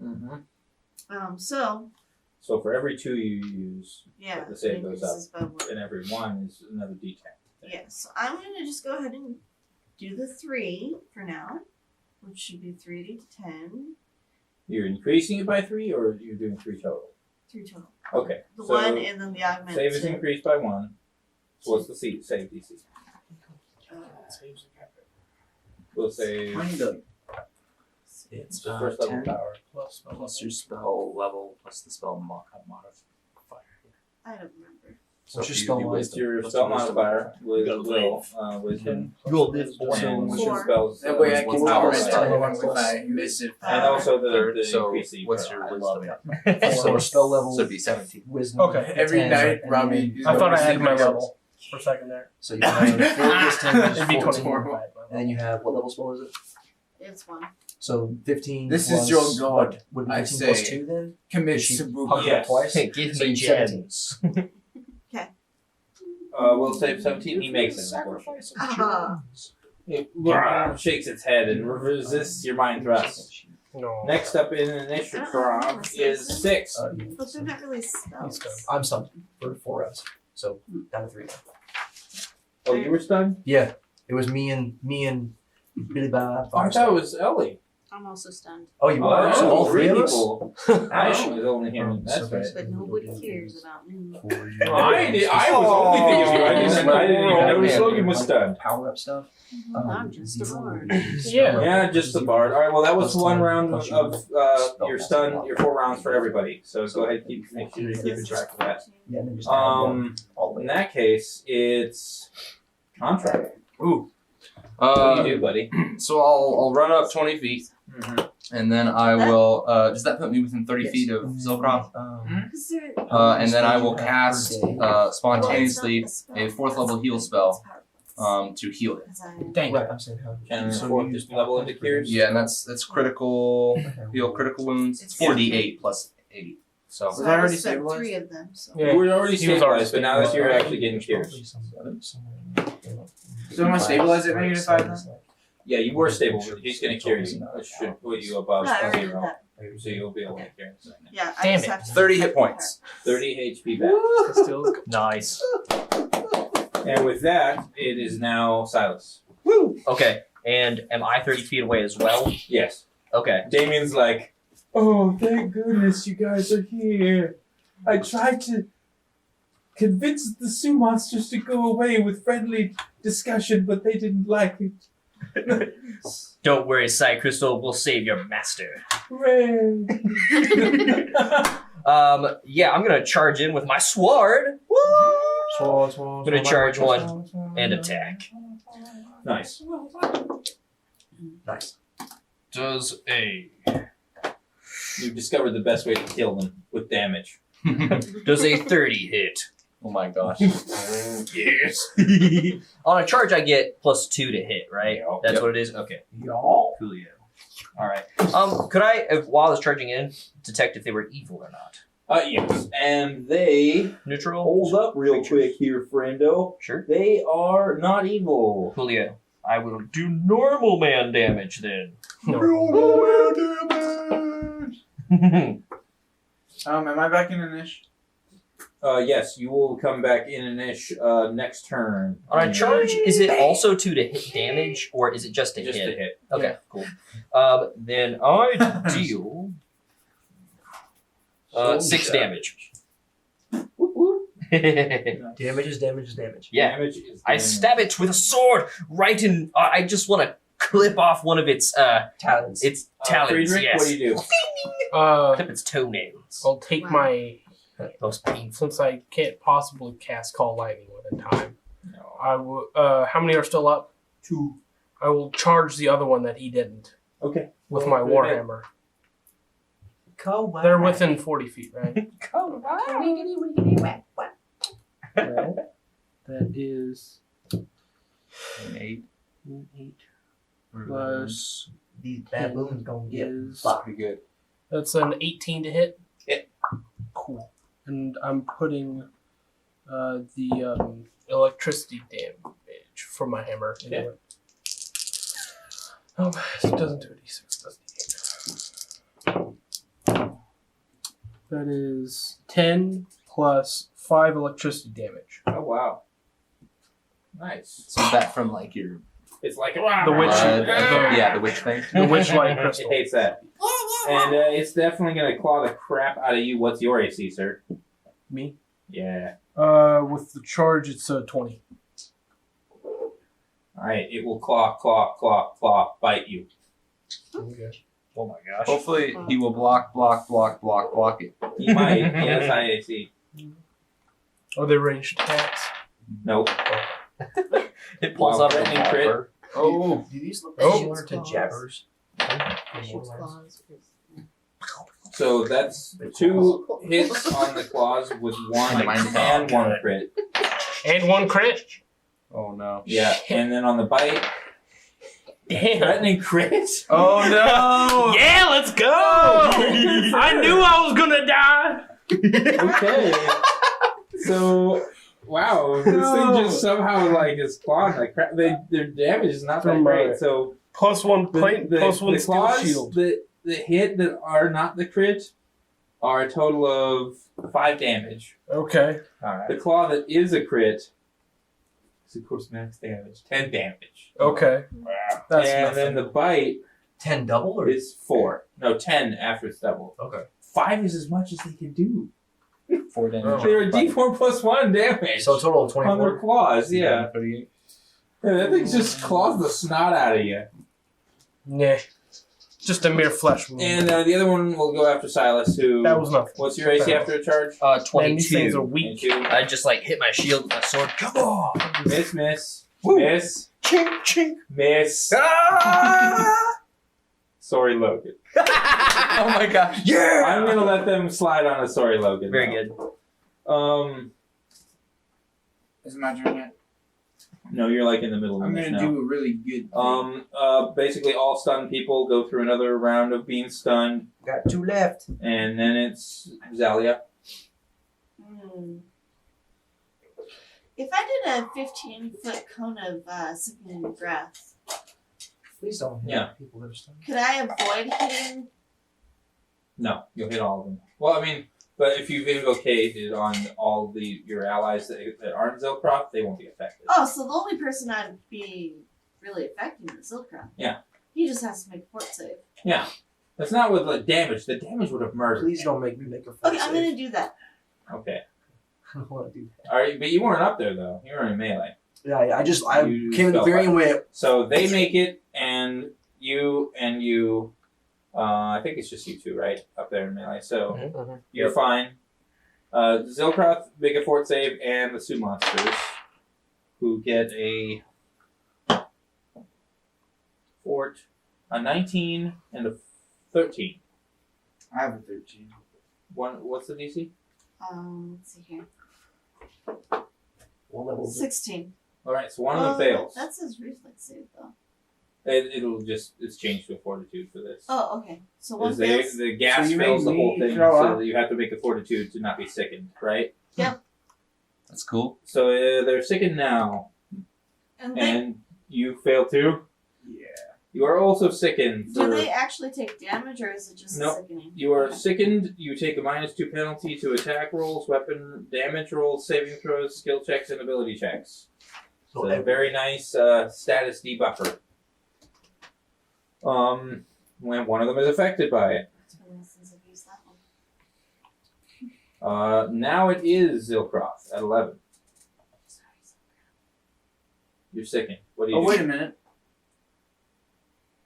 A: Mm-hmm.
F: So
A: So for every 2 you use,
F: yeah,
A: the save
F: it
A: goes
F: increases by 1.
A: and every 1 is another d10.
F: Yeah, so I'm gonna just go ahead and do the 3 for now, which should be 3 to 10,
A: You're increasing it by 3, or you're doing 3 total?
F: 3 total.
A: Okay.
F: The
A: so
F: 1 and then the augment.
A: save is
F: to-
A: increased by 1. So what's the save DC? We'll say
C: 20 billion.
B: It's
A: first level
B: 10
A: power.
B: plus your spell level plus the spell modifier.
F: I don't remember.
B: So
I: What's your
B: if
I: spell
B: you-
A: What's your
B: what's
A: spell
B: your wisdom
A: modifier? Will,
G: You'll
A: wisdom.
G: You'll live
A: And what's your
F: 4.
A: spells?
C: That way I
B: What's
C: can
B: the
C: torment
B: power
C: everyone
B: level?
C: with my missive
A: And
C: power.
A: also the
B: Third, so
A: increase that you
B: what's
A: put
B: your
A: on. I
B: wisdom?
A: love it.
I: So spell level
B: So it'd be 17.
I: wisdom.
D: Okay.
C: Every
I: 10,
C: night,
I: and
C: Robbie.
I: then-
C: is
D: I thought I
C: always
D: had my
C: secret.
D: level for a second there.
I: So you have 4 plus 10 is
D: It'd be
I: 14.
D: 24.
I: And then you have what level spell is it?
F: It's 1.
I: So 15.
C: This
I: plus,
C: is your god,
I: Would it be
C: I
I: 15 plus
C: say.
I: 2 then?
C: Commit
I: She
C: Sabuki.
I: punched
A: Yes.
I: it twice.
G: Hey, give
I: So
G: me
I: you 17.
G: gems.
A: Will save 17. He makes it.
G: Sacrifice of
F: Ah.
A: It shakes its head and resists your mind thrust.
D: No.
A: Next up in initiative is 6.
F: But they're not really spells.
I: I'm stunned for 4 rounds. So down to 3.
A: Oh, you were stunned?
I: Yeah. It was me and Billy Bob.
A: Oh, I thought it was Ellie.
J: I'm also stunned.
I: Oh, you are? So all 3 of us?
A: people. Ash was only here. That's right.
J: But nobody cares about me.
A: I was only thinking of you. I didn't even know Logan was stunned.
I: Power up stuff.
J: I'm just a bard.
D: Yeah.
A: Yeah, just the bard. All right, well, that was one round of your stun, your 4 rounds for everybody. So go ahead, make sure you keep track of that.
I: Yeah, and then just add one all the
A: In
I: way.
A: that case, it's contract.
B: Ooh.
A: What do you do, buddy?
B: So I'll run up 20 feet, and then I will. Does that put me within 30 feet of Zilkroth? And then I will cast spontaneously a 4th level heal spell to heal it.
D: Dang.
I: Right, I'm saying how.
A: And 4th just level into cures.
B: Yeah, and that's critical heal critical wounds. It's 4d8 plus 8. So
C: Was I already
F: sent
C: stabilized?
F: 3 of them. So.
D: Yeah.
A: You were already
D: He was already
A: stabilized, but now that you're actually getting cures.
C: So am I stabilized at -5 then?
A: Yeah, you were stable, but he's going to cure you, which should put you above
F: No, I already did
A: 0.
F: that.
A: So you'll be able to carry it.
F: Yeah, I
D: Damn
F: just
D: it.
F: have to
B: 30 hit points.
A: 30 HP back.
D: Still
G: Nice.
A: And with that, it is now Silas.
G: Okay, and am I 30 feet away as well?
A: Yes.
G: Okay.
A: Damien's like, oh, thank goodness you guys are here. I tried to convince the Sioux monsters to go away with friendly discussion, but they didn't like it.
G: Don't worry, Psy Crystal, we'll save your master.
A: Hooray!
G: Yeah, I'm gonna charge in with my sword. I'm gonna charge 1 and attack.
A: Nice.
I: Nice.
G: Does a
A: You've discovered the best way to kill them with damage.
G: does a 30 hit?
B: Oh my gosh.
A: Yes.
G: On a charge, I get +2 to hit, right?
A: Yep.
G: That's
B: Yep.
G: what it is. Okay.
C: Y'all.
G: Coolio. All right. Could I, while I was charging in, detect if they were evil or not?
A: Yes. And they
G: Neutral.
A: hold up real quick here, friendo.
G: Sure.
A: They are not evil.
G: Coolio. I will do normal man damage then.
C: Am I back in Inish?
A: Yes, you will come back in Inish next turn.
G: On a charge, is it also 2 to hit damage, or is it just a
A: Just
G: hit?
A: a hit.
G: Okay, cool. Then I deal 6 damage.
I: Damage is damage is damage.
G: Yeah.
A: Damage is
G: I
A: damage.
G: stab it with a sword right in. I just want to clip off one of its
I: Talons.
G: talons.
A: Friedrich,
G: Yes.
A: what do you do?
G: Clip its toenails.
D: I'll take my.
G: Most painful.
D: Since I can't possibly cast Call Lightning within time, I will. How many are still up?
A: 2.
D: I will charge the other one that he didn't
A: Okay.
D: with
A: Well,
D: my
A: good
D: warhammer. They're within 40 feet, right? That is
B: An 8.
D: 8 plus
I: These baboons gonna get
D: is
B: Pretty good.
D: that's an 18 to hit.
A: Yeah.
D: Cool. And I'm putting the electricity damage from my hammer into
A: Yeah.
D: it. So it doesn't do a d6, does d8. That is 10 plus 5 electricity damage.
A: Oh, wow. Nice.
B: So is that from like your
A: It's like
D: The witch,
B: the witch thing?
D: the witch light
A: It
D: crystal.
A: hates that. And it's definitely going to claw the crap out of you. What's your AC, sir?
D: Me?
A: Yeah.
D: With the charge, it's 20.
A: Alright, it will claw, bite you.
D: Okay.
G: Oh my gosh.
B: Hopefully he will block it.
A: He might. He has high AC.
D: Are they ranged attacks?
A: Nope.
G: It pulls
A: Wow,
G: up a
A: threatening crit.
G: revolver.
I: Oh, do these look
D: Oh.
I: similar to jabbers?
A: So that's 2 hits on the claws with 1 and 1 crit.
D: And 1 crit?
B: Oh no.
A: Yeah, and then on the bite,
D: Damn.
A: threatening crit.
B: Oh no!
D: Yeah, let's go! I knew I was gonna die!
A: Okay. So Wow, this thing just somehow like is clawed like crap. Their damage is not that
D: From,
A: great. So
D: +1 plate, +1
A: the
D: steel
A: claws
D: shield.
A: that hit that are not the crit are a total of 5 damage.
D: Okay.
A: The claw that is a crit is of course max damage, 10 damage.
D: Okay. That's
A: and
D: nothing.
A: then the bite
I: 10 double or
A: is 4. No, 10 after it's double.
I: Okay.
A: 5 is as much as they can do.
B: 4 damage.
A: They're a D4 plus 1 damage.
I: so a total of
A: on their
I: 24.
A: claws, yeah.
B: 38.
A: Yeah, that thing just claws the snot out of you.
D: Nah. Just a mere flesh wound.
A: And the other one will go after Silas, who...
D: That was nothing.
A: What's your AC after a charge?
D: Man, these things are
G: 22.
D: weak.
A: 22.
G: I just like hit my shield with my sword. Come on!
A: Miss, miss.
G: Woo.
A: Miss.
G: Chink, chink.
A: Miss.
G: Ah!
A: Sorry, Logan.
G: Oh my gosh. Yeah!
A: I'm going to let them slide on a sorry, Logan.
G: Very
A: now.
G: good.
C: Is it my turn yet?
A: No, you're like in the middle of
C: I'm
A: this
C: gonna
A: now.
C: do a really good.
A: Basically all stunned people go through another round of being stunned,
I: Got 2 left.
A: and then it's Zalia.
F: If I did a 15-foot cone of sickening breath,
I: Please don't hit
A: Yeah.
I: people that are stunned.
F: could I avoid hitting?
A: No, you'll hit all of them. Well, I mean, but if you've invocated on all your allies that aren't Zilkroth, they won't be affected.
F: Oh, so the only person I'd be really affecting is Zilkroth.
A: Yeah.
F: He just has to make a fort save.
A: Yeah. That's not with the damage. The damage would have murdered.
I: Please don't make me make a full
F: Okay, I'm gonna do that.
A: Okay.
I: I don't want to do that.
A: All right, but you weren't up there, though. You were in melee.
I: Yeah, I
A: You
I: came in the
A: fell
I: very
A: back.
I: way.
A: So they make it, and you, I think it's just you two, right? Up there in melee. So you're fine. Zilkroth make a fort save, and the Sioux monsters, who get a 19 and a 13.
C: I have a 13.
A: What's the DC?
F: Let's see here.
I: What level is it?
F: 16.
A: All right, so one of them fails.
F: That's his reflex save, though.
A: It's changed to a fortitude for this.
F: Oh, okay. So one
A: Because
F: fails.
A: the gas
C: So you
A: fills the
C: made
A: whole
C: me
A: thing,
C: throw
A: so
C: up?
A: that you have to make a fortitude to not be sickened, right?
B: That's cool.
A: So they're sickened now,
F: And they,
A: and you fail too.
C: Yeah.
A: You are also sickened.
F: do
A: For,
F: they actually take damage, or is it just
A: Nope.
F: sickening?
A: you are
F: Okay.
A: sickened. You take a -2 penalty to attack rolls, weapon damage rolls, saving throws, skill checks, and ability checks. So a very nice status debuffer. When one of them is affected by it.
F: It's been a while since I've used that one.
A: Now it is Zilkroth at 11. You're sickened. What do you
C: Oh,
A: do?
C: wait a minute.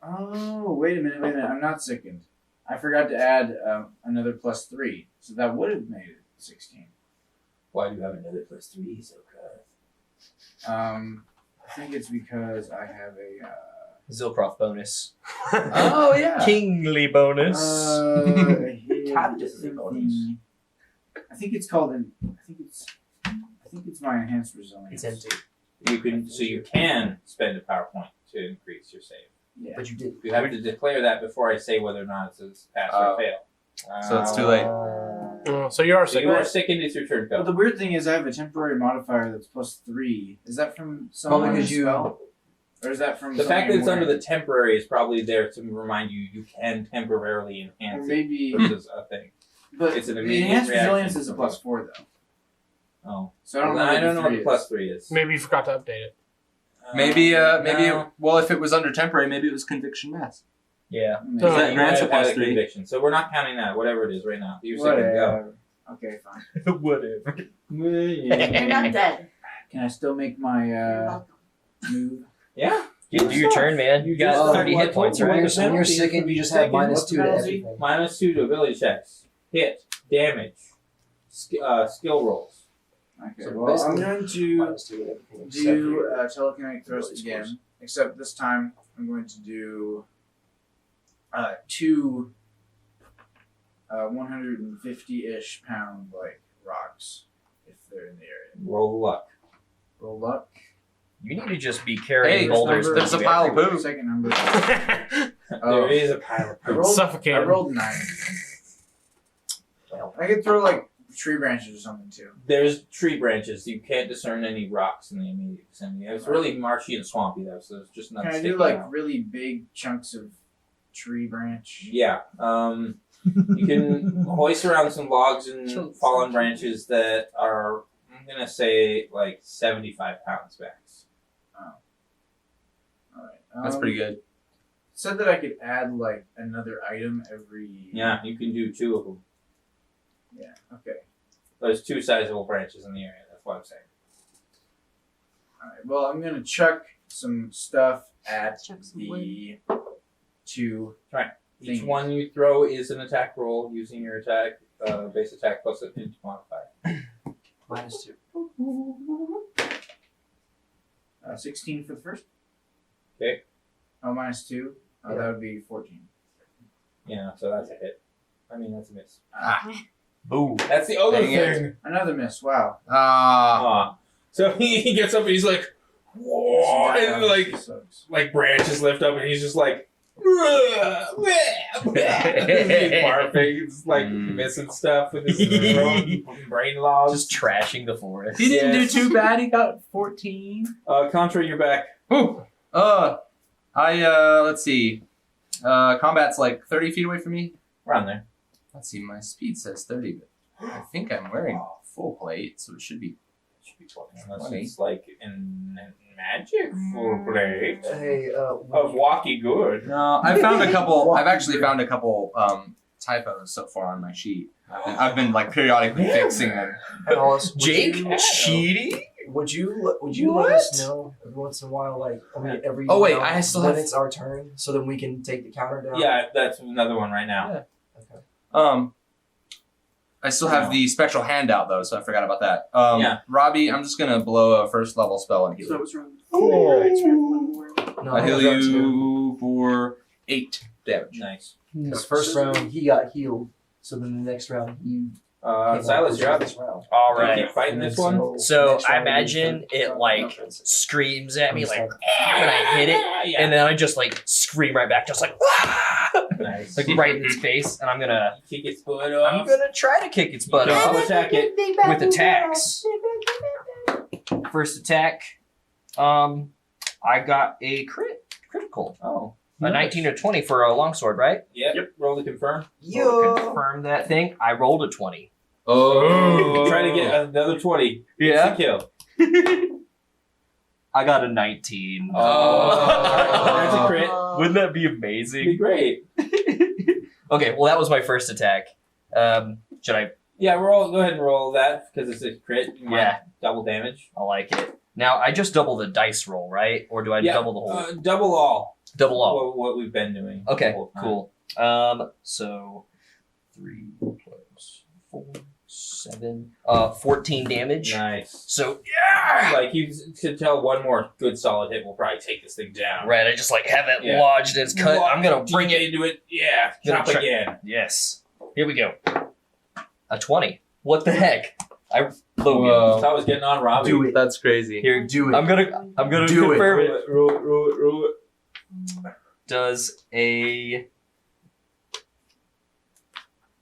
C: Oh, wait a minute. I'm not sickened. I forgot to add another +3, so that would have made it 16.
A: Why do you have another +3, Zilkroth?
C: I think it's because I have a.
G: Zilkroth bonus.
C: Oh yeah.
G: Kingly bonus.
I: Captain bonus.
C: I think it's called an. I think it's my enhanced resilience.
G: It's empty.
A: You can spend a power point to increase your save.
C: Yeah.
I: But you did.
A: You have to declare that before I say whether or not it's a pass or fail.
B: So it's too late.
D: So you are
A: So
D: sick.
A: you are sickened. It's your turn.
C: But
A: Go.
C: the weird thing is, I have a temporary modifier that's +3. Is that from someone
I: Probably 'cause you-
C: spell? Or is that from
A: The fact that
C: something
A: it's under
C: wearing?
A: the temporary is probably there to remind you you can temporarily
C: Or
A: enhance it.
C: maybe,
A: This is a thing.
C: but
A: it's an
C: the
A: immediate
C: enhanced
A: reaction.
C: resilience is a +4 though.
A: Oh,
C: So I don't know.
A: I don't know what
C: the
A: the
C: 3 is.
A: +3 is.
D: Maybe you forgot to update it.
B: Maybe,
A: No.
B: well, if it was under temporary, maybe it was conviction mass.
G: Yeah.
C: Maybe.
D: So-
B: that
A: You
B: grants
A: might
B: a
A: have had
B: +3.
A: conviction. So we're not counting that. Whatever it is right now. You're sickened. Go.
C: Whatever. Okay, fine.
G: Whatever.
F: You're not dead.
C: Can I still make my
F: You're welcome.
C: move?
A: Yeah.
G: Do your turn, man. You got
A: just-
G: 30
A: I
G: hit
A: told
G: points,
A: you what
G: right?
A: the
I: When you're
A: penalty is
I: sickened,
A: for
I: you just
A: being
I: have
A: sickened.
I: -2
C: What's the
I: to
C: penalty?
I: everything.
A: -2 to ability checks. Hit. Damage. Skill rolls.
C: Okay.
I: So
C: Well, I'm
I: basically,
C: going to
I: -2 to everything except
C: do
I: for your
C: telekinetic thrust
I: ability
C: again,
I: scores.
C: except this time I'm going to do 2 150-ish pound rocks if they're in the area.
A: Roll luck.
C: Roll up.
G: You need to just be carrying
B: Hey,
G: boulders.
C: number-
B: there's a
G: with you
B: pile of
G: everywhere.
B: poop.
C: Second number.
A: There is a pile of
C: I rolled,
D: Suffocate
C: I
D: him.
C: rolled 9.
I: Well,
C: I could throw tree branches or something too.
A: There's tree branches. You can't discern any rocks in the immediate vicinity. It's really marshy and swampy though, so there's just nothing.
C: Can I do
A: sticking
C: like
A: out.
C: really big chunks of tree branch?
A: Yeah. You can hoist around some logs and fallen branches that are, I'm gonna say, like 75 pounds max.
C: Alright.
B: That's pretty good.
C: Said that I could add like another item every.
A: Yeah, you can do 2 of them.
C: Yeah. Okay.
A: There's 2 sizable branches in the area. That's what I'm saying.
C: Alright. Well, I'm gonna chuck some stuff at
J: Chuck some
C: the 2.
A: Each
C: Things.
A: one you throw is an attack roll using your attack base attack plus a int modifier.
I: -2.
C: 16 for the first.
A: Okay.
C: Oh, -2.
I: Yeah.
C: That would be 14.
A: Yeah, so that's a hit. I mean, that's a miss.
G: Boom.
A: That's the other
B: Dang it.
A: thing.
C: Another miss. Wow.
A: So he gets up and he's like, whoa, and
C: Sucks.
A: like branches lift up and he's just like, he's barfing, it's like missing stuff with his brain logs.
G: Just trashing the forest.
D: He didn't
A: Yes.
D: do too bad. He got 14.
A: Contra, you're back.
B: Ooh. Let's see. Combat's like 30 feet away from me.
A: Around there.
B: Let's see, my speed says 30, but I think I'm wearing full plate, so it should be
A: 20. Unless
B: 20.
A: it's like in magic full plate.
I: Hey,
A: Of walkie good.
B: No, I've found a couple. I've actually found a couple typos so far on my sheet. I've been like periodically fixing them.
I: hey, Hollis,
G: Jake
I: would you,
G: cheating?
I: would you let us know every once in a while, like every
B: Oh, wait,
I: round
B: I still
I: when
B: have-
I: it's our turn, so then we can take the counter down?
A: Yeah, that's another one right now.
B: Yeah.
I: Okay.
B: I still have the spectral handout though, so I forgot about that.
A: Yeah.
B: Robbie, I'm just gonna blow a first level spell and heal
D: So
B: you.
D: what's wrong?
I: No,
B: I heal
I: got two.
B: you for 8 damage.
A: Nice.
I: Because first round he got healed, so then the next round you.
A: Silas, you're up.
I: This round.
G: All
A: Do you
G: right.
A: keep fighting this one?
G: So
I: next
G: I
I: round,
G: imagine
I: you-
G: it like screams at me
I: It's
G: like
I: like-
G: when I hit it,
A: Yeah.
G: and then I just like scream right back, just like
A: Nice.
G: like right in its face, and I'm gonna
A: Kick its butt off.
G: try to kick its butt
A: You can
G: off
A: also attack it.
G: with attacks. First attack, I got a critical.
A: Oh.
G: A 19 or 20 for a longsword, right?
A: Yep. Roll to confirm.
G: Roll to confirm that thing. I rolled a 20.
B: Oh.
A: Try to get another 20.
G: Yeah.
A: It's a kill.
G: I got a 19.
A: That's a crit.
G: Wouldn't that be
A: It'd be
G: amazing?
A: great.
G: Okay, well that was my first attack. Should I?
A: Yeah, go ahead and roll that because it's a crit. You might
G: Yeah.
A: double damage.
G: I like it. Now I just double the dice roll, right? Or do I
A: Yeah,
G: double the whole?
A: Double all.
G: Double all.
A: What we've been doing.
G: Okay,
A: the whole time.
G: cool. So 3 plus 4, 7, 14 damage.
A: Nice.
G: So yeah.
A: Like you could tell, one more good solid hit will probably take this thing down.
G: Right, I just like have it
A: Yeah.
G: lodged in its cut. I'm gonna
A: Deep
G: bring it.
A: into it. Yeah.
G: Gonna
A: Chop
G: try-
A: again.
G: Yes. Here we go. A 20. What the heck? Logan.
A: So I was getting on Robbie.
I: Do it.
B: That's crazy.
G: Here,
I: Do it.
G: I'm gonna
I: Do it.
G: confirm
A: Roll it. Roll it.
G: Does a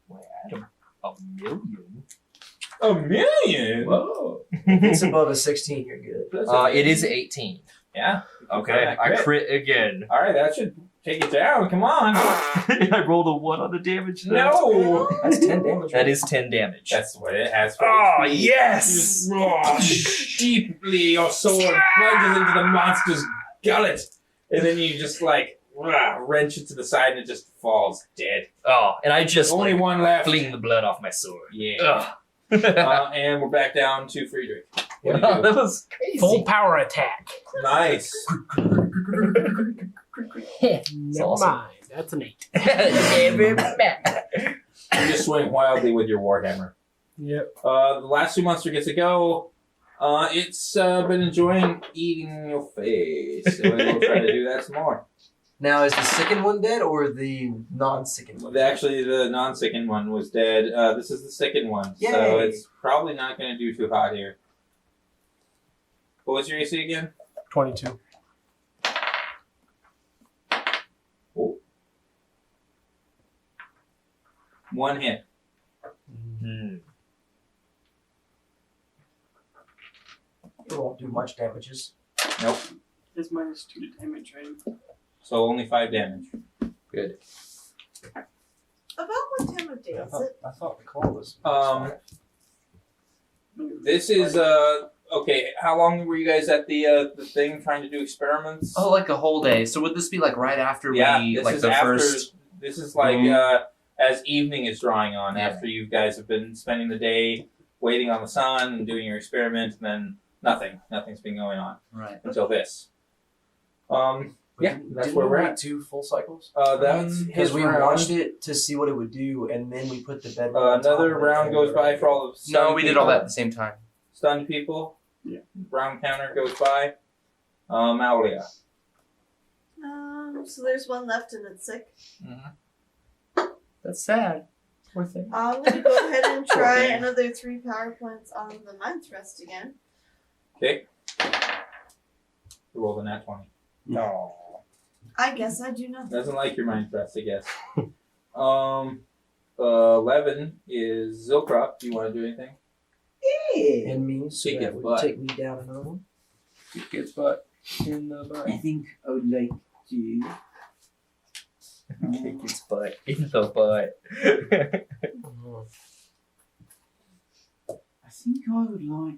G: wait, I had a million.
A: A million.
B: Whoa.
I: If it's above a 16, you're good.
A: That's
G: It is 18.
A: Yeah.
G: Okay, I crit again.
A: All right, that should take it down. Come on.
G: I rolled a 1 on the damage.
A: No.
I: That's 10 damage.
G: That is 10 damage.
A: That's what it has for
G: Oh
A: HP.
G: yes!
A: You just deeply your sword plunges into the monster's gullet, and then you just like wrench it to the side, and it just falls dead.
G: Oh, and I just
A: Only
G: like,
A: one left.
G: fling the blood off my sword.
A: Yeah.
G: Ugh.
A: And we're back down to Friedrich. What do you
G: Wow,
A: do?
G: that was crazy.
D: Full power attack.
A: Nice.
D: Never
G: awesome.
D: mind. That's an 8.
G: Every man.
A: You just swing wildly with your warhammer.
D: Yep.
A: The last 2 monster gets to go. It's been enjoying eating your face. So we'll try to do that some more.
I: Now, is the sickened one dead or the non-sickened one?
A: Actually, the non-sickened one was dead. This is the sickened one, so
I: Yay.
A: it's probably not going to do too hot here. What was your AC again?
D: 22.
A: Oh. 1 hit.
G: Hmm.
I: do much damages.
A: Nope.
K: It's minus 2 to damage, right?
A: So only 5 damage.
B: Good.
F: About what time of day is it?
I: I thought the claw was.
A: This is okay. How long were you guys at the thing trying to do experiments?
B: Oh, like a whole day. So would this be like right after
A: yeah,
B: we
A: this
B: like
A: is
B: the
A: after,
B: first?
A: This is like as evening is drawing on
B: Yeah.
A: after you guys have been spending the day waiting on the sun and doing your experiment, and then nothing's been going on
B: Right.
A: until this. Yeah, that's where we're at.
I: 2 full cycles.
A: That's
I: Because
A: his
I: we
A: round.
I: watched it to see what it would do, and then we put the bed.
A: Another round goes by for all of
B: No, we did all that at the same time.
A: stunned people.
K: Yeah.
A: Round counter goes by. Aulia.
F: So there's one left and it's sick.
B: That's sad. Poor thing.
F: I'm gonna go ahead and try
A: Okay.
F: another 3 power points on the mind thrust again.
A: Okay. Roll the nat 20.
B: No.
F: I guess I do nothing.
A: Doesn't like your mind thrust, I guess. 11 is Zilkroth. Do you want to do anything?
I: And me, so
A: Kick
I: that
A: its
I: would
A: butt.
I: take me down another one.
B: Kick its butt in the butt.
C: I think I would like to.
G: Kick its butt in the butt.
C: I think I would like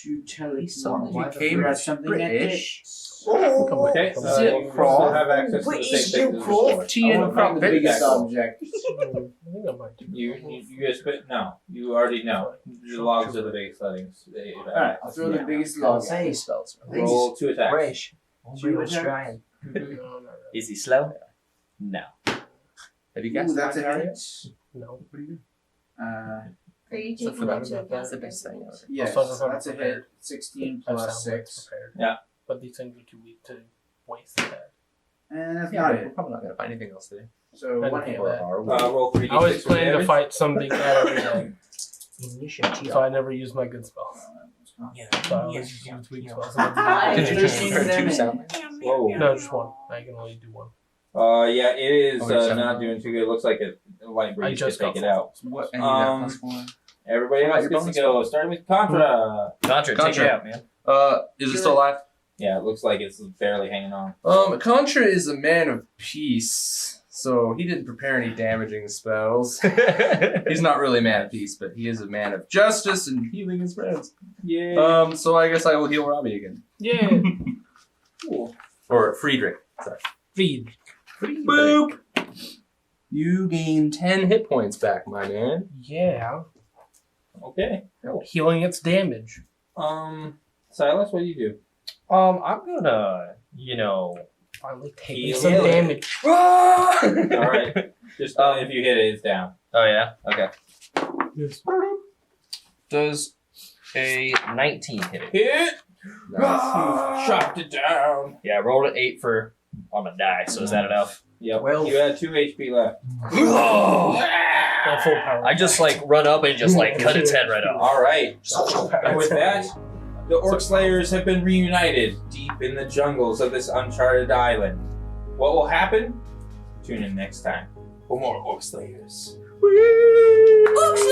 C: to tell you
B: Suddenly
C: what
B: became
C: something
B: British.
F: Oh,
A: Okay.
B: Zilkroth.
A: You still have access to the
F: What
A: same
F: is
A: thing as the
F: Zilkroth?
A: sword.
B: Tea and
C: I want the biggest
A: Back.
C: object.
D: I think I might do.
A: You guys put no. You already know. The logs are the biggest settings.
C: Alright, I'll throw the biggest log.
I: Say
B: spells.
A: Roll 2 attacks.
I: British.
C: Two
I: Homebrew
C: attacks?
I: Australian.
G: Is he slow? No.
B: Have you
C: Ooh,
B: guessed
C: that's a
B: mine,
C: hit.
D: No. What do you do?
F: Are you
B: So
F: taking
B: for that,
F: into account
B: that's the
F: the
B: best thing ever.
F: percentage?
C: Yes,
D: Also, I'm
C: that's a
D: prepared.
C: hit. 16
D: I
C: plus
D: sound like
C: 6.
D: prepared.
A: Yeah.
D: But these things are too weak to waste that.
C: And that's
B: Yeah,
C: not
B: we're
C: it.
B: probably not gonna find anything else today.
C: So
D: I
C: one
D: didn't
C: hit.
D: know that.
A: Roll 3d6
D: I always
A: for
D: plan to
A: damage.
D: fight something bad every day,
I: Initiative.
D: so I never use my good spells. So I always just use weak spells.
C: Did you just
B: Two
C: damage?
B: sound?
A: Whoa.
D: No, just one. I can only do one.
A: Yeah, it is
B: Oh, it's
A: not doing too good. It looks like a light
D: I
A: breeze to
D: just
A: take
D: got
A: it out.
B: What? And
A: Um,
B: you got +1.
A: Everybody
B: What
A: else
B: about your
A: gets to
B: bonus
A: go.
B: spell?
A: Starting with Contra.
G: Contra, take
B: Contra.
G: it out, man.
B: Is it still alive?
A: Yeah, it looks like it's barely hanging on.
B: Contra is a man of peace, so he didn't prepare any damaging spells. He's not really a man of peace, but he is a man of justice and healing his friends.
A: Yeah.
B: So I guess I will heal Robbie again.
D: Yeah.
A: Cool.
B: Or Friedrich. Sorry.
D: Feed.
B: Boop! You gain 10 hit points back, my man.
D: Yeah.
A: Okay.
D: Healing its damage.
A: Silas, what do you do?
G: I'm gonna,
D: Finally take
A: Heal
D: some
A: it.
D: damage.
A: All right. Just if you hit it, it's down.
G: Oh yeah? Okay.
D: Yes.
G: Does a 19 hit it?
A: Hit.
B: Nice.
A: Chopped it down.
G: Yeah, I rolled an 8 on a die, so is that enough?
A: Yep.
I: Well-
A: You had 2 HP left.
D: At full power.
G: I just run up and just cut its head right off.
A: All right. And with that, the OrcSlayers have been reunited deep in the jungles of this uncharted island. What will happen? Tune in next time for more OrcSlayers.
F: OrcSlayers!